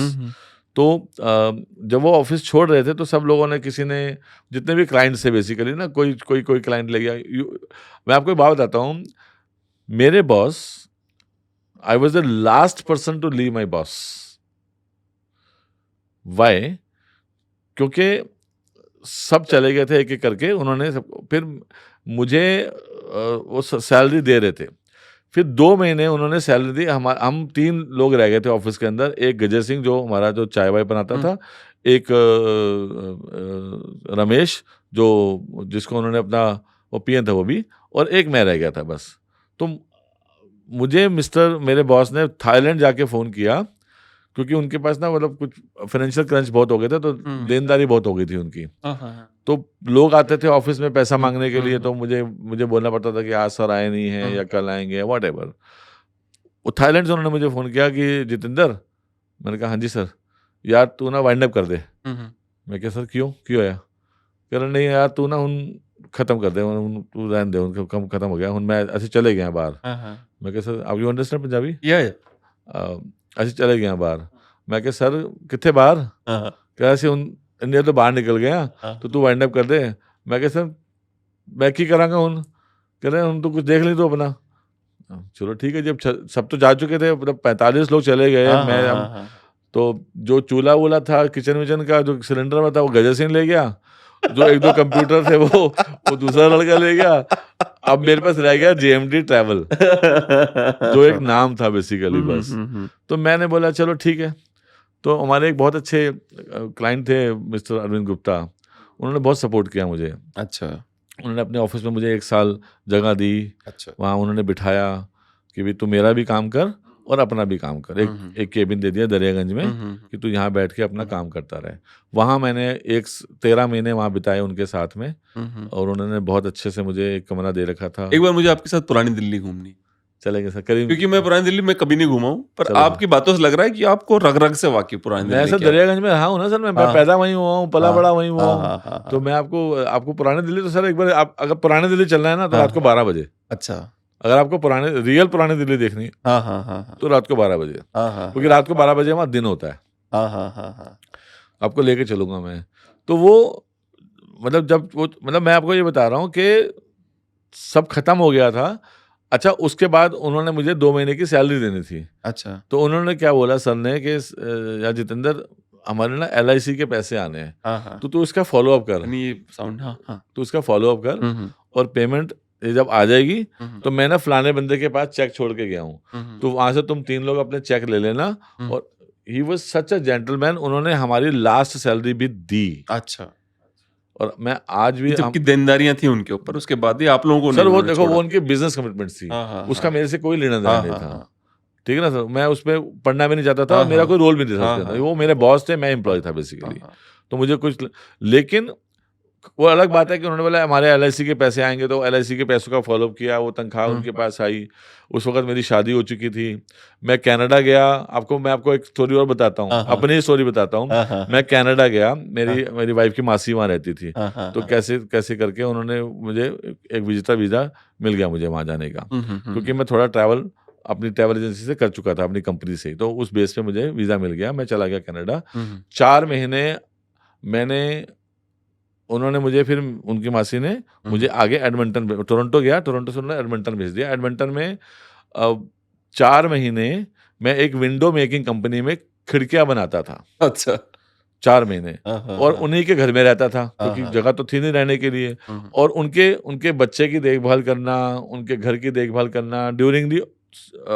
तो जब वो ऑफिस छोड़ रहे थे तो सब लोगों ने, किसी ने, जितने भी क्लाइंट्स थे बेसिकली ना, कोई क्लाइंट ले गया। मैं आपको एक बात बताता हूँ, मेरे boss, I was the last person to leave my boss. Why? क्योंकि सब चले गए थे एक एक करके, उन्होंने फिर मुझे वो सैलरी दे रहे थे। फिर 2 महीने उन्होंने सैलरी दी। हम 3 लोग रह गए थे ऑफिस के अंदर। एक गजय सिंह जो हमारा जो चाय वाय बनाता था, एक रमेश जो जिसको उन्होंने अपना वो पियन था वो भी, और एक मैं रह गया था बस। तो मुझे मेरे बॉस ने थाईलैंड जाके फ़ोन किया, क्योंकि उनके पास ना, मतलब कुछ फाइनेंशियल क्रंच बहुत हो गए थे, तो देनदारी बहुत हो गई थी उनकी। तो लोग आते थे ऑफिस में पैसा मांगने के लिए, तो मुझे बोलना पड़ता था कि आज सर आए नहीं हैं या कल आएंगे, वॉट एवर। वो थाईलैंड से उन्होंने मुझे फ़ोन किया कि जितेंद्र, मैंने कहा हाँ जी सर, यार तू ना वाइंड अप कर दे। मैं क्या सर, क्यों आया? कह रहा नहीं यार, तू ना खत्म कर दे, तू रहने दे, उनका कम खत्म हो गया, मैं ऐसे चले गए बाहर। मैं क्या सर, आप यू अंडरस्टैंड पंजाबी? ऐसे चले गए बाहर। मैं क्या सर, कितने बाहर? कैसे इंडिया तो बाहर निकल गया, तो तू वाइंड अप कर दे। मैं क्या सर, मैं की करांगा हूँ? कह रहे हम तो कुछ देख ली तो अपना। चलो ठीक है, जब सब तो जा चुके थे, मतलब 45 लोग चले गए। तो जो चूल्हा वूल्हा था किचन विचन का, जो सिलेंडर में था, वो गजय सिंह ले गया, जो 1-2 कंप्यूटर थे वो दूसरा लड़का ले गया। अब मेरे पास रह गया जेएमडी ट्रैवल, जो एक नाम था बेसिकली बस। तो मैंने बोला चलो ठीक है। तो हमारे एक बहुत अच्छे क्लाइंट थे मिस्टर अरविंद गुप्ता, उन्होंने बहुत सपोर्ट किया मुझे। अच्छा, उन्होंने अपने ऑफिस में मुझे 1 साल जगह दी, अच्छा। वहाँ उन्होंने बिठाया कि भाई तू मेरा भी काम कर और अपना भी काम कर। एक केबिन दे दिया दरियागंज में कि तू यहाँ बैठ के अपना काम करता रहे। वहाँ मैंने 13 महीने वहाँ बिताए उनके साथ में, और उन्होंने बहुत अच्छे से मुझे एक कमरा दे रखा था। एक बार मुझे आपके साथ पुरानी दिल्ली घूमनी, चलेंगे सर, करीब। क्योंकि मैं पुरानी दिल्ली में कभी नहीं घूमा हूँ, पर चलो आपकी बातों से लग रहा है कि आपको रग-रग से वाकिफ पुरानी मैं दिल्ली सर क्या है। दरियागंज में रहा हूँ ना सर, मैं हाँ। पैदा वहीं हुआ हूँ, पला हाँ, बड़ा वहीं हुआ हाँ, हूँ। हाँ, हाँ, तो मैं आपको पुरानी दिल्ली, तो सर एक बार आप अगर पुरानी दिल्ली चलना है ना तो हाँ। रात को 12 बजे। अच्छा। अगर आपको रियल पुरानी दिल्ली देखनी है हाँ, हाँ, हाँ, हाँ। तो रात को 12 बजे, हाँ, हाँ, क्योंकि रात को 12 बजे वहाँ दिन होता है। हाँ, हाँ, हाँ, हाँ। आपको लेके चलूंगा मैं। तो वो मतलब मैं आपको ये बता रहा हूँ कि सब खत्म हो गया था। अच्छा, उसके बाद उन्होंने मुझे 2 महीने की सैलरी देनी थी। अच्छा। तो उन्होंने क्या बोला सर ने कि यार जितेंद्र, हमारे ना LIC के पैसे आने हैं, हाँ, हाँ। तो तू इसका फॉलो अप कर, यानी ये साउंड, हाँ, हाँ। तू इसका फॉलो अप कर, हुँ, और पेमेंट ये जब आ जाएगी हुँ, तो मैं ना फलाने बंदे के पास चेक छोड़ के गया हूँ, हुँ, तो वहां से तुम 3 लोग अपने चेक ले लेना। हुँ। और he was such a gentleman, उन्होंने हमारी लास्ट सैलरी भी दी। अच्छा। और मैं आज भी जबकि देनदारियाँ थी उनके ऊपर, उसके बाद भी आप लोगों को सर नहीं वो उन्होंने देखो, छोड़ा। वो उनकी बिजनेस कमिटमेंट थी, हाँ, हाँ, उसका हाँ। मेरे से कोई लेना देना हाँ, नहीं हाँ, था। हाँ। ठीक है ना सर, मैं उसमें पढ़ना भी नहीं चाहता था, हाँ, और मेरा हाँ। कोई रोल भी नहीं था हाँ, उसके अंदर। हाँ। वो मेरे बॉस थे, मैं एम्प्लॉय था हाँ, बेसिकली। हाँ। तो मुझे लेकिन वो अलग बात है कि उन्होंने बोला हमारे LIC के पैसे आएंगे, तो LIC के पैसों का फॉलोअप किया, वो तनख्वाह उनके पास आई। उस वक्त मेरी शादी हो चुकी थी, मैं कनाडा गया। मैं आपको एक स्टोरी और बताता हूँ, हाँ, हाँ। अपनी ही स्टोरी बताता हूँ। हाँ, हाँ, मैं कनाडा गया, मेरी वाइफ की मासी वहाँ रहती थी। हाँ, हाँ, तो हाँ। कैसे कैसे करके उन्होंने मुझे एक विजिटर वीज़ा मिल गया मुझे वहाँ जाने का, क्योंकि मैं थोड़ा अपनी ट्रैवल एजेंसी से कर चुका था, अपनी कंपनी से। तो उस बेस पे मुझे वीज़ा मिल गया, मैं चला गया कनाडा। 4 महीने मैंने उन्होंने मुझे फिर उनकी मासी ने मुझे आगे एडमंटन, टोरंटो गया, टोरंटो से उन्होंने एडमंटन भेज दिया। एडमंटन में 4 महीने मैं एक विंडो मेकिंग कंपनी में खिड़कियां बनाता था। अच्छा। 4 महीने, हाँ, हाँ, और हाँ। उन्हीं के घर में रहता था, क्योंकि हाँ। जगह तो थी नहीं रहने के लिए। और उनके बच्चे की देखभाल करना, उनके घर की देखभाल करना ड्यूरिंग दी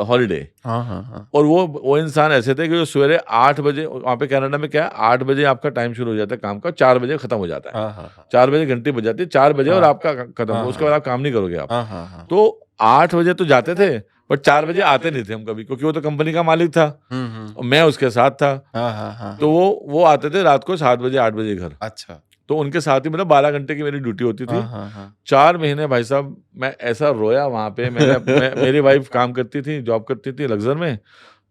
हॉलीडे। हाँ, हाँ, हाँ। और वो इंसान ऐसे थे कि जो सवेरे 8 बजे, वहाँ पे कनाडा में क्या है, 8 बजे आपका टाइम शुरू हो जाता है काम का, 4 बजे खत्म हो जाता है। हाँ, हाँ, हाँ। 4 बजे घंटी बज जाती है, 4 बजे और हाँ। आपका खत्म, हाँ, उसके हाँ। बाद आप काम नहीं करोगे आप। हाँ, हाँ, हाँ। तो 8 बजे तो जाते थे, पर 4 बजे आते नहीं थे हम कभी, क्योंकि वो तो कंपनी का मालिक था और मैं उसके साथ था। हाँ, हाँ, हाँ। तो वो आते थे रात को 7 बजे 8 बजे घर। अच्छा। तो उनके साथ ही मतलब 12 घंटे की मेरी ड्यूटी होती थी। हाँ, हाँ, हाँ। 4 महीने भाई साहब मैं ऐसा रोया वहाँ पे। मेरी वाइफ काम करती थी, जॉब करती थी लग्जर में।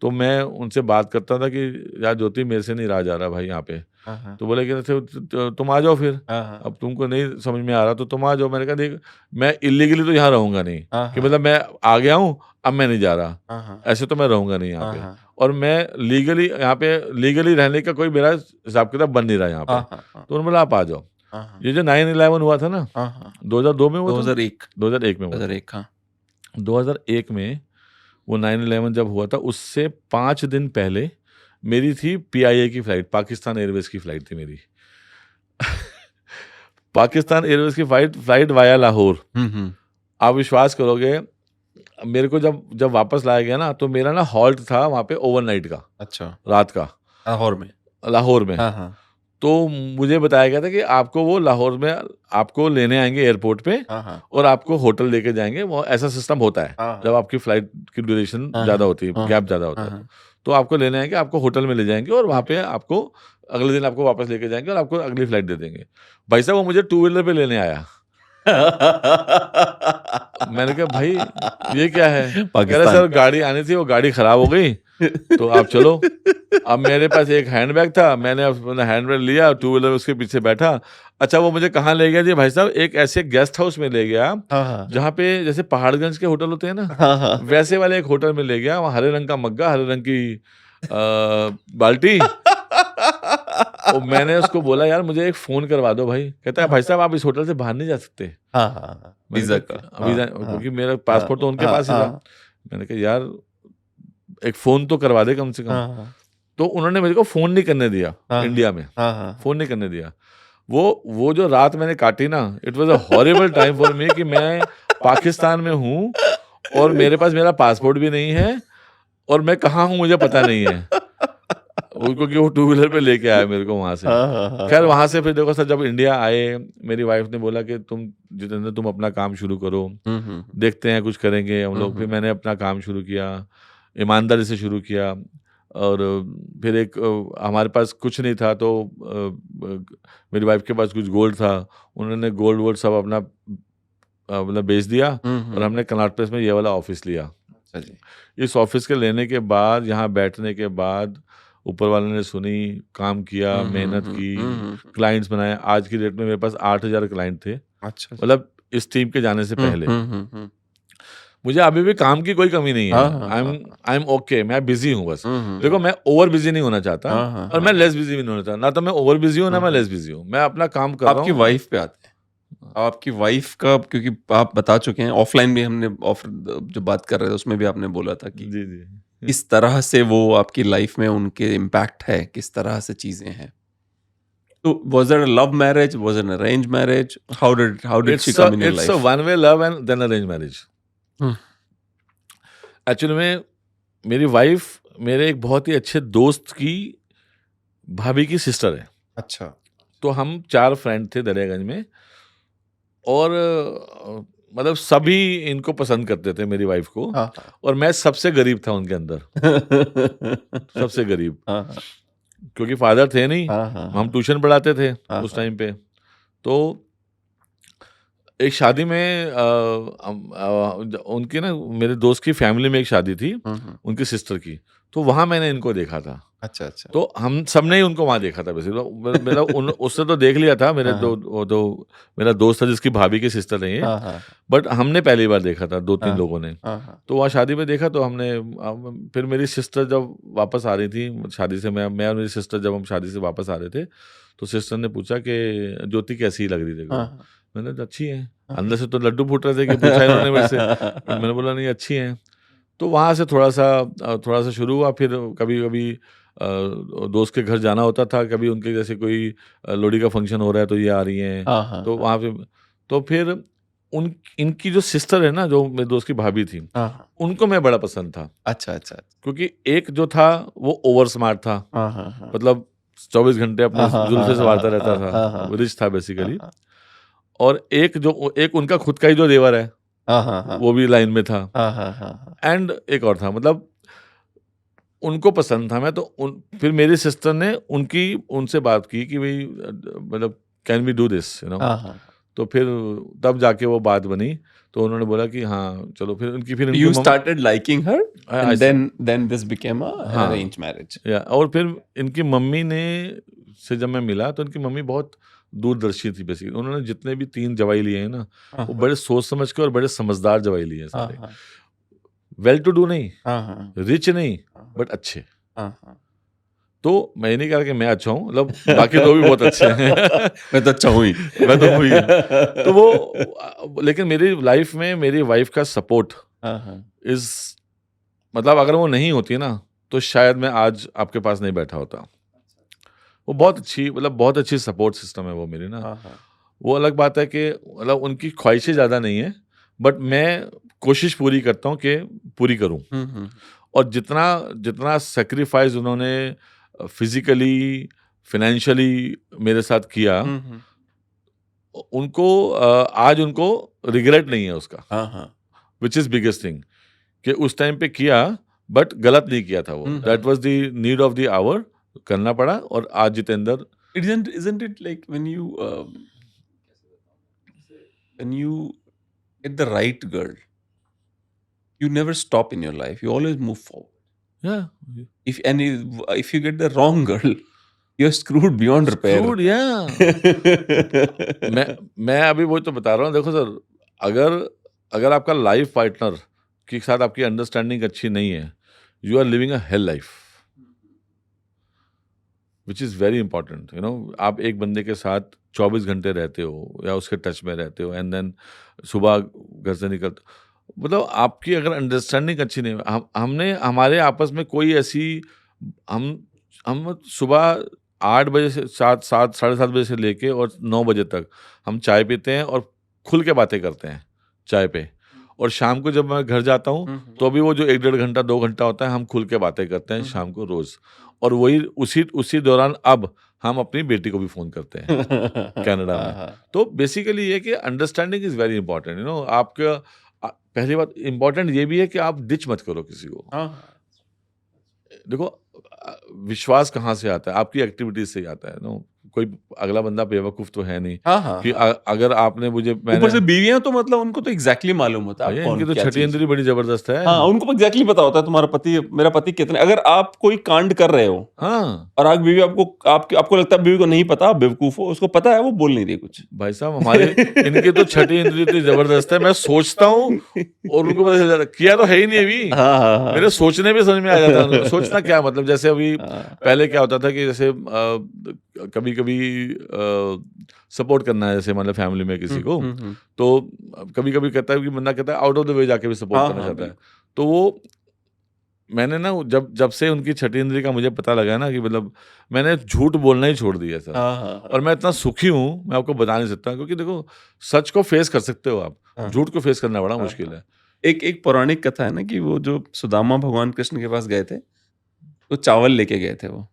तो मैं उनसे बात करता था कि यार ज्योति, मेरे से नहीं रहा जा रहा भाई यहाँ पे। हाँ, हाँ। तो बोले कि तुम आ जाओ फिर, हाँ, हाँ। अब तुमको नहीं समझ में आ रहा तो तुम आ जाओ। मैंने कहा देख, मैं इलीगली तो यहाँ रहूंगा नहीं, हाँ, कि हाँ। मतलब मैं आ गया हूँ, अब मैं नहीं जा रहा, हाँ, हाँ। ऐसे तो मैं रहूंगा नहीं यहाँ हाँ, पे। हाँ। और मैं लीगली यहाँ पे लीगली रहने का कोई मेरा हिसाब किताब बन नहीं रहा यहाँ पे। हाँ, हाँ, हाँ। तो उन्होंने बोला आप आ जाओ। हाँ, हाँ। ये जो 9/11 हुआ था ना, हाँ, हाँ। 2002 में हुआ था, 2001 2001 में हुआ था। 2001 हाँ। 2001 में वो 9/11 जब हुआ था, उससे 5 दिन पहले मेरी थी PIA की फ्लाइट, पाकिस्तान एयरवेज की फ्लाइट थी मेरी। पाकिस्तान एयरवेज की फ्लाइट वाया लाहौर। आप विश्वास करोगे, मेरे को जब वापस लाया गया ना, तो मेरा ना हॉल्ट था वहाँ पे ओवरनाइट का, अच्छा। रात का, लाहौर में। हाँ, हाँ। तो मुझे बताया गया था कि आपको वो लाहौर में आपको लेने आएंगे एयरपोर्ट पे, हाँ, हाँ। और आपको होटल लेके जाएंगे। वो ऐसा सिस्टम होता है हाँ, हाँ। जब आपकी फ्लाइट की ड्यूरेशन हाँ, ज़्यादा हाँ। होती है, हाँ, गैप ज़्यादा होता हाँ, है। हाँ। तो आपको लेने आएंगे, आपको होटल में ले जाएंगे, और वहाँ पे आपको अगले दिन आपको वापस लेके जाएंगे, और आपको अगली फ्लाइट दे देंगे। भाई साहब वो मुझे 2 व्हीलर पे लेने आया। मैंने कहा भाई ये क्या है? कह रहे पाकिस्तान। सर गाड़ी आनी थी, वो गाड़ी खराब हो गई, तो आप चलो। अब मेरे पास एक हैंडबैग था, मैंने अपना हैंडबैग लिया, 2 व्हीलर उसके पीछे बैठा। अच्छा वो मुझे कहाँ ले गया जी भाई साहब? एक ऐसे गेस्ट हाउस में ले गया हाँ, हाँ। जहाँ पे जैसे पहाड़गंज के होटल होते हैं ना, हाँ, हाँ। वैसे वाले एक होटल में ले गया। वहाँ हरे रंग का मग्गा, हरे रंग की बाल्टी। और मैंने उसको बोला यार मुझे एक फोन करवा दो भाई। कहता है भाई साहब आप इस होटल से बाहर नहीं जा सकते। हाँ, हाँ, हाँ। मैंने वीजा कहा, का। वीजा, हाँ, क्योंकि मेरा पासपोर्ट तो उनके हाँ, पास ही था। हाँ। मैंने कहा यार एक फोन तो करवा दे कम से कम। हाँ, हाँ। तो उन्होंने मेरे को फोन नहीं करने दिया हाँ, इंडिया में, हाँ, हाँ। फोन नहीं करने दिया। वो जो रात मैंने काटी ना, it was a horrible time for me कि मैं पाकिस्तान में हूँ और मेरे पास मेरा पासपोर्ट भी नहीं है और मैं कहाँ हूँ मुझे पता नहीं है। क्योंकि वो टू व्हीलर पे लेके आया मेरे को वहाँ से। हाँ, हाँ, हाँ, खैर हाँ। वहाँ से फिर देखो सर, जब इंडिया आए, मेरी वाइफ ने बोला कि जितेंद्र तुम अपना काम शुरू करो, देखते हैं कुछ करेंगे हम लोग। फिर मैंने अपना काम शुरू किया, ईमानदारी से शुरू किया। और फिर हमारे पास कुछ नहीं था, तो मेरी वाइफ के पास कुछ गोल्ड था, उन्होंने गोल्ड वोल्ड सब अपना मतलब बेच दिया और हमने कनॉट प्लेस में ये वाला ऑफिस लिया। अच्छा जी। इस ऑफिस के लेने के बाद, यहाँ बैठने के बाद, ऊपर वाले ने सुनी, काम किया, मेहनत की, क्लाइंट्स बनाए। आज की डेट में मेरे पास 8,000 क्लाइंट थे, अच्छा। मतलब इस टीम के जाने से पहले। मुझे अभी भी काम की कोई कमी नहीं है। आई एम ओके, मैं बिजी हूँ बस। देखो, मैं ओवर बिजी नहीं होना चाहता और मैं लेस बिजी भी नहीं होना चाहता। ना तो मैं ओवर बिजी हूँ, ना मैं लेस बिजी हूँ। मैं अपना काम कर रहा हूँ। आपकी वाइफ पे आते हैं। आपकी वाइफ का, क्योंकि आप बता चुके हैं, ऑफलाइन भी हमने जो बात कर रहे थे उसमें भी आपने बोला था कि जी जी। किस तरह से वो आपकी लाइफ में उनके इम्पैक्ट है, किस तरह से चीजें हैं। तो was it a love marriage? Was it an arranged marriage? How did she come in your It's life? a one way love and then arranged marriage. Hmm. Actually में मेरी वाइफ मेरे एक बहुत ही अच्छे दोस्त की भाभी की सिस्टर है। अच्छा। तो हम 4 फ्रेंड थे दरियागंज में, और मतलब सभी इनको पसंद करते थे, मेरी वाइफ को। हाँ, और मैं सबसे गरीब था उनके अंदर, सबसे गरीब, हाँ, हाँ, क्योंकि फादर थे नहीं। हाँ, हाँ, हम ट्यूशन पढ़ाते थे हाँ, उस हाँ। टाइम पे। तो एक शादी में उनकी ना, मेरे दोस्त की फैमिली में एक शादी थी, उनकी सिस्टर की। तो वहाँ मैंने इनको देखा था। अच्छा, अच्छा। तो हम सब ने ही उनको वहाँ देखा था बेसिकली। मेरा उसने तो देख लिया था, मेरे हाँ, मेरा दोस्त था जिसकी भाभी की सिस्टर नहीं है, हाँ, हाँ, बट हमने पहली बार देखा था, 2-3 हाँ, लोगों ने। हाँ, हाँ, तो वहाँ शादी में देखा, तो हमने फिर मेरी सिस्टर जब वापस आ रही थी शादी से, मैं और मेरी सिस्टर जब हम शादी से वापस आ रहे थे, तो सिस्टर ने पूछा कि ज्योति कैसी लग रही देखो। हाँ, मैंने कहा अच्छी है। हाँ। अंदर से तो लड्डू फूट रहे थे कि पूछा इन्होंने मेरे से। मैंने बोला नहीं, अच्छी हैं। तो वहाँ से थोड़ा सा शुरू हुआ। फिर कभी कभी दोस्त के घर जाना होता था, कभी उनके जैसे कोई लोहड़ी का फंक्शन हो रहा है तो ये आ रही हैं। हाँ, हाँ, तो हाँ, वहाँ पे, तो फिर इनकी जो सिस्टर है ना, जो मेरे दोस्त की भाभी थी, हाँ, हाँ। उनको मैं बड़ा पसंद था। अच्छा, अच्छा। क्योंकि एक जो था वो ओवर स्मार्ट था, हाँ, हाँ, हाँ, मतलब 24 घंटे अपने हाँ, हाँ, जुल्फे से हाँ, वारता रहता हाँ, हाँ, हाँ, था, रिच था हाँ, बेसिकली। हाँ, और एक उनका खुद का ही जो देवर है, हाँ, हाँ, हाँ, वो भी लाइन में था। हाँ, हाँ, हाँ, हाँ। एंड एक और था, मतलब उनको पसंद था मैं। तो फिर मेरी सिस्टर ने उनसे बात की कि भाई मतलब कैन वी डू दिस, हाँ, हाँ। तो फिर तब जाके वो बात बनी। तो उन्होंने बोला कि हाँ चलो। फिर उनकी You started liking her, I and said- then this became an हाँ। arranged marriage. और फिर इनकी मम्मी ने से जब मैं मिला, तो इनकी मम्मी बहुत दूरदर्शी थी बेसिकली। उन्होंने जितने भी 3 जवाई लिए हैं ना, हाँ, वो हाँ, बड़े सोच समझ के और बड़े समझदार जवाई लिए हैं हाँ, सारे। हाँ, वेल टू डू नहीं, हाँ, हाँ, रिच नहीं, हाँ, बट अच्छे। हाँ, हाँ। तो मैं ये नहीं कह रहा कि मैं अच्छा हूँ, मतलब बाकी 2 भी बहुत अच्छे हैं। मैं तो अच्छा हूँ ही। मैं तो हूँ ही। तो वो लेकिन मेरी लाइफ में मेरी वाइफ का सपोर्ट हाँ, हाँ। इज, मतलब अगर वो नहीं होती ना, तो शायद मैं आज आपके पास नहीं बैठा होता। वो बहुत अच्छी, मतलब बहुत अच्छी सपोर्ट सिस्टम है वो मेरी ना। हाँ, हाँ। वो अलग बात है कि मतलब उनकी ख्वाहिशें ज़्यादा नहीं है, बट मैं कोशिश पूरी करता हूँ कि पूरी करूँ। और जितना जितना सेक्रीफाइस उन्होंने फिजिकली, फाइनेंशियली मेरे साथ किया, उनको आज उनको रिग्रेट नहीं है उसका, हाँ, हाँ। विच इज़ बिगेस्ट थिंग, कि उस टाइम पे किया बट गलत नहीं किया था वो। That was the need of the hour, करना पड़ा। और आज Jitendra, Isn't it like when you get the right girl, you never stop in your life. You always move forward. yeah, If you get the wrong girl, you're screwed beyond repair. screwed, yeah. मैं अभी वही तो बता रहा हूँ। देखो sir, अगर आपका लाइफ पार्टनर के साथ आपकी अंडरस्टैंडिंग अच्छी नहीं है, you are living a hell life, which is very important. आप एक बंदे के साथ 24 घंटे रहते हो या उसके टच में रहते हो, एंड देन सुबह घर से निकलते, मतलब आपकी अगर अंडरस्टैंडिंग अच्छी नहीं है, हमने हमारे आपस में कोई ऐसी, हम सुबह 8 बजे से 7 साढ़े 7 बजे से लेके और 9 बजे तक हम चाय पीते हैं और खुल के बातें करते हैं चाय पे। और शाम को जब मैं घर जाता हूँ तो भी वो जो 1 डेढ़ घंटा 2 घंटा होता है हम खुल के बातें करते हैं शाम को रोज। और वही उसी दौरान अब हम अपनी बेटी को भी फोन करते हैं कनाडा में। तो बेसिकली ये कि understanding is very important, you know. आपका पहली बात इम्पोर्टेंट ये भी है कि आप डिच मत करो किसी को। देखो विश्वास कहाँ से आता है? आपकी एक्टिविटीज से ही आता है। नो, कोई अगला बंदा बेवकूफ तो है नहीं कि अगर आपने मुझे ऊपर से बीवियां तो मतलब उनको तो एग्जैक्टली मालूम होता है इनकी तो छठी इंद्री बड़ी जबरदस्त है। हाँ, उनको एग्जैक्टली पता होता है तुम्हारा पति मेरा पति कितने, अगर आप कोई कांड कर रहे हो और आप बीवी आपको लगता है बीवी को नहीं पता, आप बेवकूफ हो, उसको पता है, वो बोल नहीं रही कुछ। भाई साहब हमारे इनकी तो छठी इंद्री इतनी जबरदस्त है, मैं सोचता हूँ और उनको पता चल जाता किया तो है ही नहीं अभी। मेरे सोचने भी समझ में आ जाता है। सोचना क्या मतलब, जैसे अभी पहले क्या होता था कि जैसे कभी कभी सपोर्ट करना है, जैसे मतलब फैमिली में किसी को, तो कभी कभी कहता है कि बंदा कहता है आउट ऑफ द वे जाके भी सपोर्ट करना चाहता है। तो वो मैंने ना जब से उनकी छठी इंद्री का मुझे पता लगा ना कि मतलब मैंने झूठ बोलना ही छोड़ दिया सर। और मैं इतना सुखी हूँ, मैं आपको बता नहीं सकता, क्योंकि देखो सच को फेस कर सकते हो आप, झूठ को फेस करना बड़ा मुश्किल है। एक पौराणिक कथा है ना कि वो जो सुदामा भगवान कृष्ण के पास गए थे तो चावल लेके गए थे वो।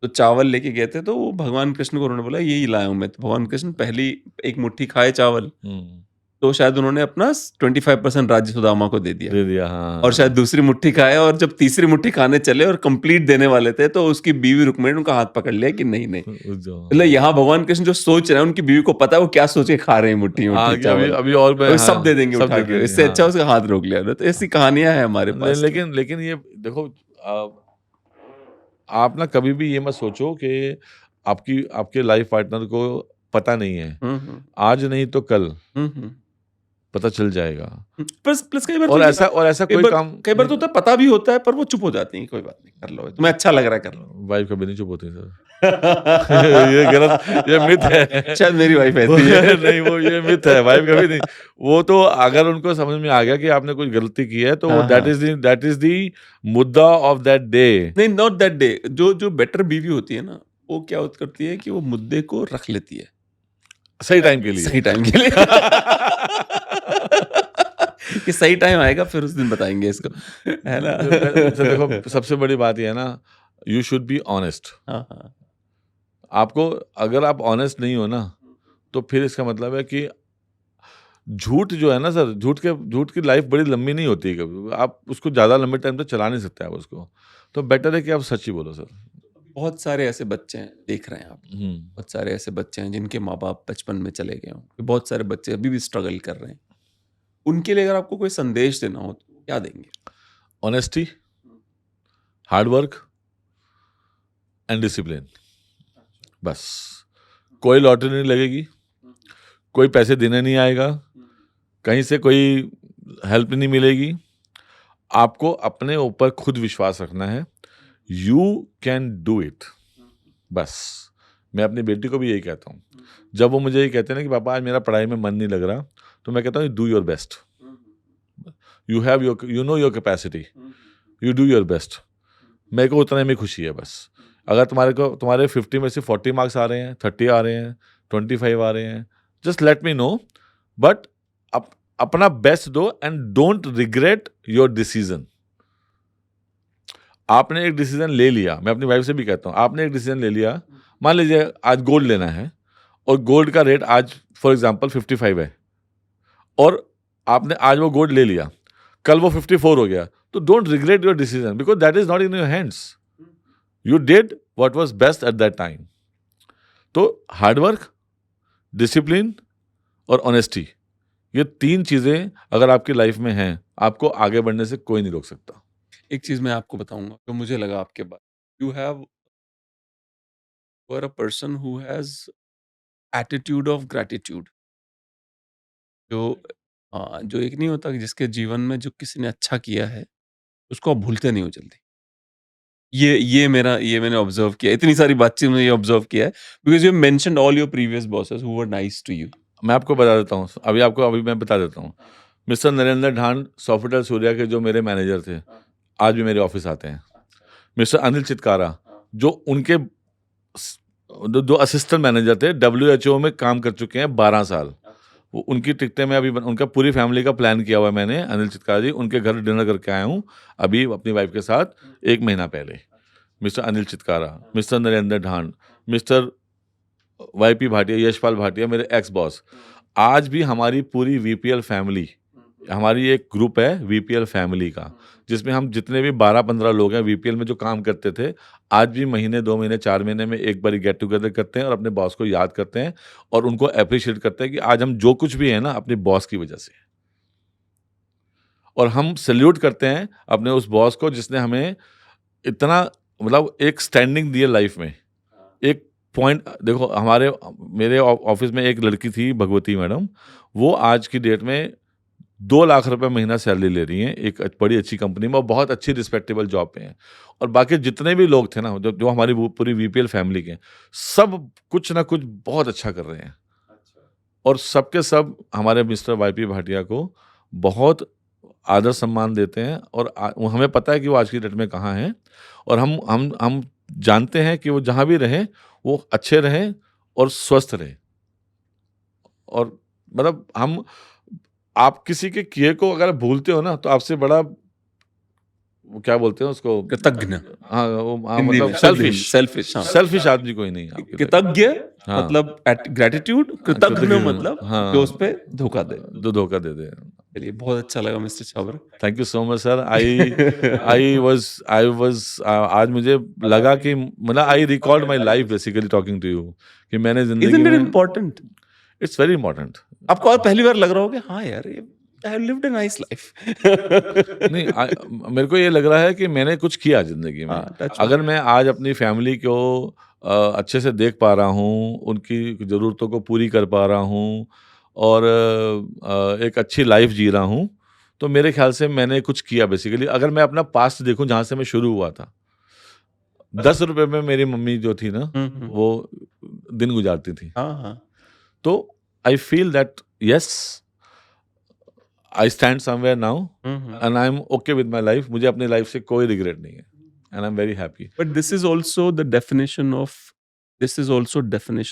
तो चावल लेके गए थे तो वो भगवान कृष्ण को उन्होंने बोला यही लाया हूं मैं। तो भगवान कृष्ण पहली एक मुट्ठी खाए चावल, तो शायद उन्होंने अपना 25% राज्य सुदामा को दे दिया। हाँ। और शायद दूसरी मुट्ठी खाए, और जब तीसरी मुट्ठी खाने चले और कंप्लीट देने वाले थे तो उसकी बीवी रुक्मिणी उनका हाथ पकड़ लिया कि नहीं मतलब यहाँ भगवान कृष्ण जो सोच रहे हैं उनकी बीवी को पता है वो क्या सोच के खा रहे हैं मुट्ठी चावल, अभी और सब दे देंगे उठा के, इससे अच्छा उसका हाथ रोक लिया। तो ऐसी कहानियां हैं हमारे पास। लेकिन ये देखो आप ना कभी भी ये मत सोचो कि आपके लाइफ पार्टनर को पता नहीं है, आज नहीं तो कल पता चल जाएगा। प्लस कई बार और ऐसा कोई काम कई बार तो होता है, पता भी होता है पर वो चुप हो जाती है, कोई बात नहीं कर लो, तुम्हें अच्छा लग रहा है कर लो। वाइफ कभी नहीं चुप होती सर। ये गलत, ये मिथ है। शायद मेरी वाइफ ऐसी है। नहीं, वो ये मिथ है, वाइफ कभी नहीं। वो तो अगर उनको समझ में आ गया कि आपने कुछ गलती की है तो दैट इज द मुद्दा ऑफ दैट डे। नहीं, नॉट दैट डे। जो बेटर बीवी होती है ना, वो क्या करती है कि वो मुद्दे को रख लेती है सही टाइम के लिए कि सही टाइम आएगा फिर उस दिन बताएंगे इसको, है ना। देखो सबसे बड़ी बात ये है ना, यू शुड बी ऑनेस्ट। आपको अगर आप ऑनेस्ट नहीं हो ना तो फिर इसका मतलब है कि झूठ जो है ना सर, झूठ की लाइफ बड़ी लंबी नहीं होती है कभी। आप उसको ज़्यादा लंबे टाइम तक चला नहीं सकते आप उसको। तो बेटर है कि आप सच ही बोलो सर। बहुत सारे ऐसे बच्चे हैं, देख रहे हैं आप, बहुत सारे ऐसे बच्चे हैं जिनके माँ बाप बचपन में चले गए हों, बहुत सारे बच्चे अभी भी स्ट्रगल कर रहे हैं। उनके लिए अगर आपको कोई संदेश देना हो तो क्या देंगे? Honesty, hard work and discipline. बस, कोई लॉटरी नहीं लगेगी, कोई पैसे देने नहीं आएगा, कहीं से कोई हेल्प नहीं मिलेगी। आपको अपने ऊपर खुद विश्वास रखना है। You can do it. बस मैं अपनी बेटी को भी यही कहता हूँ। जब वो मुझे ये कहते हैं ना कि पापा आज मेरा पढ़ाई में मन नहीं लग रहा, तो मैं कहता हूँ do your best. You know your capacity, you do your best. मेरे को उतने में खुशी है बस। अगर तुम्हारे 50 में से 40 मार्क्स आ रहे हैं, 30 आ रहे हैं, 25 आ रहे हैं, just let me know, but अपना बेस्ट दो and don't regret your decision. आपने एक डिसीजन ले लिया, मैं अपनी वाइफ से भी कहता हूँ, आपने एक डिसीजन ले लिया, मान लीजिए आज गोल्ड लेना है और गोल्ड का रेट आज फॉर एग्जांपल 55 है और आपने आज वो गोल्ड ले लिया, कल वो 54 हो गया, तो don't regret your decision because that is not in your hands. You did what was best at that time. तो हार्डवर्क, डिसिप्लिन और ऑनेस्टी, ये 3 चीजें अगर आपकी लाइफ में हैं, आपको आगे बढ़ने से कोई नहीं रोक सकता। एक चीज मैं आपको बताऊंगा तो मुझे लगा आपके बाद, you are a person who has attitude of gratitude. जो एक नहीं होता कि जिसके जीवन में जो किसी ने अच्छा किया है उसको आप भूलते नहीं हो जल्दी। ये मैंने ऑब्जर्व किया, इतनी सारी बातचीत में ये ऑब्जर्व किया है, because you mentioned all your previous bosses who were nice to you. मैं आपको बता देता हूँ, अभी मैं बता देता हूँ। मिस्टर नरेंद्र ढांड, सॉफ्टवेयर सूर्या के जो मेरे मैनेजर थे, आज भी मेरे ऑफिस आते हैं। मिस्टर अनिल चितकारा, जो उनके दो असिस्टेंट मैनेजर थे, WHO में काम कर चुके हैं 12 साल। वो उनकी टिकटें मैं अभी उनका पूरी फैमिली का प्लान किया हुआ है मैंने, अनिल चित्कार जी, उनके घर डिनर करके आया हूँ अभी अपनी वाइफ के साथ 1 महीना पहले। मिस्टर अनिल चित्कारा, मिस्टर नरेंद्र ढांड, मिस्टर YP भाटिया, यशपाल भाटिया, मेरे एक्स बॉस। आज भी हमारी पूरी VPL फैमिली, हमारी एक ग्रुप है VPL फैमिली का, जिसमें हम जितने भी 12-15 लोग हैं VPL में जो काम करते थे, आज भी महीने 2 महीने 4 महीने में एक बार गेट टुगेदर करते हैं और अपने बॉस को याद करते हैं और उनको अप्रिशिएट करते हैं कि आज हम जो कुछ भी है ना अपने बॉस की वजह से। और हम सैल्यूट करते हैं अपने उस बॉस को जिसने हमें इतना मतलब एक स्टैंडिंग दी है लाइफ में। एक पॉइंट देखो, मेरे ऑफिस में एक लड़की थी भगवती मैडम, वो आज की डेट में 2 लाख रुपए महीना सैलरी ले रही हैं एक बड़ी अच्छी कंपनी में और बहुत अच्छी रिस्पेक्टेबल जॉब पे हैं। और बाकी जितने भी लोग थे ना जो हमारी पूरी VPL फैमिली के, सब कुछ ना कुछ बहुत अच्छा कर रहे हैं। और सबके सब हमारे मिस्टर YP भाटिया को बहुत आदर सम्मान देते हैं और हमें पता है कि वो आज की डेट में कहाँ हैं और हम जानते हैं कि वो जहाँ भी रहें वो अच्छे रहें और स्वस्थ रहें। और मतलब आप किसी के किए को अगर भूलते हो ना तो आपसे बड़ा वो क्या बोलते हैं उसको, कृतज्ञ। हाँ हिंदी मतलब में सेल्फिश हाँ। सेल्फिश आदमी कोई नहीं है आपकी तरह। कृतज्ञ हाँ। मतलब ग्रेटिट्यूड, कृतज्ञ कृतज्ञ, मतलब हाँ। जो उस पे धोखा दे। जो धोखा दे दे। चलिए, बहुत अच्छा लगा mister Chhabra. Thank you so much sir. I was आज मुझे लगा कि मतलब I recalled my life basically talking to you कि मैंने जिंदगी Isn't it में, important? It's very important. आपको और पहली बार लग रहा होगा हाँ यार ये I have lived a nice life. नहीं मेरे को ये लग रहा है कि मैंने कुछ किया जिंदगी में। हाँ, touch अगर मैं आज अपनी फैमिली को अच्छे से देख पा रहा हूँ, उनकी ज़रूरतों को पूरी कर पा रहा हूँ और एक अच्छी लाइफ जी रहा हूँ, तो मेरे ख्याल से मैंने कुछ किया बेसिकली। अगर मैं अपना पास्ट देखूँ जहाँ से मैं शुरू हुआ था, 10 रुपए में मेरी मम्मी जो थी ना वो दिन गुजारती थी। हाँ हाँ तो I feel that yes I stand somewhere now and I am okay with my life. मुझे अपनी लाइफ से कोई रिग्रेट नहीं है and I am very happy. But this is also definition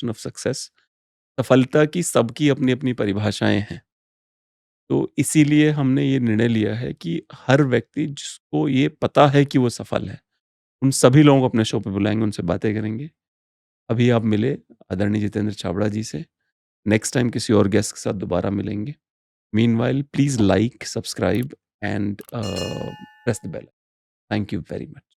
of success. सफलता की सबकी अपनी अपनी परिभाषाएं हैं, तो इसीलिए हमने ये निर्णय लिया है कि हर व्यक्ति जिसको ये पता है कि वो सफल है, उन सभी लोगों को अपने शो पे बुलाएंगे, उनसे बातें करेंगे। अभी आप मिले आदरणीय जितेंद्र छाबड़ा जी से, नेक्स्ट टाइम किसी और गेस्ट के साथ दोबारा मिलेंगे। Meanwhile please like, subscribe and press the bell. Thank you very much.